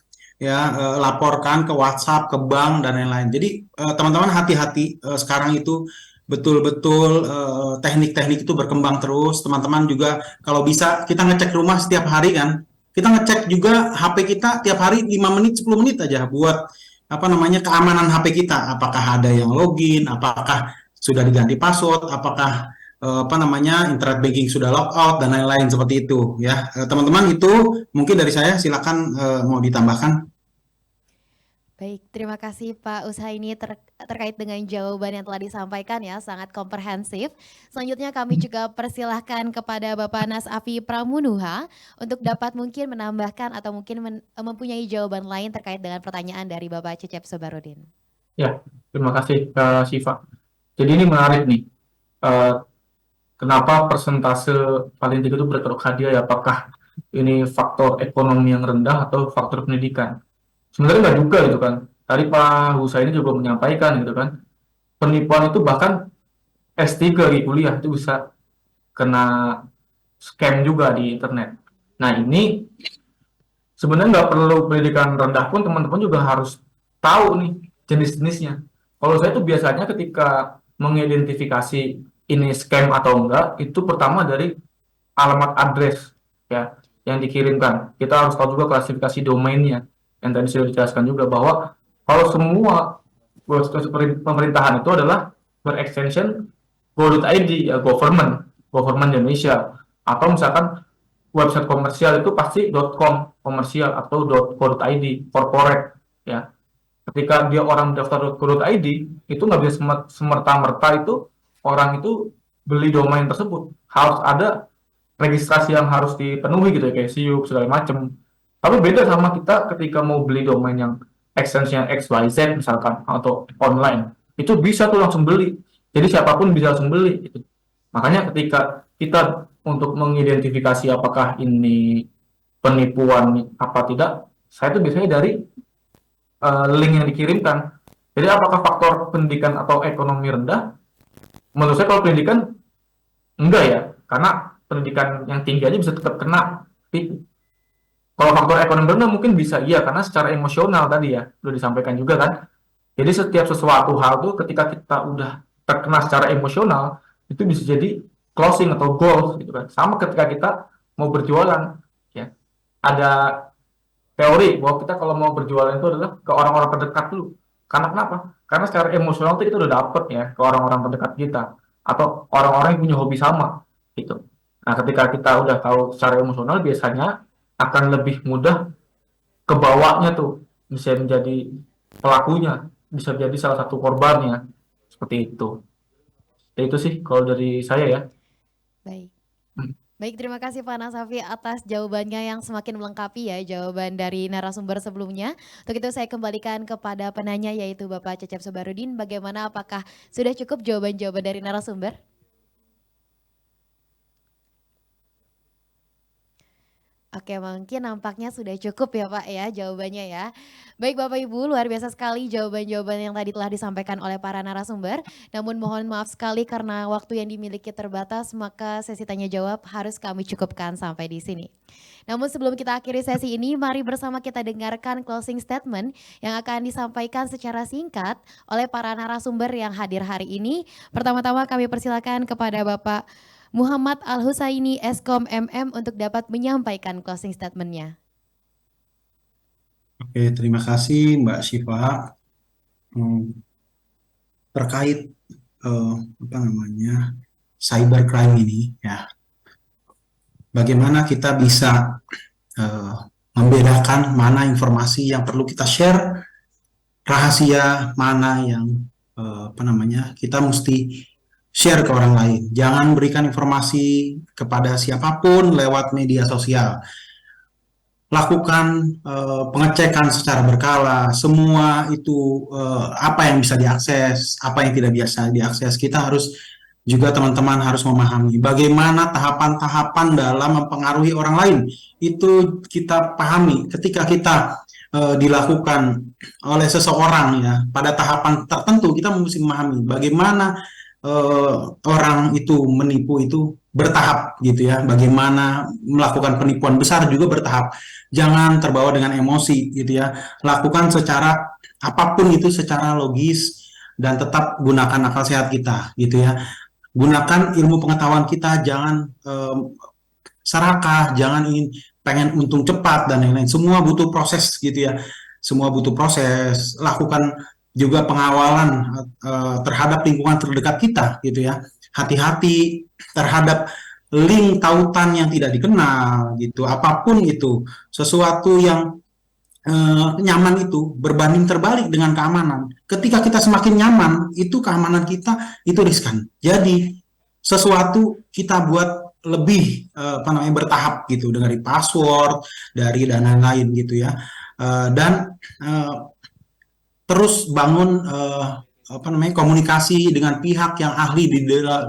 laporkan ke WhatsApp, ke bank dan lain-lain. Jadi teman-teman hati-hati, sekarang itu betul-betul teknik-teknik itu berkembang terus. Teman-teman juga kalau bisa kita ngecek rumah setiap hari kan, kita ngecek juga HP kita tiap hari 5 menit 10 menit aja buat keamanan HP kita, apakah ada yang login, apakah sudah diganti password, apakah internet banking sudah logout dan lain-lain seperti itu ya. Teman-teman, itu mungkin dari saya, silakan mau ditambahkan. Baik, terima kasih Pak Ushaini terkait dengan jawaban yang telah disampaikan ya, sangat komprehensif. Selanjutnya kami juga persilahkan kepada Bapak Nasafi Pramunuha untuk dapat mungkin menambahkan atau mungkin mempunyai jawaban lain terkait dengan pertanyaan dari Bapak Cecep Sobarudin. Ya, terima kasih Kak Syifa. Jadi ini menarik nih. Kenapa persentase paling tinggi itu berkedok hadiah ya? Apakah ini faktor ekonomi yang rendah atau faktor pendidikan? Sebenarnya nggak juga gitu kan. Tadi Pak Husaini juga menyampaikan gitu kan. Penipuan itu bahkan S3 di kuliah itu bisa kena scam juga di internet. Nah ini sebenarnya nggak perlu pendidikan rendah pun teman-teman juga harus tahu nih jenis-jenisnya. Kalau saya tuh biasanya ketika mengidentifikasi ini scam atau enggak, itu pertama dari alamat address ya yang dikirimkan. Kita harus tahu juga klasifikasi domainnya. Yang tadi sudah dijelaskan juga bahwa kalau semua website pemerintahan itu adalah berextension go.id ya, government Indonesia, atau misalkan website komersial itu pasti .com komersial atau .co.id corporate ya. Ketika dia orang mendaftar .co.id itu nggak bisa semerta-merta itu orang itu beli domain tersebut, harus ada registrasi yang harus dipenuhi gitu ya, kayak SIUP segala macam. Tapi beda sama kita ketika mau beli domain yang extension XYZ misalkan atau online, itu bisa tuh langsung beli. Jadi siapapun bisa langsung beli gitu. Makanya ketika kita untuk mengidentifikasi apakah ini penipuan apa tidak, saya tuh biasanya dari link yang dikirimkan. Jadi apakah faktor pendidikan atau ekonomi rendah? Menurut saya kalau pendidikan enggak ya, karena pendidikan yang tinggi aja bisa tetap kena. Tapi kalau faktor ekonomi rendah mungkin bisa iya, karena secara emosional tadi ya, sudah disampaikan juga kan. Jadi setiap sesuatu hal tuh ketika kita udah terkena secara emosional, itu bisa jadi closing atau goals gitu kan. Sama ketika kita mau berjualan ya. Ada teori bahwa kita kalau mau berjualan itu adalah ke orang-orang terdekat dulu. Karena kenapa? Karena secara emosional itu kita udah dapet ya ke orang-orang terdekat kita atau orang-orang yang punya hobi sama gitu. Nah, ketika kita udah tahu secara emosional biasanya akan lebih mudah kebawanya tuh, bisa menjadi pelakunya, bisa jadi salah satu korbannya, seperti itu. Ya, itu sih kalau dari saya ya. Baik. Baik, terima kasih Pak Nasafi atas jawabannya yang semakin melengkapi ya jawaban dari narasumber sebelumnya. Untuk itu saya kembalikan kepada penanya yaitu Bapak Cecep Sobarudin. Bagaimana, apakah sudah cukup jawaban-jawaban dari narasumber? Oke, mungkin nampaknya sudah cukup ya Pak ya jawabannya ya. Baik Bapak Ibu, luar biasa sekali jawaban-jawaban yang tadi telah disampaikan oleh para narasumber. Namun mohon maaf sekali karena waktu yang dimiliki terbatas, maka sesi tanya jawab harus kami cukupkan sampai di sini. Namun sebelum kita akhiri sesi ini, mari bersama kita dengarkan closing statement yang akan disampaikan secara singkat oleh para narasumber yang hadir hari ini. Pertama-tama kami persilakan kepada Bapak Muhammad Al-Husaini Eskom MM untuk dapat menyampaikan closing statement-nya. Oke, terima kasih Mbak Syifa. Terkait cybercrime ini ya, bagaimana kita bisa membedakan mana informasi yang perlu kita share, rahasia, mana yang kita mesti share ke orang lain. Jangan berikan informasi kepada siapapun lewat media sosial. Lakukan pengecekan secara berkala. Semua itu apa yang bisa diakses, apa yang tidak biasa diakses. Kita harus juga teman-teman harus memahami bagaimana tahapan-tahapan dalam mempengaruhi orang lain. Itu kita pahami ketika kita dilakukan oleh seseorang ya pada tahapan tertentu, kita mesti memahami bagaimana orang itu menipu itu bertahap gitu ya, bagaimana melakukan penipuan besar juga bertahap. Jangan terbawa dengan emosi gitu ya, lakukan secara apapun itu secara logis dan tetap gunakan akal sehat kita gitu ya, gunakan ilmu pengetahuan kita, jangan serakah, jangan ingin pengen untung cepat dan lain-lain. Semua butuh proses gitu ya. Semua butuh proses. Lakukan juga pengawalan terhadap lingkungan terdekat kita gitu ya. Hati-hati terhadap link tautan yang tidak dikenal gitu. Apapun itu, sesuatu yang nyaman itu berbanding terbalik dengan keamanan. Ketika kita semakin nyaman, itu keamanan kita itu riskan. Jadi sesuatu kita buat lebih bertahap gitu, dari password, dari dan lain-lain gitu ya, dan terus bangun komunikasi dengan pihak yang ahli di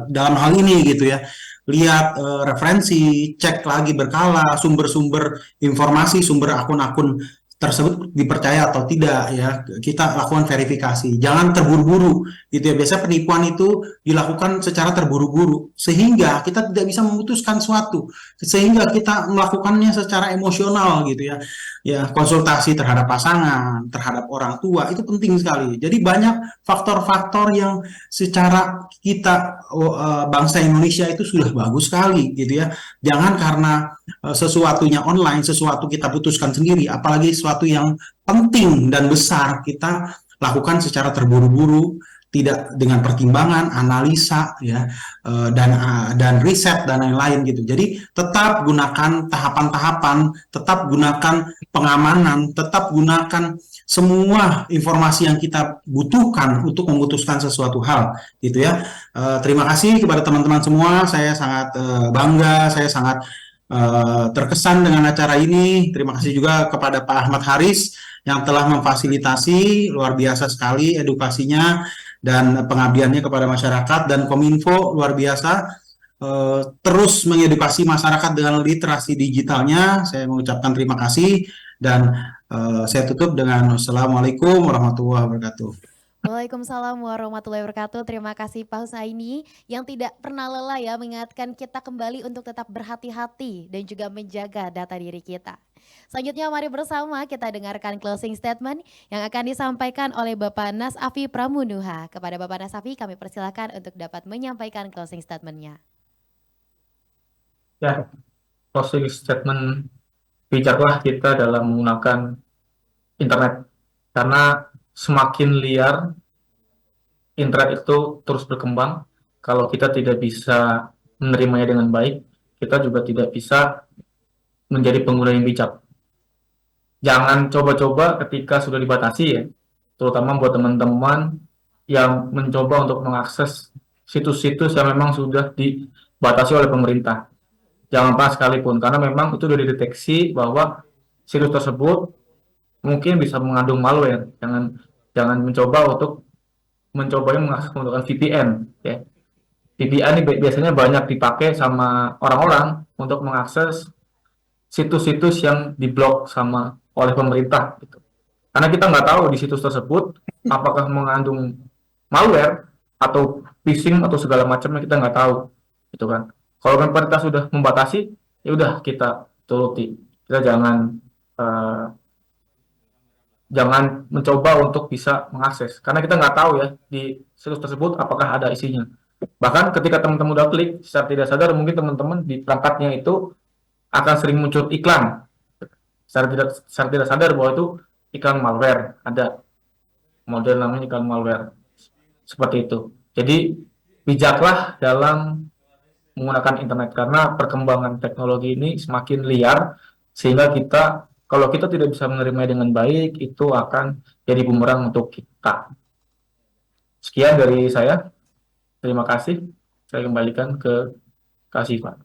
dalam hal ini gitu ya. Lihat referensi, cek lagi berkala sumber-sumber informasi, sumber akun-akun tersebut dipercaya atau tidak ya, kita lakukan verifikasi, jangan terburu-buru gitu ya. Biasanya penipuan itu dilakukan secara terburu-buru sehingga kita tidak bisa memutuskan suatu, sehingga kita melakukannya secara emosional gitu ya. Ya, konsultasi terhadap pasangan, terhadap orang tua itu penting sekali. Jadi banyak faktor-faktor yang secara kita bangsa Indonesia itu sudah bagus sekali gitu ya. Jangan karena sesuatunya online, sesuatu kita putuskan sendiri, apalagi sesuatu yang penting dan besar kita lakukan secara terburu-buru, tidak dengan pertimbangan, analisa ya, dan riset dan lain-lain gitu. Jadi tetap gunakan tahapan-tahapan, tetap gunakan pengamanan, tetap gunakan semua informasi yang kita butuhkan untuk memutuskan sesuatu hal gitu ya. Terima kasih kepada teman-teman semua. Saya sangat bangga, saya sangat terkesan dengan acara ini. Terima kasih juga kepada Pak Ahmad Haris yang telah memfasilitasi, luar biasa sekali edukasinya dan pengabdiannya kepada masyarakat, dan Kominfo luar biasa terus mengedukasi masyarakat dengan literasi digitalnya. Saya mengucapkan terima kasih dan saya tutup dengan Assalamualaikum warahmatullahi wabarakatuh. Waalaikumsalam warahmatullahi wabarakatuh. Terima kasih Pak Husaini yang tidak pernah lelah ya mengingatkan kita kembali untuk tetap berhati-hati dan juga menjaga data diri kita. Selanjutnya mari bersama kita dengarkan closing statement yang akan disampaikan oleh Bapak Nasafi Pramunuha. Kepada Bapak Nasafi kami persilakan untuk dapat menyampaikan closing statement-nya. Ya, closing statement, bijaklah kita dalam menggunakan internet karena semakin liar internet itu terus berkembang. Kalau kita tidak bisa menerimanya dengan baik, kita juga tidak bisa menjadi pengguna yang bijak. Jangan coba-coba ketika sudah dibatasi ya, terutama buat teman-teman yang mencoba untuk mengakses situs-situs yang memang sudah dibatasi oleh pemerintah. Jangan pernah sekalipun, karena memang itu sudah dideteksi bahwa situs tersebut mungkin bisa mengandung malware. Jangan mencoba untuk mencobanya mengakses menggunakan VPN ya. VPN ini biasanya banyak dipakai sama orang-orang untuk mengakses situs-situs yang diblok oleh pemerintah gitu. Karena kita nggak tahu di situs tersebut apakah mengandung malware atau phishing atau segala macamnya, kita nggak tahu gitu kan. Kalau pemerintah sudah membatasi, ya udah kita turuti. Kita jangan mencoba untuk bisa mengakses, karena kita nggak tahu ya di situs tersebut apakah ada isinya. Bahkan ketika teman-teman udah klik, secara tidak sadar mungkin teman-teman di perangkatnya itu akan sering muncul iklan. Secara tidak sadar bahwa itu iklan malware, ada model namanya iklan malware. Seperti itu. Jadi bijaklah dalam menggunakan internet, karena perkembangan teknologi ini semakin liar, sehingga kalau kita tidak bisa menerimanya dengan baik, itu akan jadi bumerang untuk kita. Sekian dari saya. Terima kasih. Saya kembalikan ke Kak Siva.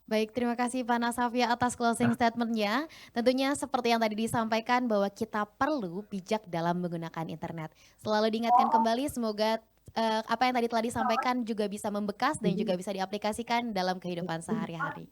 Baik, terima kasih Pak Nasafia atas closing statement-nya. Tentunya seperti yang tadi disampaikan bahwa kita perlu bijak dalam menggunakan internet. Selalu diingatkan kembali, semoga apa yang tadi telah disampaikan juga bisa membekas dan juga bisa diaplikasikan dalam kehidupan sehari-hari.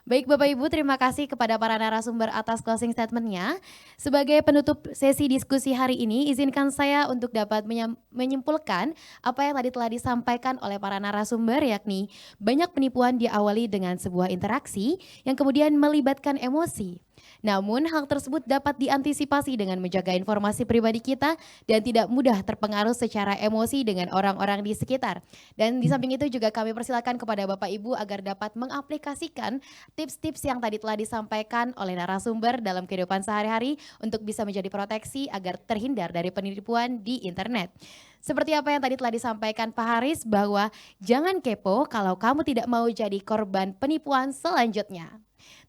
Baik Bapak Ibu, terima kasih kepada para narasumber atas closing statement-nya. Sebagai penutup sesi diskusi hari ini, izinkan saya untuk dapat menyimpulkan apa yang tadi telah disampaikan oleh para narasumber, yakni banyak penipuan diawali dengan sebuah interaksi yang kemudian melibatkan emosi. Namun hal tersebut dapat diantisipasi dengan menjaga informasi pribadi kita dan tidak mudah terpengaruh secara emosi dengan orang-orang di sekitar. Dan di samping itu juga kami persilakan kepada Bapak Ibu agar dapat mengaplikasikan tips-tips yang tadi telah disampaikan oleh narasumber dalam kehidupan sehari-hari untuk bisa menjadi proteksi agar terhindar dari penipuan di internet. Seperti apa yang tadi telah disampaikan Pak Haris bahwa jangan kepo kalau kamu tidak mau jadi korban penipuan selanjutnya.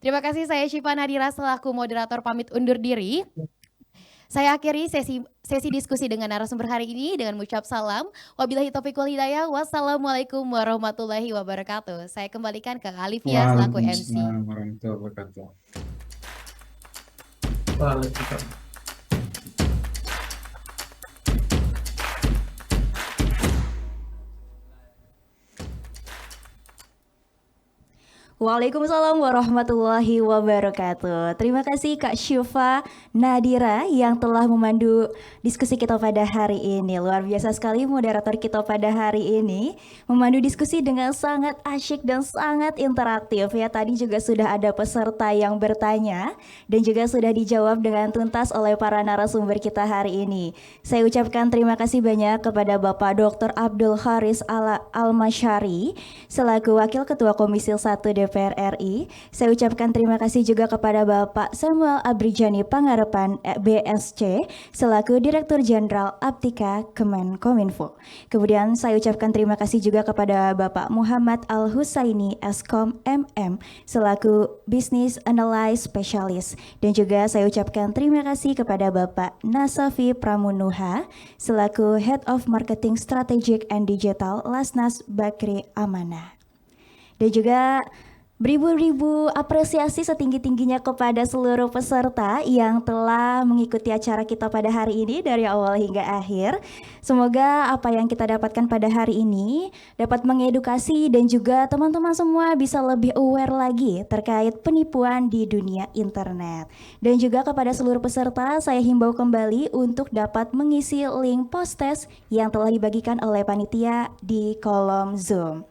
Terima kasih, saya Syifa Nadira selaku moderator pamit undur diri. Saya akhiri sesi diskusi dengan narasumber hari ini dengan mengucap salam. Wabillahi taufiq wal hidayah. Wassalamualaikum warahmatullahi wabarakatuh. Saya kembalikan ke Alivia selaku MC. Waalaikumsalam warahmatullahi wabarakatuh. Waalaikumsalam. Waalaikumsalam warahmatullahi wabarakatuh. Terima kasih Kak Syifa Nadira yang telah memandu diskusi kita pada hari ini. Luar biasa sekali moderator kita pada hari ini memandu diskusi dengan sangat asyik dan sangat interaktif ya. Tadi juga sudah ada peserta yang bertanya dan juga sudah dijawab dengan tuntas oleh para narasumber kita hari ini. Saya ucapkan terima kasih banyak kepada Bapak Dr. Abdul Haris Al-Masyari selaku Wakil Ketua Komisi 1 DPR RI. Saya ucapkan terima kasih juga kepada Bapak Samuel Abrijani Pangarepan BSC selaku Direktur Jenderal Aptika Kemenkominfo. Kemudian saya ucapkan terima kasih juga kepada Bapak Muhammad Al-Husaini Eskom MM selaku Business Analyst Specialist. Dan juga saya ucapkan terima kasih kepada Bapak Nasafi Pramunuha selaku Head of Marketing Strategic and Digital Lasnas Bakri Amanah. Dan juga beribu-ribu apresiasi setinggi-tingginya kepada seluruh peserta yang telah mengikuti acara kita pada hari ini dari awal hingga akhir. Semoga apa yang kita dapatkan pada hari ini dapat mengedukasi dan juga teman-teman semua bisa lebih aware lagi terkait penipuan di dunia internet. Dan juga kepada seluruh peserta saya himbau kembali untuk dapat mengisi link post-test yang telah dibagikan oleh panitia di kolom Zoom.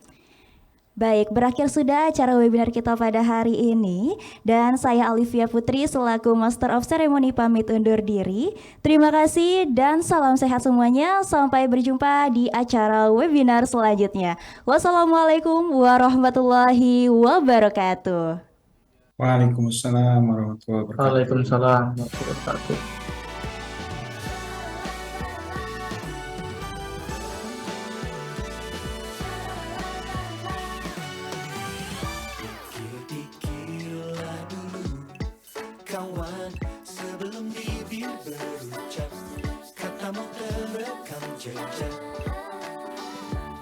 Baik, berakhir sudah acara webinar kita pada hari ini dan saya Alivia Putri selaku Master of Ceremony pamit undur diri. Terima kasih dan salam sehat semuanya. Sampai berjumpa di acara webinar selanjutnya. Wassalamualaikum warahmatullahi wabarakatuh. Waalaikumsalam warahmatullahi wabarakatuh. Waalaikumsalam warahmatullahi wabarakatuh. Kawan, sebelum bibir berucap, katamu terekam jejak.